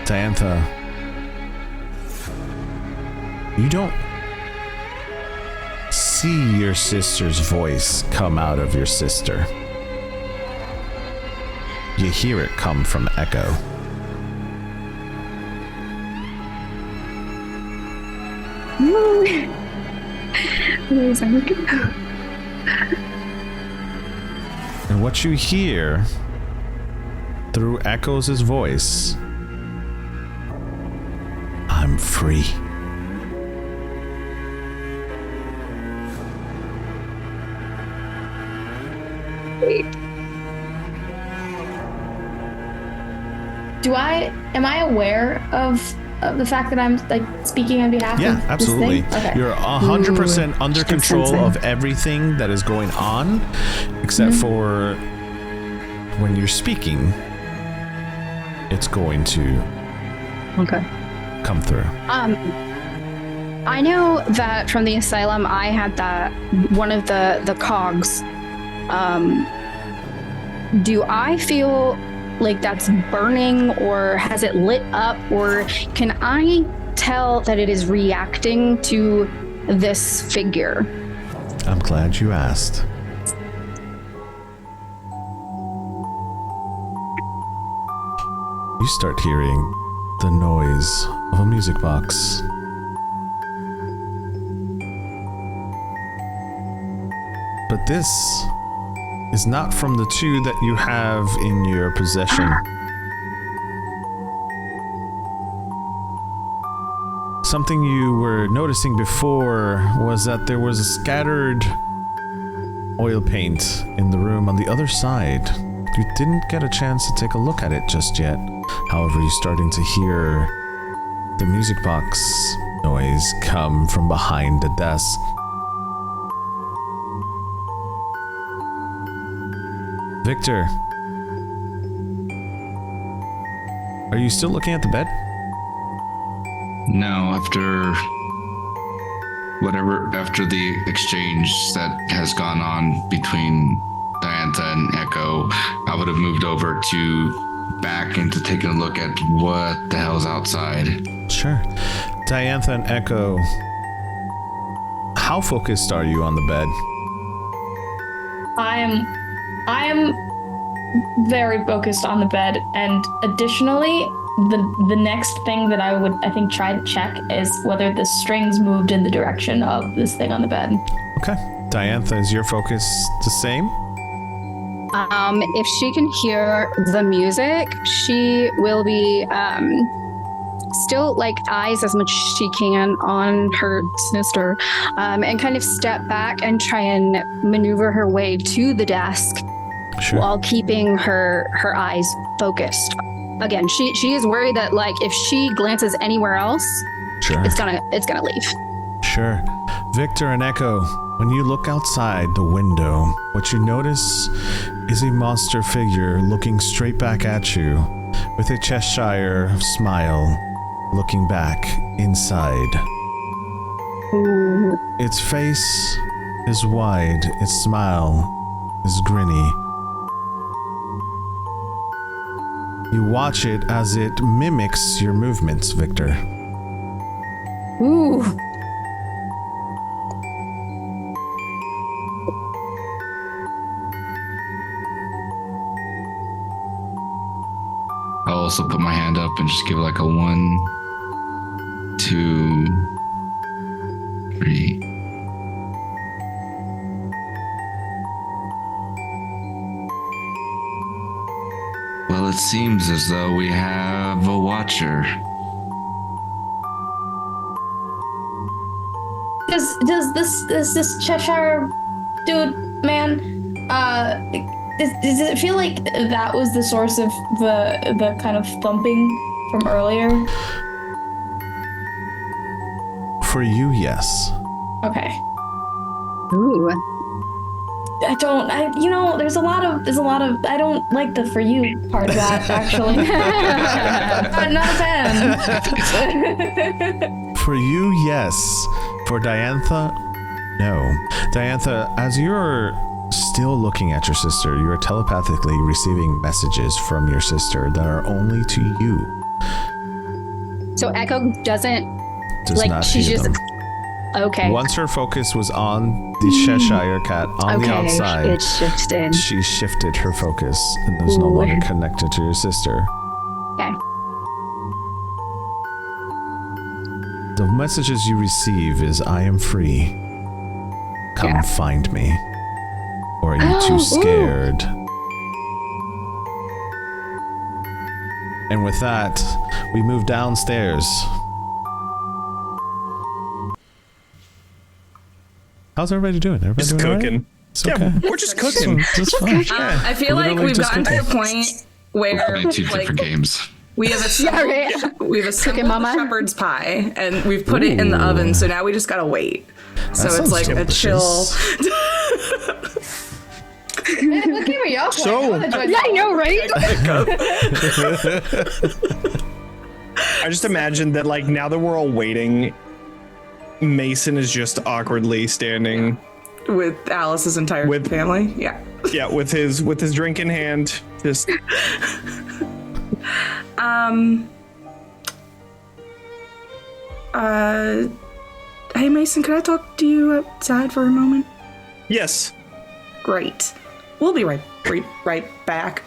A: Diantha, you don't see your sister's voice come out of your sister. You hear it come from Echo. And what you hear through Echo's voice, I'm free.
C: Am I aware of the fact that I'm like speaking on behalf
A: Yeah,
C: of
A: absolutely.
C: this thing? Okay.
A: You're 100% under control
F: sensing.
A: of everything that is going on, except for when you're speaking, it's going to
F: Okay.
A: come through.
F: I know that from the asylum, I had that one of the cogs. Do I feel like that's burning, or has it lit up, or can I tell that it is reacting to this figure?
A: I'm glad you asked. You start hearing the noise of a music box. But this is not from the two that you have in your possession. Something you were noticing before was that there was a scattered oil paint in the room on the other side. You didn't get a chance to take a look at it just yet. However, you're starting to hear the music box noise come from behind the desk. Victor, are you still looking at the bed?
B: No, after the exchange that has gone on between Diantha and Echo, I would have moved over back into taking a look at what the hell's outside.
A: Sure. Diantha and Echo, how focused are you on the bed?
C: I am very focused on the bed, and additionally, the next thing that I would, I think, try to check is whether the strings moved in the direction of this thing on the bed.
A: Okay. Diantha, is your focus the same?
F: If she can hear the music, she will be still like eyes as much as she can on her sister, and kind of step back and try and maneuver her way to the desk.
A: Sure.
F: While keeping her eyes focused. Again, she is worried that like if she glances anywhere else,
A: Sure.
F: it's gonna leave.
A: Sure. Victor and Echo, when you look outside the window, what you notice is a monster figure looking straight back at you with a Cheshire smile, looking back inside.
F: Ooh.
A: Its face is wide, its smile is grinny. You watch it as it mimics your movements, Victor.
F: Ooh.
B: I'll also put my hand up and just give like a 1, 2, 3. Well, it seems as though we have a watcher.
C: Does this Cheshire dude, man, does it feel like that was the source of the kind of thumping from earlier?
A: For you, yes.
C: Okay.
F: Ooh.
C: There's a lot of, I don't like the for you part of that, actually. Not 10.
A: For you, yes. For Diantha, no. Diantha, as you're still looking at your sister, you are telepathically receiving messages from your sister that are only to you.
F: So Echo
A: Does not
F: she's
A: hear
F: just
A: them.
F: okay.
A: Once her focus was on the Cheshire cat on the outside,
F: it shifted.
A: she shifted her focus and was no
F: Ooh.
A: longer connected to your sister.
F: Okay.
A: The messages you receive is, I am free. Come find me. Or are you too scared? And with that, we move downstairs. How's everybody doing? Everybody
D: Just
A: doing all right?
D: cooking.
A: It's okay.
D: We're just cooking.
A: Just fine.
E: I feel like
A: Literally
E: we've
A: just
E: gotten to
A: cooking.
E: the point where
B: Playing two
E: like,
B: different games.
E: we have assembled, we've assembled
F: Mama.
E: the shepherd's pie and we've put it in the oven, so now we just gotta wait. So it's
A: sounds
E: like a chill.
A: delicious.
C: Man, what game are y'all playing?
F: Yeah, I know, right?
D: I just imagine that like now that we're all waiting, Mason is just awkwardly standing
E: With Alice's entire family. Yeah.
D: with his drink in hand, just
E: Hey, Mason, can I talk to you outside for a moment?
D: Yes.
E: Great. We'll be right back.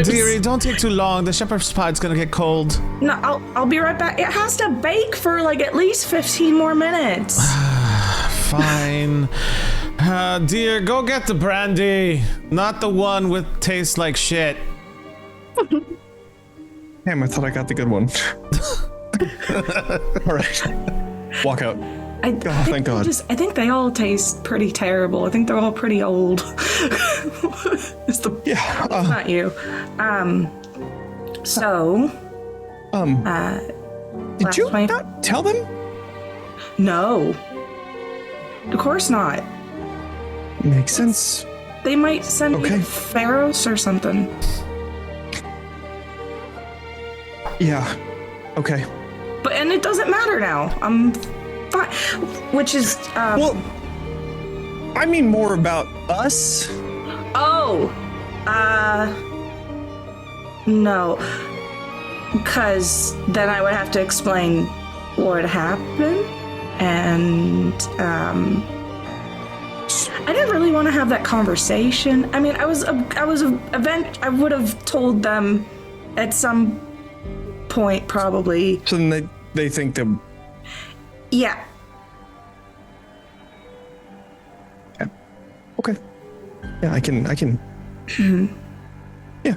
A: Dearie, don't take too long. The shepherd's pie's gonna get cold.
E: No, I'll be right back. It has to bake for like at least 15 more minutes.
A: Fine. Dear, go get the brandy. Not the one with taste like shit.
D: Damn, I thought I got the good one. All right. Walk out. Thank God.
E: I think they all taste pretty terrible. I think they're all pretty old. It's not you.
D: Did you not tell them?
E: No. Of course not.
D: Makes sense.
E: They might send me to Pharos or something.
D: Yeah. Okay.
E: And it doesn't matter now. I'm fine. Which is,
D: Well, I mean more about us.
E: No. Because then I would have to explain what happened. And, I didn't really want to have that conversation. I mean, I would have told them at some point, probably.
D: So then they think that.
E: Yeah.
D: Okay. Yeah, I can.
E: Mm-hmm.
D: Yeah.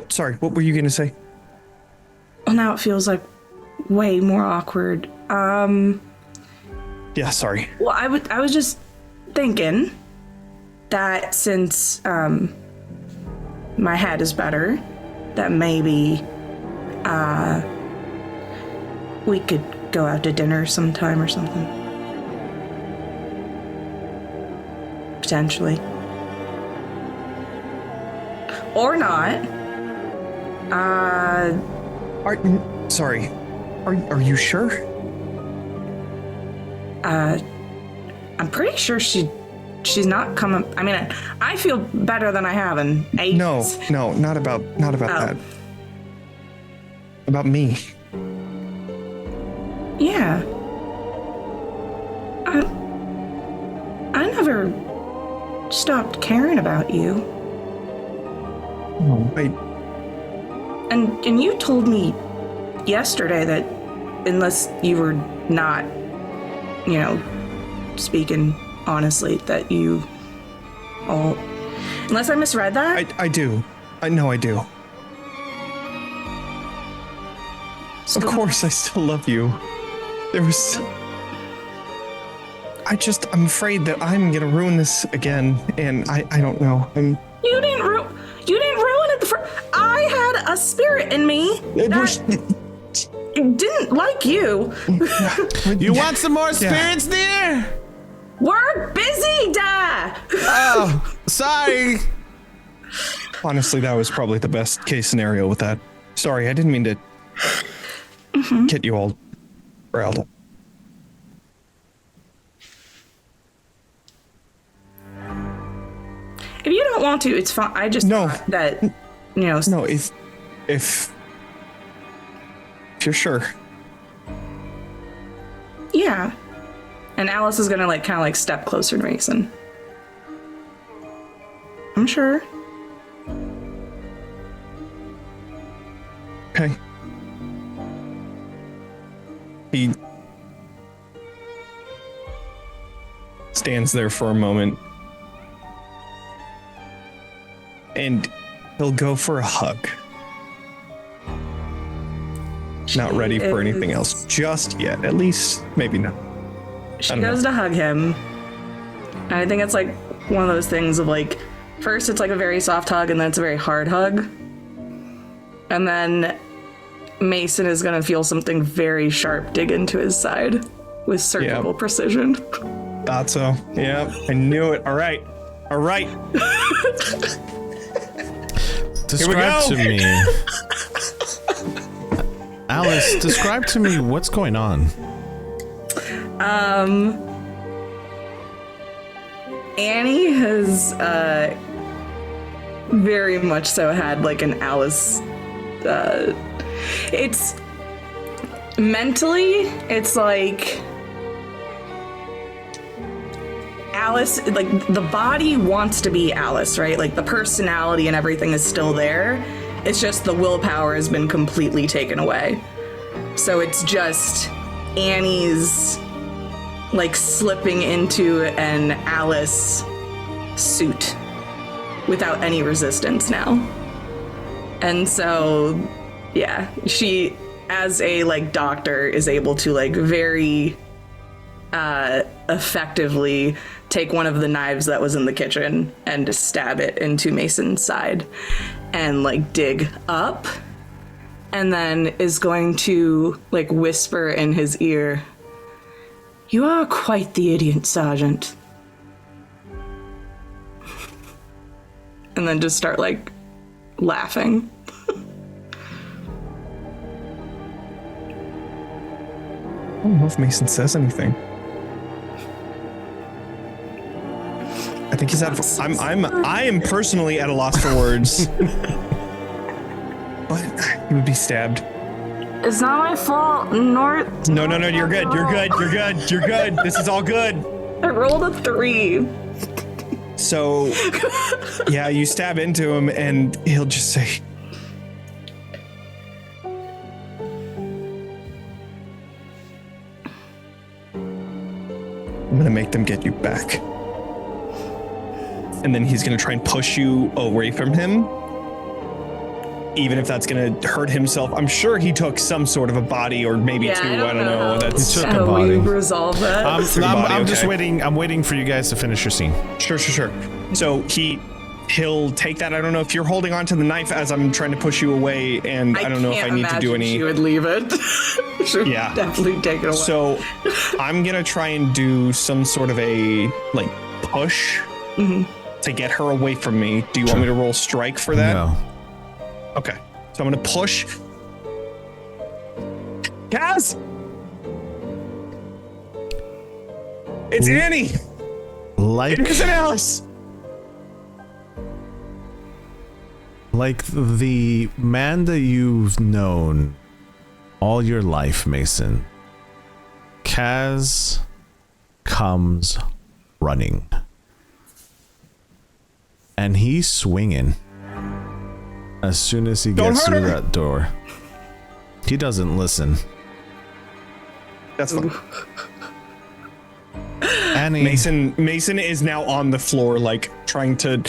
D: Sorry, what were you gonna say?
E: Well, now it feels like way more awkward.
D: Yeah, sorry.
E: Well, I was just thinking that since my head is better, that maybe we could go out to dinner sometime or something. Potentially. Or not.
D: Sorry. Are you sure?
E: I'm pretty sure she's not coming. I mean, I feel better than I have in ages.
D: No, not about that. About me.
E: Yeah. I never stopped caring about you.
D: Oh, wait.
E: And you told me yesterday that unless you were not, speaking honestly, that you all... Unless I misread that?
D: I do. I know I do.
E: So,
D: of course I still love you. There was... I'm afraid that I'm gonna ruin this again, and I don't know.
E: You didn't ruin it. I had a spirit in me that didn't like you.
A: You want some more spirits, dear?
E: We're busy, Dad.
A: Oh, sorry.
D: Honestly, that was probably the best case scenario with that. Sorry, I didn't mean to get you all riled up.
E: If you don't want to, it's fine. I just thought that,
D: No, if you're sure.
E: Yeah. And Alice is gonna kind of step closer to Mason. I'm sure.
D: Okay. He stands there for a moment. And he'll go for a hug. Not ready for anything else just yet. At least, maybe not.
E: She goes to hug him. And I think it's one of those things of first it's a very soft hug and then it's a very hard hug. And then Mason is going to feel something very sharp dig into his side with surgical precision.
D: Thought so. Yeah, I knew it. All right.
A: Describe to me. Alice, describe to me what's going on.
E: Annie has very much so had an Alice. It's mentally, it's Alice, like, the body wants to be Alice, right? Like, the personality and everything is still there. It's just the willpower has been completely taken away. So it's just Annie's, like, slipping into an Alice suit without any resistance now. And so, yeah, she, as a, like, doctor, is able to, like, very effectively take one of the knives that was in the kitchen and just stab it into Mason's side and, like, dig up, and then is going to, like, whisper in his ear, "You are quite the idiot, Sergeant." And then just start, like, laughing.
D: I don't know if Mason says anything. I think he's out of. I am personally at a loss for words. But he would be stabbed.
E: It's not my fault, nor.
D: No, you're good. You're good. This is all good.
E: I rolled a 3.
D: So, yeah, you stab into him, and he'll just say, "I'm gonna make them get you back." And then he's gonna try and push you away from him, even if that's gonna hurt himself. I'm sure he took some sort of a body, or maybe 2. I don't know. That's
A: He took a
E: how
A: body.
E: we resolve that.
A: I'm just
D: okay.
A: waiting. I'm waiting for you guys to finish your scene.
D: Sure. So he'll take that. I don't know if you're holding on to the knife as I'm trying to push you away, and I don't know if I need to do any.
E: She would leave it. She would
D: Yeah.
E: definitely take it away.
D: So I'm gonna try and do some sort of a, like, push to get her away from me. Do you want me to roll strike for that?
A: No.
D: Okay. So I'm gonna push. Kaz! It's Annie!
A: Like
D: It isn't Alice!
A: Like the man that you've known all your life, Mason, Kaz comes running. And he's swinging as soon as he gets
D: hurt
A: through
D: her.
A: that door. He doesn't listen.
D: That's fine.
A: Annie,
D: Mason is now on the floor, like, trying to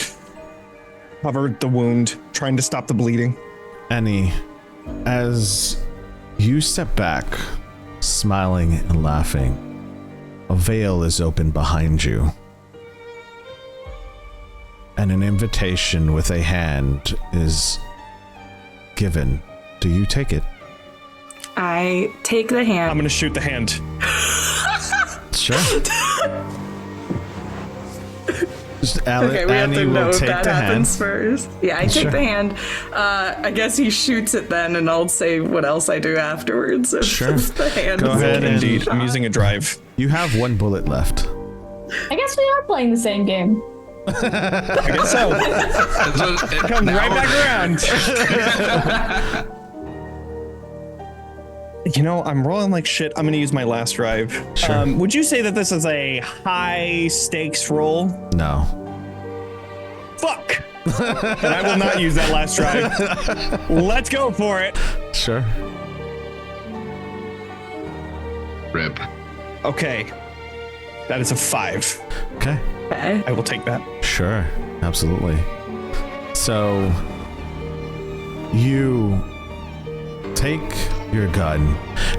D: cover the wound, trying to stop the bleeding.
A: Annie, as you step back, smiling and laughing, a veil is open behind you. And an invitation with a hand is given. Do you take it?
E: I take the hand.
D: I'm gonna shoot the hand.
A: Sure.
E: Okay, we have
A: Annie
E: to
A: will
E: know if
A: take
E: that
A: the
E: happens
A: hand.
E: first. Yeah, I take
A: Sure.
E: the hand. I guess he shoots it then, and I'll say what else I do afterwards. If
A: Sure.
E: the hand
A: Go
E: is
A: ahead
E: taken.
A: and-
D: Indeed, I'm using a drive.
A: You have one bullet left.
C: I guess we are playing the same game.
D: I guess so. Comes right back around. You know, I'm rolling like shit. I'm gonna use my last drive.
A: Sure.
D: Would you say that this is a high stakes roll?
A: No.
D: Fuck! And I will not use that last drive. Let's go for it.
A: Sure.
B: Rip.
D: Okay. That is a 5.
A: Okay.
E: Okay.
D: I will take that.
A: Sure. Absolutely. So you take your gun.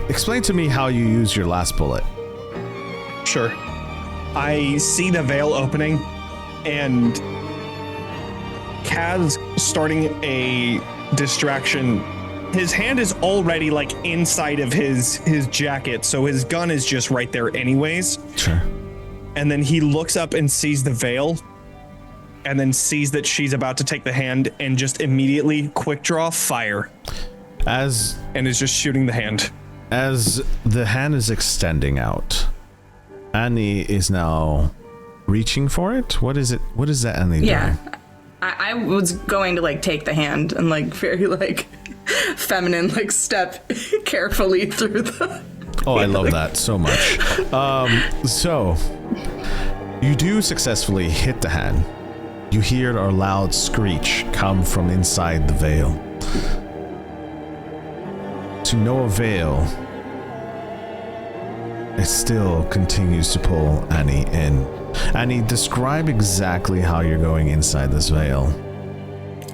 A: Explain to me how you use your last bullet.
D: Sure. I see the veil opening, and Kaz starting a distraction. His hand is already, like, inside of his jacket, so his gun is just right there anyways.
A: Sure.
D: And then he looks up and sees the veil, and then sees that she's about to take the hand, and just immediately quick draw fire, and is just shooting the hand.
A: As the hand is extending out, Annie is now reaching for it. What is it? What is that Annie
E: Yeah.
A: doing?
E: I was going to, like, take the hand and, like, very, like, feminine, like, step carefully through the.
A: Oh, I love that so much. So You do successfully hit the hand. You hear a loud screech come from inside the veil. To no avail, it still continues to pull Annie in. Annie, describe exactly how you're going inside this veil.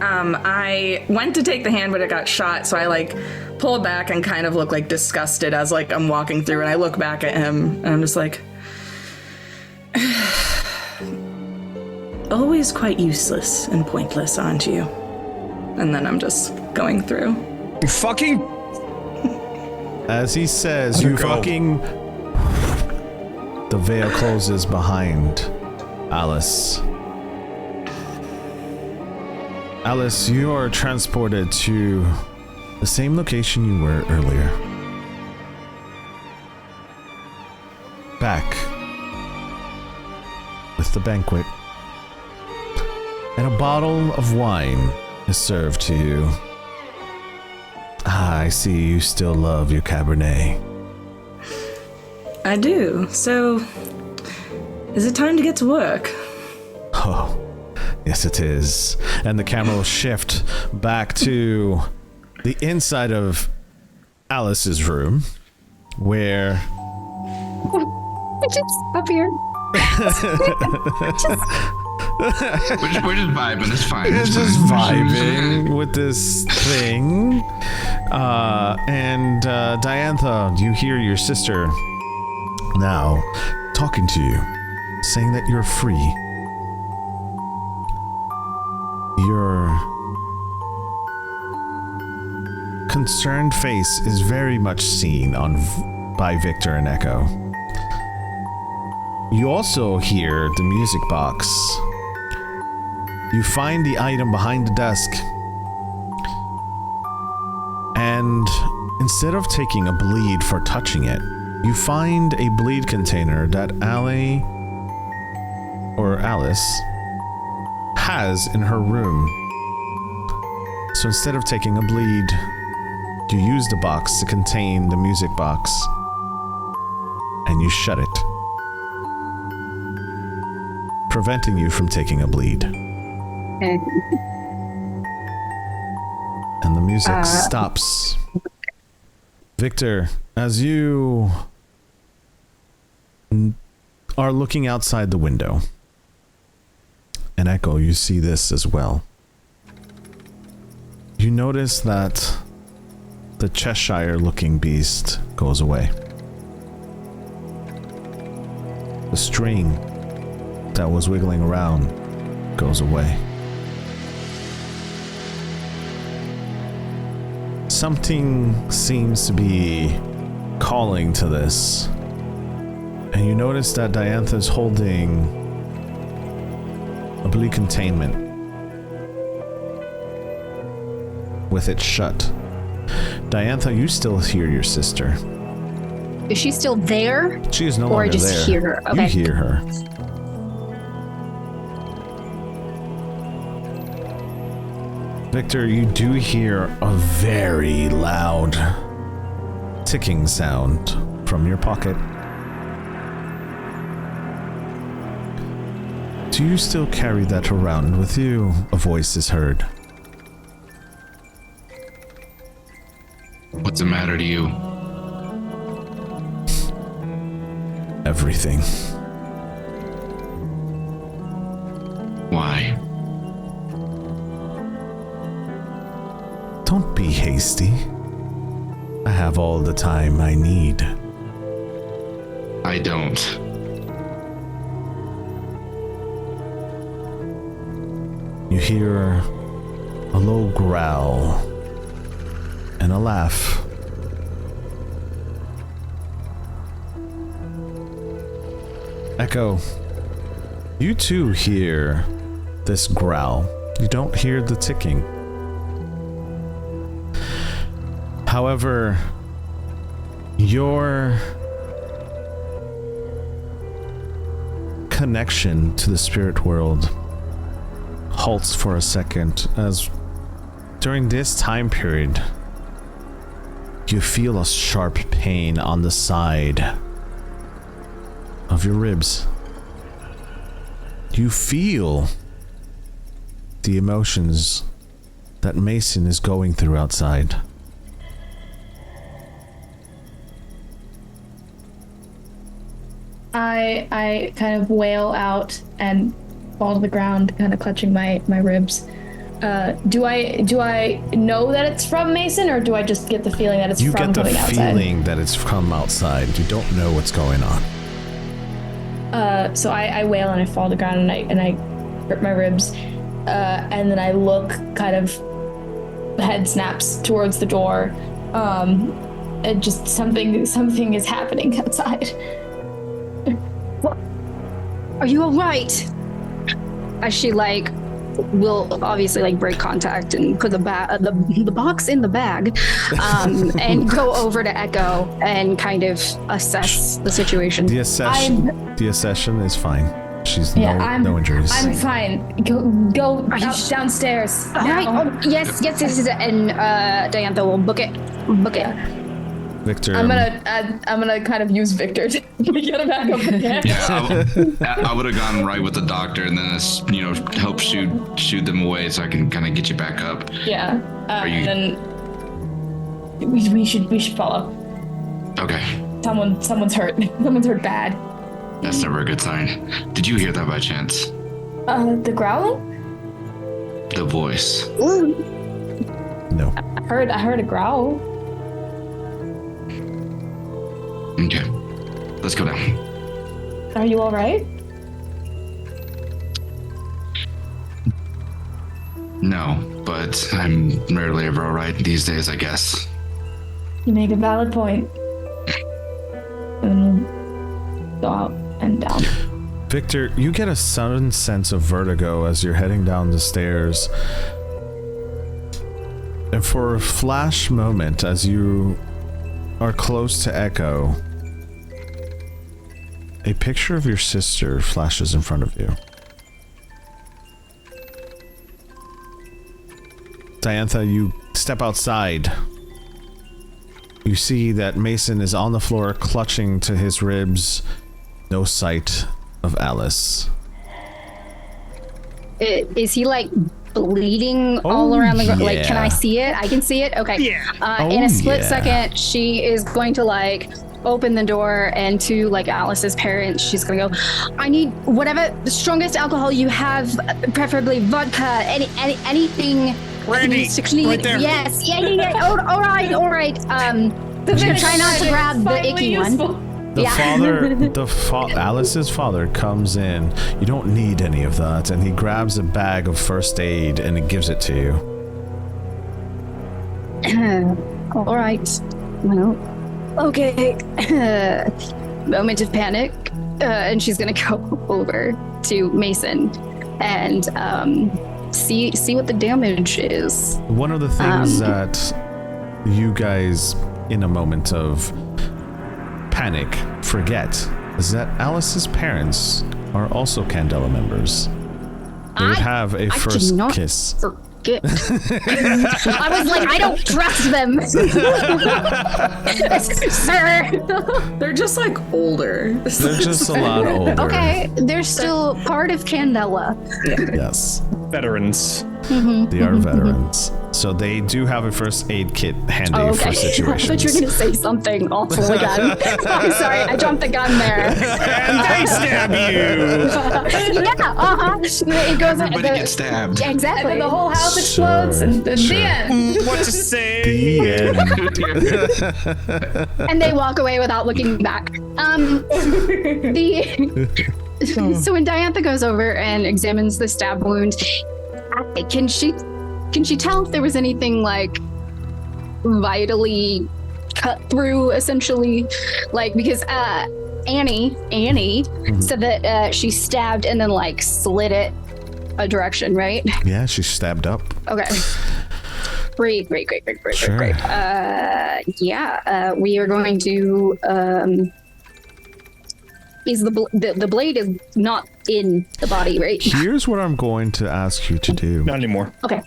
E: I went to take the hand, but it got shot, so I like pull back and kind of look like disgusted as like I'm walking through, and I look back at him and I'm just like, always quite useless and pointless, aren't you? And then I'm just going through.
D: You fucking...
A: As he says, you fucking... The veil closes behind Alice. Alice, you are transported to the same location you were earlier. Back with the banquet. And a bottle of wine is served to you. Ah, I see you still love your Cabernet.
E: I do. So, is it time to get to work?
A: Oh, yes it is. And the camera will shift back to the inside of Alice's room, where...
F: Just up here.
B: We're just vibing. It's fine.
A: It's just vibing with this thing. And Diantha, you hear your sister now talking to you, saying that you're free. Your concerned face is very much seen by Victor and Echo. You also hear the music box. You find the item behind the desk, and instead of taking a bleed for touching it, you find a bleed container that Alice has in her room. So instead of taking a bleed, you use the box to contain the music box, and you shut it, preventing you from taking a bleed. And the music stops. Victor, as you are looking outside the window, and Echo, you see this as well. You notice that the Cheshire-looking beast goes away. The string that was wiggling around goes away. Something seems to be calling to this. And you notice that Diantha's holding a bleed containment with it shut. Diantha, you still hear your sister.
F: Is she still there?
A: She is no
F: or
A: longer
F: I just
A: there.
F: hear her? Okay.
A: You hear her. Victor, you do hear a very loud ticking sound from your pocket. Do you still carry that around with you? A voice is heard.
B: What's the matter to you?
A: Everything.
B: Why?
A: Don't be hasty. I have all the time I need.
B: I don't.
A: You hear a low growl and a laugh. Echo, you too hear this growl. You don't hear the ticking. However, your connection to the spirit world halts for a second, as during this time period, you feel a sharp pain on the side of your ribs. You feel the emotions that Mason is going through outside.
C: I kind of wail out and fall to the ground, kind of clutching my ribs. Do I know that it's from Mason, or do I just get the feeling that it's from coming outside? You get the feeling
A: that it's from outside. You don't know what's going on.
C: So I wail and I fall to the ground and I hurt my ribs, and then I look, kind of head snaps towards the door. And just something is happening outside.
F: What? Are you all right? As she will obviously break contact and put the box in the bag, and go over to Echo and kind of assess the situation.
A: The accession is fine. She's no injuries.
C: I'm fine. Go downstairs.
F: All right. Oh, yes. And Diantha will book it.
A: Victor.
C: I'm gonna kind of use Victor to get him back up again.
B: Yeah, I would have gone right with the doctor and then help shoot them away so I can kind of get you back up.
C: Yeah. And then we should follow.
B: Okay.
C: Someone's hurt. Someone's hurt bad.
B: That's never a good sign. Did you hear that by chance?
C: The growling?
B: The voice.
A: No.
C: I heard a growl.
B: Okay, let's go down.
C: Are you all right?
B: No, but I'm rarely ever all right these days, I guess.
C: You make a valid point. And we'll go out and down.
A: Victor, you get a sudden sense of vertigo as you're heading down the stairs. And for a flash moment, as you are close to Echo, a picture of your sister flashes in front of you. Diantha, you step outside. You see that Mason is on the floor clutching to his ribs. No sight of Alice.
F: Is he bleeding all around the ground?
A: Yeah.
F: Can I see it? I can see it? Okay.
D: Yeah.
F: In a split second, she is going to open the door, and to Alice's parents, she's gonna go, I need whatever the strongest alcohol you have, preferably vodka, anything.
D: Brandy, right there.
F: Yes. Yeah. Oh, all right. Try not to grab the icky one.
A: Alice's father comes in. You don't need any of that, and he grabs a bag of first aid and he gives it to you.
F: All right. Well, okay. Moment of panic, and she's gonna go over to Mason and see what the damage is.
A: One of the things that you guys, in a moment of panic, forget is that Alice's parents are also Candela members. They would have a first kiss.
F: Forget. I was I don't trust them. Sir.
E: They're just older.
A: They're just a lot older.
F: Okay, they're still part of Candela.
A: Yes.
D: Veterans.
A: They are veterans. So they do have a first aid kit handy for situations.
F: I thought you were going to say something awful again. I'm sorry, I jumped the gun there.
D: And they stab you.
F: It goes.
B: Everybody gets stabbed.
F: Exactly.
C: And then the whole house explodes, and the end.
D: What to say?
A: The end.
F: And they walk away without looking back. So when Diantha goes over and examines the stab wound, can she tell if there was anything vitally cut through, essentially, because Annie said that she stabbed and then slid it a direction, right?
A: Yeah, she stabbed up.
F: Okay. Great.
A: Sure.
F: We are going to is the blade is not in the body, right?
A: Here's what I'm going to ask you to do.
D: Not anymore.
F: Okay.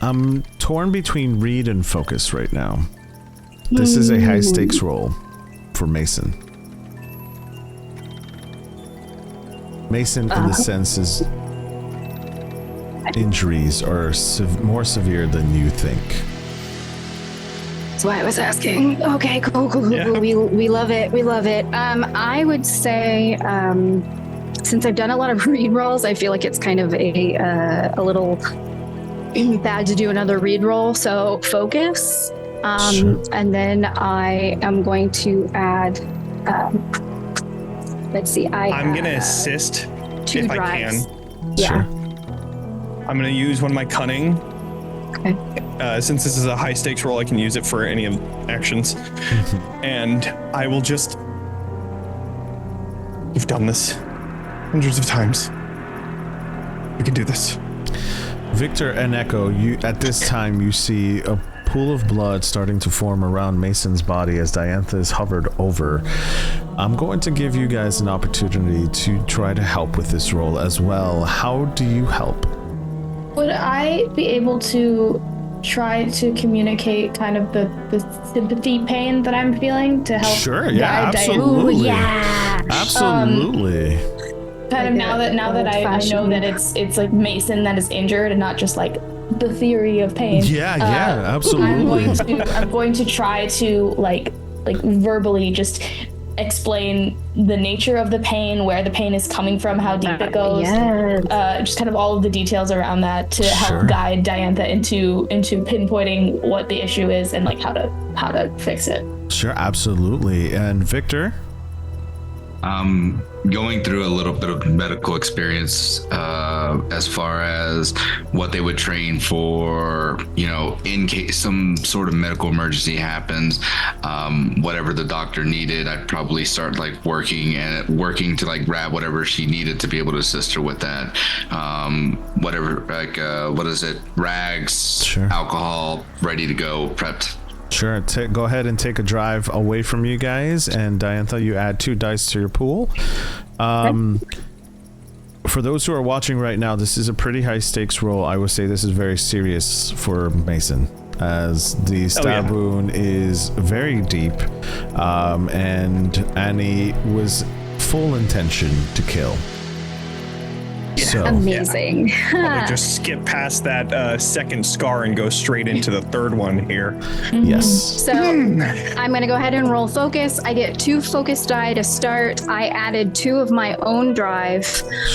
A: I'm torn between read and focus right now. This is a high stakes roll for Mason. Mason, in the sense, is injuries are more severe than you think.
F: That's why I was asking. Okay, cool.
D: Yeah.
F: We love it. I would say, since I've done a lot of read rolls, I feel like it's kind of a little bad to do another read roll. So focus,
A: Sure.
F: and then I am going to add. Let's see.
D: I'm gonna assist
F: 2
D: if
F: drives.
D: I can.
F: Yeah.
A: Sure.
D: I'm gonna use one of my cunning.
F: Okay.
D: Since this is a high stakes roll, I can use it for any of actions. And I will just. You've done this hundreds of times. We can do this.
A: Victor and Echo, you at this time you see a pool of blood starting to form around Mason's body as Diantha is hovered over. I'm going to give you guys an opportunity to try to help with this role as well. How do you help?
C: Would I be able to try to communicate kind of the sympathy pain that I'm feeling to help?
A: Sure, yeah,
C: guide Diantha?
A: absolutely.
F: Ooh, yeah.
A: Absolutely.
C: Kind of
F: Like
C: now that I know that it's like Mason that is injured and not just like the theory of pain.
A: Yeah, absolutely.
C: I'm going to try to like verbally just explain the nature of the pain, where the pain is coming from, how deep it goes.
F: Yes.
C: Just kind of all of the details around that to
A: Sure.
C: help guide Diantha into pinpointing what the issue is and like how to fix it.
A: Sure, absolutely. And Victor?
B: Going through a little bit of medical experience as far as what they would train for, in case some sort of medical emergency happens, whatever the doctor needed, I'd probably start like working to like grab whatever she needed to be able to assist her with that. Whatever, like, what is it? Rags,
A: Sure.
B: alcohol, ready to go, prepped.
A: Sure, go ahead and take a drive away from you guys, and Diantha, you add 2 dice to your pool. For those who are watching right now, this is a pretty high stakes roll. I would say this is very serious for Mason, as the stab wound is very deep, and Annie was full intention to kill. So,
F: Amazing.
D: I'm gonna just skip past that second scar and go straight into the third one here.
A: yes.
F: So I'm going to go ahead and roll focus. I get 2 focus die to start. I added 2 of my own drive,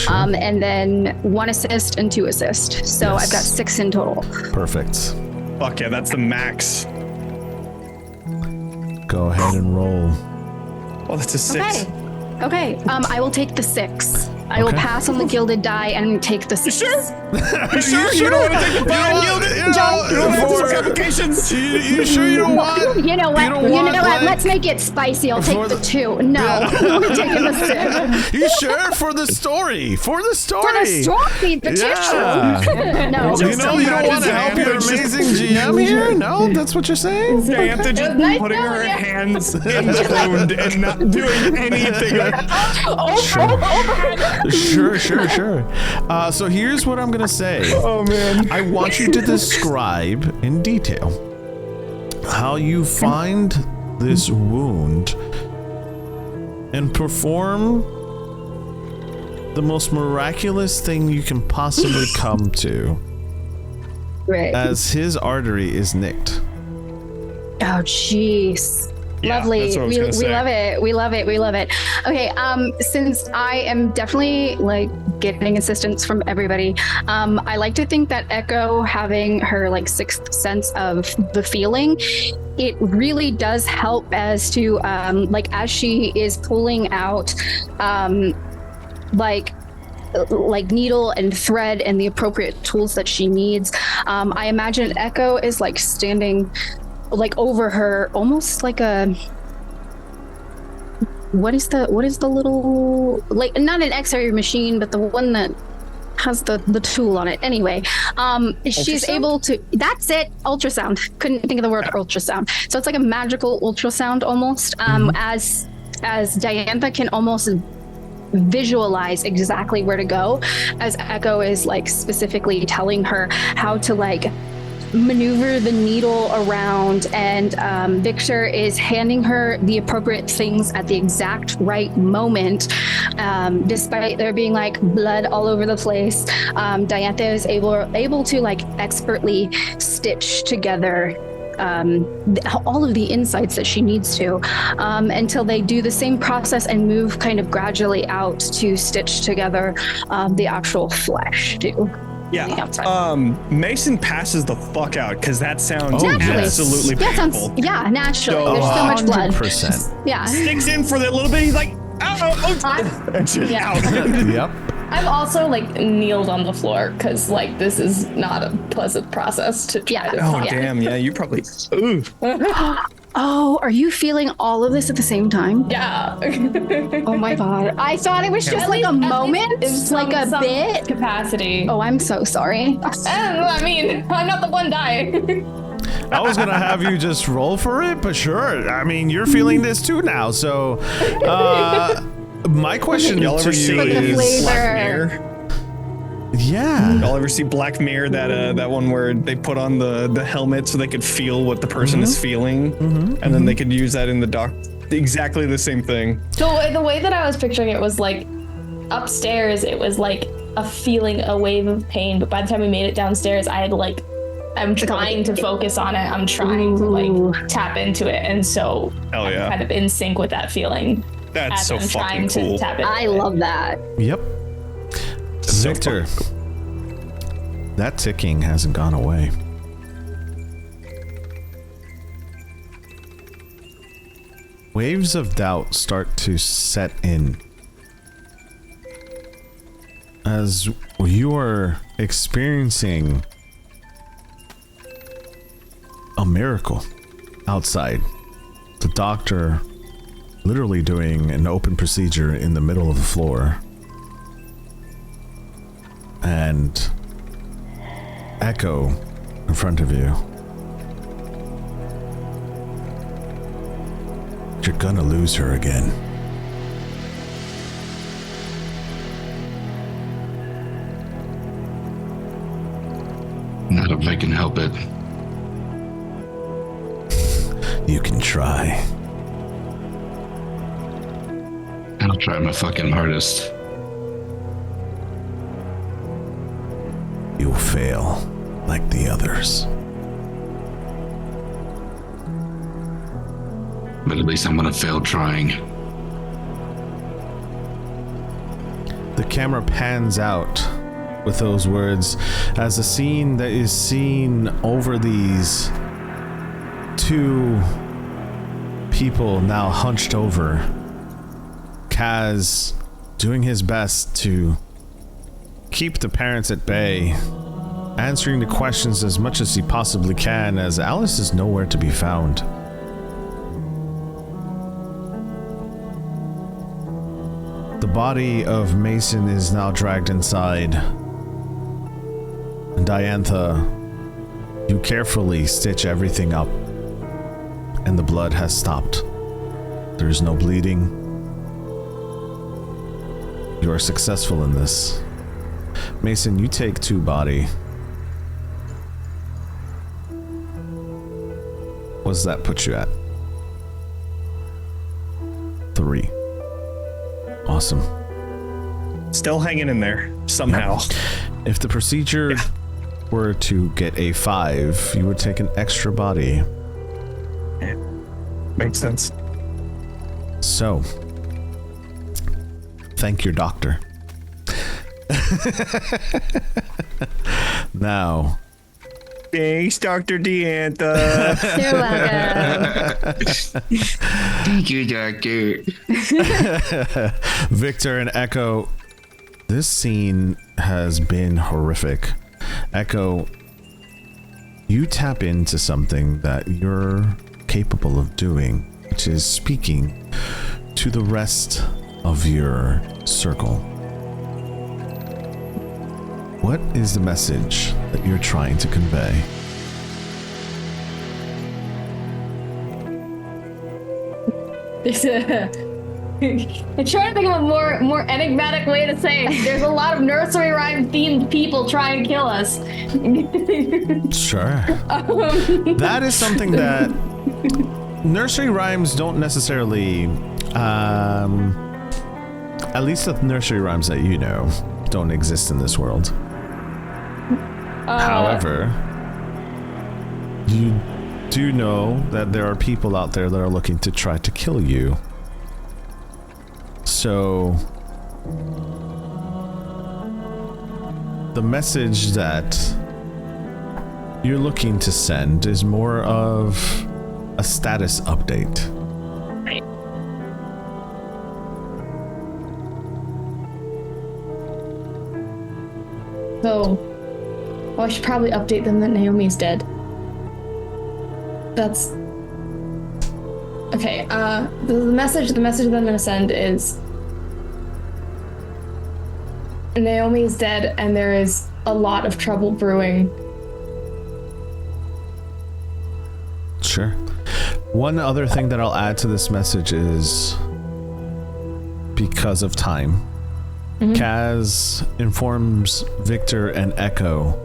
F: and then 1 assist and 2 assist. So
A: Yes.
F: I've got 6 in total.
A: Perfect.
D: Fuck yeah, that's the max.
A: Go ahead and roll.
D: Oh, that's a 6.
F: Okay. I will take the 6. I will
A: Okay.
F: pass on the gilded die and take the 6.
D: You sure? You don't want to take the fine gilded? You don't want those complications?
A: You sure you don't want?
F: You know what?
A: You don't want, like-
F: Let's make it spicy. I'll take
A: For
F: the
A: the-
F: 2. No, I'm taking the 6.
A: You sure? For the story. For the story.
F: For the story, the
A: Yeah.
F: tissue. No.
A: You know you don't want to help your amazing GM here? No? That's what you're saying?
D: Diantha just
C: Nice
D: putting her
C: knowing you.
D: hands in the wound and not doing anything.
A: Sure. So here's what I'm gonna say.
D: Oh man.
A: I want you to describe in detail how you find this wound and perform the most miraculous thing you can possibly come to,
F: Right.
A: as his artery is nicked.
F: Oh, jeez.
D: Yeah,
F: Lovely.
D: that's what I was
F: We
D: gonna say.
F: love it. We love it. We love it. Okay. Since I am definitely like getting assistance from everybody, I like to think that Echo having her like 6th sense of the feeling, it really does help as to like as she is pulling out like needle and thread and the appropriate tools that she needs. I imagine Echo is like standing like over her, almost like a what is the little, like, not an X-ray machine, but the one that has the tool on it. Anyway, she's
D: Ultrasound?
F: able to, that's it, ultrasound. Couldn't think of the word ultrasound. So it's like a magical ultrasound almost, as Diantha can almost visualize exactly where to go, as Echo is like specifically telling her how to like maneuver the needle around, and Victor is handing her the appropriate things at the exact right moment. Despite there being like blood all over the place, Diantha is able to like expertly stitch together all of the insights that she needs to, until they do the same process and move kind of gradually out to stitch together the actual flesh too.
D: Yeah. Mason passes the fuck out because that sounds
F: Naturally.
D: absolutely painful.
F: Naturally. There's so much blood.
A: 100%.
F: Yeah.
D: Sticks in for that little bit. He's like, and she's out.
A: Yep.
C: I'm also like kneeled on the floor because like this is not a pleasant process to try to
D: Oh,
C: talk.
D: damn. Yeah, you probably. Ooh.
F: Oh, are you feeling all of this at the same time?
C: Yeah.
F: Oh my god. I thought it was just like a moment, like a bit.
C: Capacity.
F: Oh, I'm so sorry.
C: I mean, I'm not the one dying.
A: I was gonna have you just roll for it, but sure. I mean, you're feeling this too now. So, my question
D: Y'all
A: to
D: ever see
A: you is,
D: Black Mirror?
A: yeah.
D: Y'all ever see Black Mirror? That one where they put on the helmet so they could feel what the person is feeling, and then they could use that in the doc. Exactly the same thing.
C: So the way that I was picturing it was like upstairs, it was like a feeling, a wave of pain. But by the time we made it downstairs, I had like, I'm trying to focus on it. I'm trying to like tap into it. And so
D: Hell
C: I'm
D: yeah.
C: kind of in sync with that feeling.
D: That's
C: as
D: so
C: I'm
D: fucking
C: trying
D: cool.
C: to tap into
F: I
C: it.
F: love that.
A: Yep.
D: So
A: Victor, that ticking hasn't gone away. Waves of doubt start to set in as you are experiencing a miracle outside. The doctor literally doing an open procedure in the middle of the floor. And Echo in front of you. You're gonna lose her again.
B: Not if I can help it.
A: You can try.
B: I'll try my fucking hardest.
A: You'll fail like the others.
B: But at least I'm gonna fail trying.
A: The camera pans out with those words as a scene that is seen over these two people now hunched over. Kaz doing his best to keep the parents at bay, answering the questions as much as he possibly can as Alice is nowhere to be found. The body of Mason is now dragged inside. And Diantha, you carefully stitch everything up, and the blood has stopped. There's no bleeding. You are successful in this. Mason, you take 2 body. What does that put you at? 3. Awesome.
D: Still hanging in there somehow.
A: If the procedure were to get a 5, you would take an extra body.
D: Makes sense.
A: So, thank your doctor. Now,
D: Thanks, Dr. Diantha.
F: You're welcome.
B: Thank you, Doctor.
A: Victor and Echo, this scene has been horrific. Echo, you tap into something that you're capable of doing, which is speaking to the rest of your circle. What is the message that you're trying to convey?
C: I'm trying to think of a more enigmatic way to say it. There's a lot of nursery rhyme themed people trying to kill us.
A: Sure. That is something that nursery rhymes don't necessarily, at least the nursery rhymes that you know, don't exist in this world. However, you do know that there are people out there that are looking to try to kill you. So the message that you're looking to send is more of a status update.
C: Right. So, well, I should probably update them that Naomi's dead. That's okay. The message that I'm gonna send is Naomi is dead, and there is a lot of trouble brewing.
A: Sure. One other thing that I'll add to this message is, because of time, Kaz informs Victor and Echo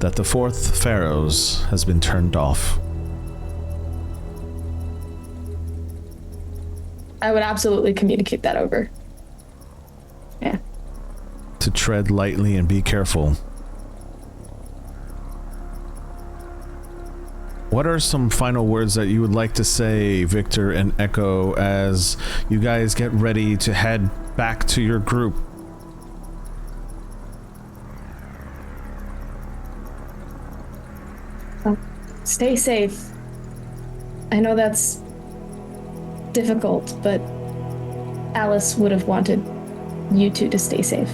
A: that the fourth Pharaohs has been turned off.
C: I would absolutely communicate that over. Yeah.
A: To tread lightly and be careful. What are some final words that you would like to say, Victor and Echo, as you guys get ready to head back to your group?
C: Stay safe. I know that's difficult, but Alice would have wanted you two to stay safe.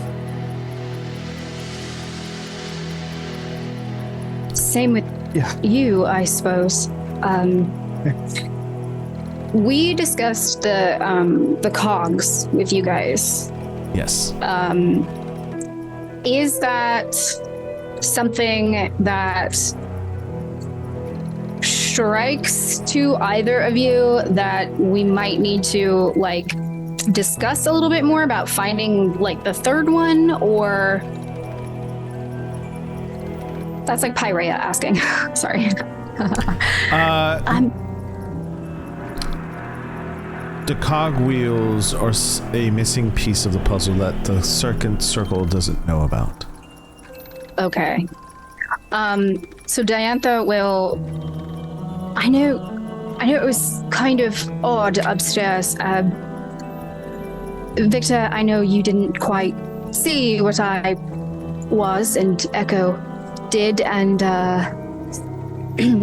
F: Same with you, I suppose. We discussed the cogs with you guys.
A: Yes.
F: Is that something that strikes to either of you that we might need to like discuss a little bit more about finding like the third one, or that's like Pyreiia asking. Sorry.
A: The cogwheels are a missing piece of the puzzle that the second circle doesn't know about.
F: Okay. So Diantha will. I know it was kind of odd upstairs. Victor, I know you didn't quite see what I was, and Echo did, and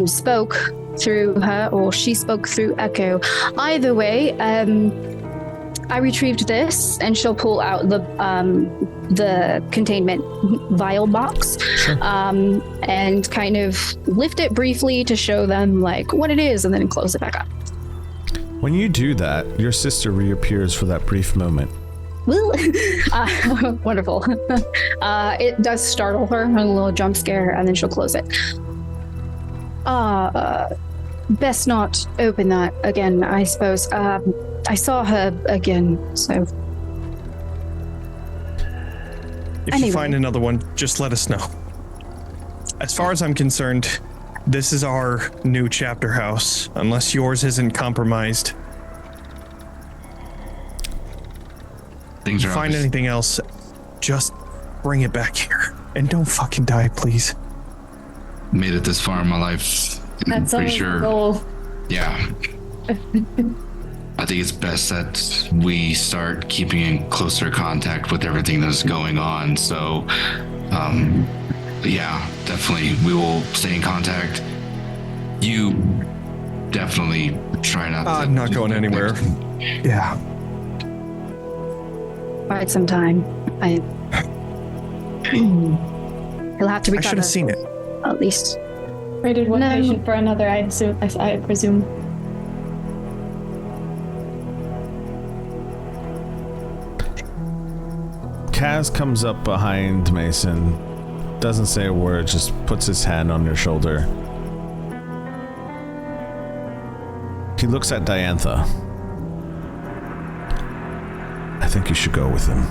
F: spoke through her, or she spoke through Echo. Either way, I retrieved this, and she'll pull out the containment vial box,
A: Sure.
F: and kind of lift it briefly to show them like what it is, and then close it back up.
A: When you do that, your sister reappears for that brief moment.
F: Well, wonderful. It does startle her, a little jump scare, and then she'll close it. Best not open that again, I suppose. I saw her again, so.
D: If you find another one, just let us know. As far as I'm concerned, this is our new chapter house, unless yours isn't compromised.
B: Things
D: If
B: are
D: you find
B: obvious.
D: anything else, just bring it back here. And don't fucking die, please.
B: Made it this far in my life. I'm
C: That's
B: pretty
C: always
B: sure.
C: the goal.
B: Yeah. I think it's best that we start keeping in closer contact with everything that's going on. So, yeah, definitely. We will stay in contact. You definitely try not to.
D: I'm not going anywhere. Yeah.
F: Quite some time. He'll have to
D: I
F: recover.
D: should have seen it.
F: At least.
C: Rated one
F: No.
C: patient for another, I presume.
A: Kaz comes up behind Mason, doesn't say a word, just puts his hand on your shoulder. He looks at Diantha. I think you should go with him.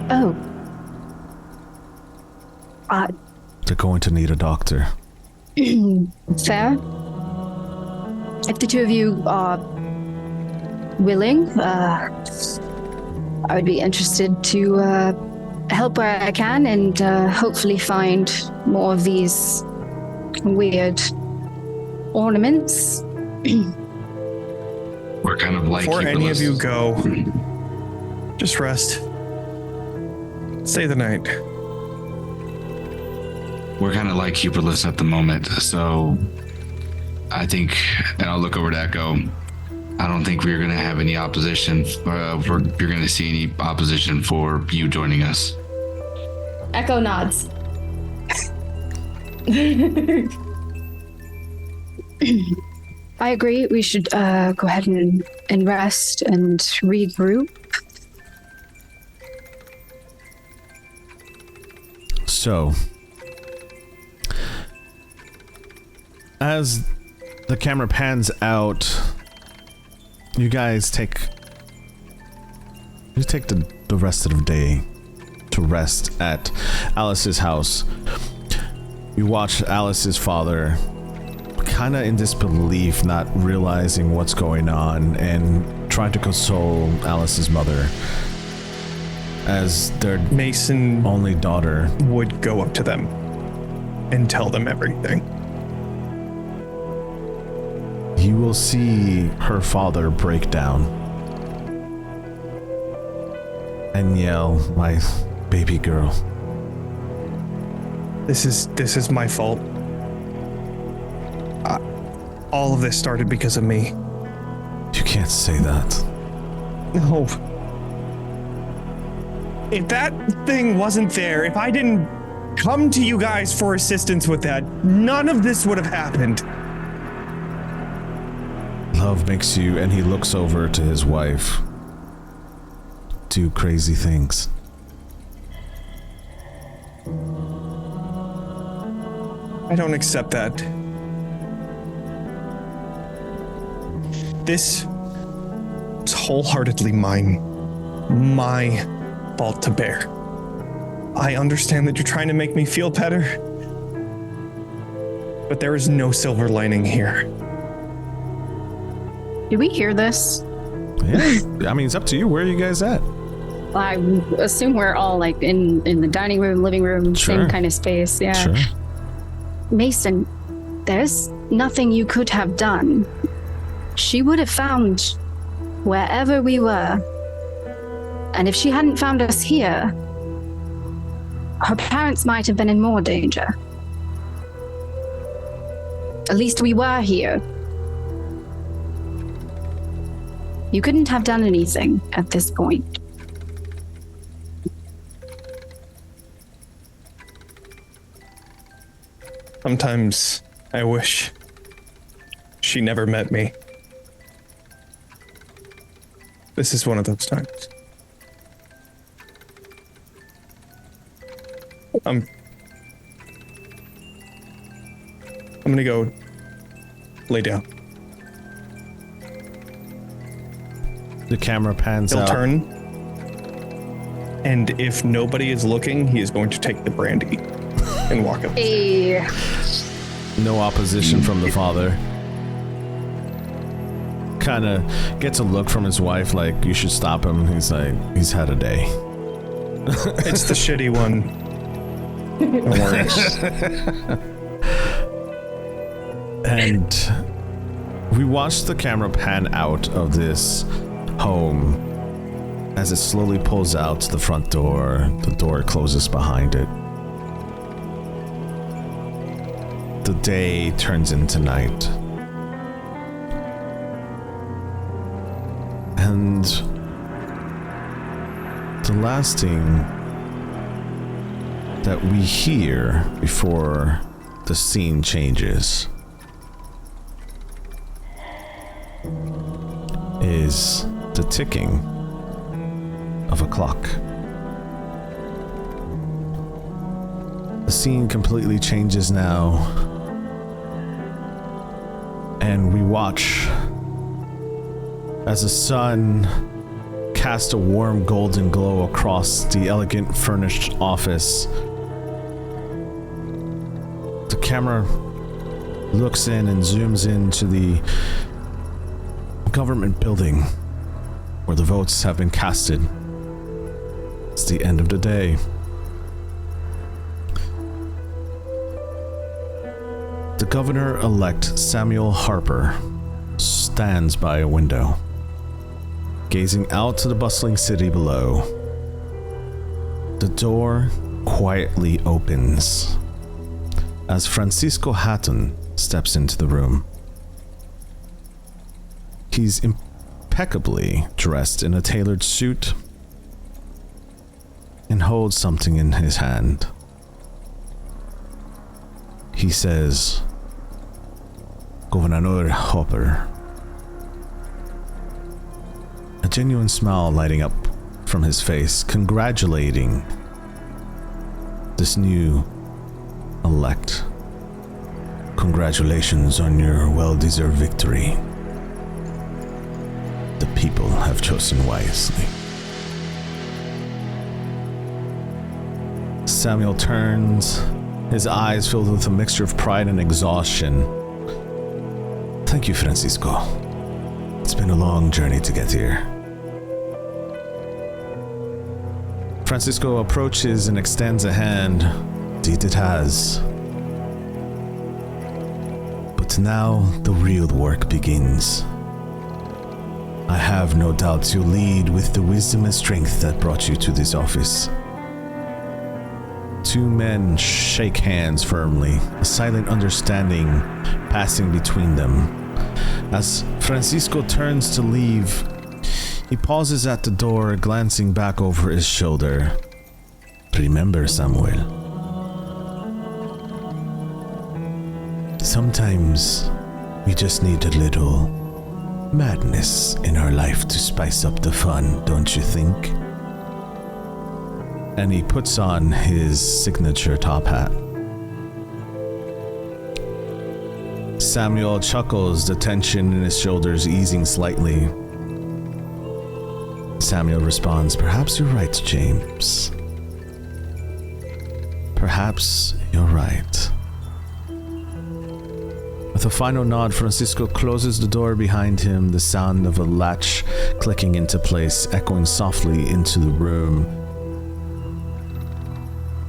F: Oh.
A: They're going to need a doctor.
F: Fair. If the two of you are willing, I would be interested to help where I can and hopefully find more of these weird ornaments.
B: We're kind of like...
D: Before any of you go, just rest. Stay the night.
B: We're kind of like Huberless at the moment, so I think, and I'll look over to Echo, I don't think we're going to have any opposition, you're going to see any opposition for you joining us.
C: Echo nods.
F: I agree. We should go ahead and rest and regroup.
A: So, as the camera pans out, you guys take the rest of the day to rest at Alice's house. You watch Alice's father kind of in disbelief, not realizing what's going on, and trying to console Alice's mother as their
D: Mason
A: only daughter
D: would go up to them and tell them everything.
A: You will see her father break down and yell, "My baby girl."
D: This is my fault. All of this started because of me.
A: You can't say that.
D: No. If that thing wasn't there, if I didn't come to you guys for assistance with that, none of this would have happened.
A: Love makes you, and he looks over to his wife, do crazy things.
D: I don't accept that. This is wholeheartedly my fault to bear. I understand that you're trying to make me feel better, but there is no silver lining here.
F: Do we hear this?
A: Yeah, I mean, it's up to you. Where are you guys at?
F: I assume we're all like in the dining room, living room,
A: Sure.
F: same kind of space. Yeah.
A: Sure.
F: Mason, there's nothing you could have done. She would have found wherever we were. And if she hadn't found us here, her parents might have been in more danger. At least we were here. You couldn't have done anything at this point.
D: Sometimes I wish she never met me. This is one of those times. I'm gonna go lay down.
A: The camera pans
D: He'll
A: out.
D: turn, and if nobody is looking, he is going to take the brandy and walk up.
F: Hey.
A: No opposition from the father. Kind of gets a look from his wife like, you should stop him. He's like, he's had a day.
D: It's the shitty one. Don't worry.
A: And we watch the camera pan out of this home as it slowly pulls out the front door. The door closes behind it. The day turns into night. And the last thing that we hear before the scene changes is the ticking of a clock. The scene completely changes now, and we watch as the sun cast a warm golden glow across the elegant furnished office. The camera looks in and zooms into the government building where the votes have been casted. It's the end of the day. The governor-elect Samuel Harper stands by a window, gazing out to the bustling city below. The door quietly opens as Francisco Hatton steps into the room. He's impeccably dressed in a tailored suit and holds something in his hand. He says, "Governor Hopper." A genuine smile lighting up from his face, congratulating this new elect. Congratulations on your well-deserved victory. The people have chosen wisely. Samuel turns, his eyes filled with a mixture of pride and exhaustion. Thank you, Francisco. It's been a long journey to get here. Francisco approaches and extends a hand. Indeed it has. But now the real work begins. I have no doubt you'll lead with the wisdom and strength that brought you to this office. Two men shake hands firmly, a silent understanding passing between them. As Francisco turns to leave, he pauses at the door, glancing back over his shoulder. Remember, Samuel, sometimes we just need a little madness in our life to spice up the fun, don't you think? And he puts on his signature top hat. Samuel chuckles, the tension in his shoulders easing slightly. Samuel responds, "Perhaps you're right, James. Perhaps you're right." With a final nod, Francisco closes the door behind him, the sound of a latch clicking into place, echoing softly into the room.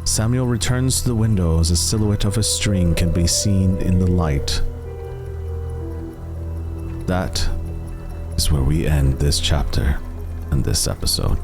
A: Samuel returns to the window as a silhouette of a string can be seen in the light. That is where we end this chapter and this episode.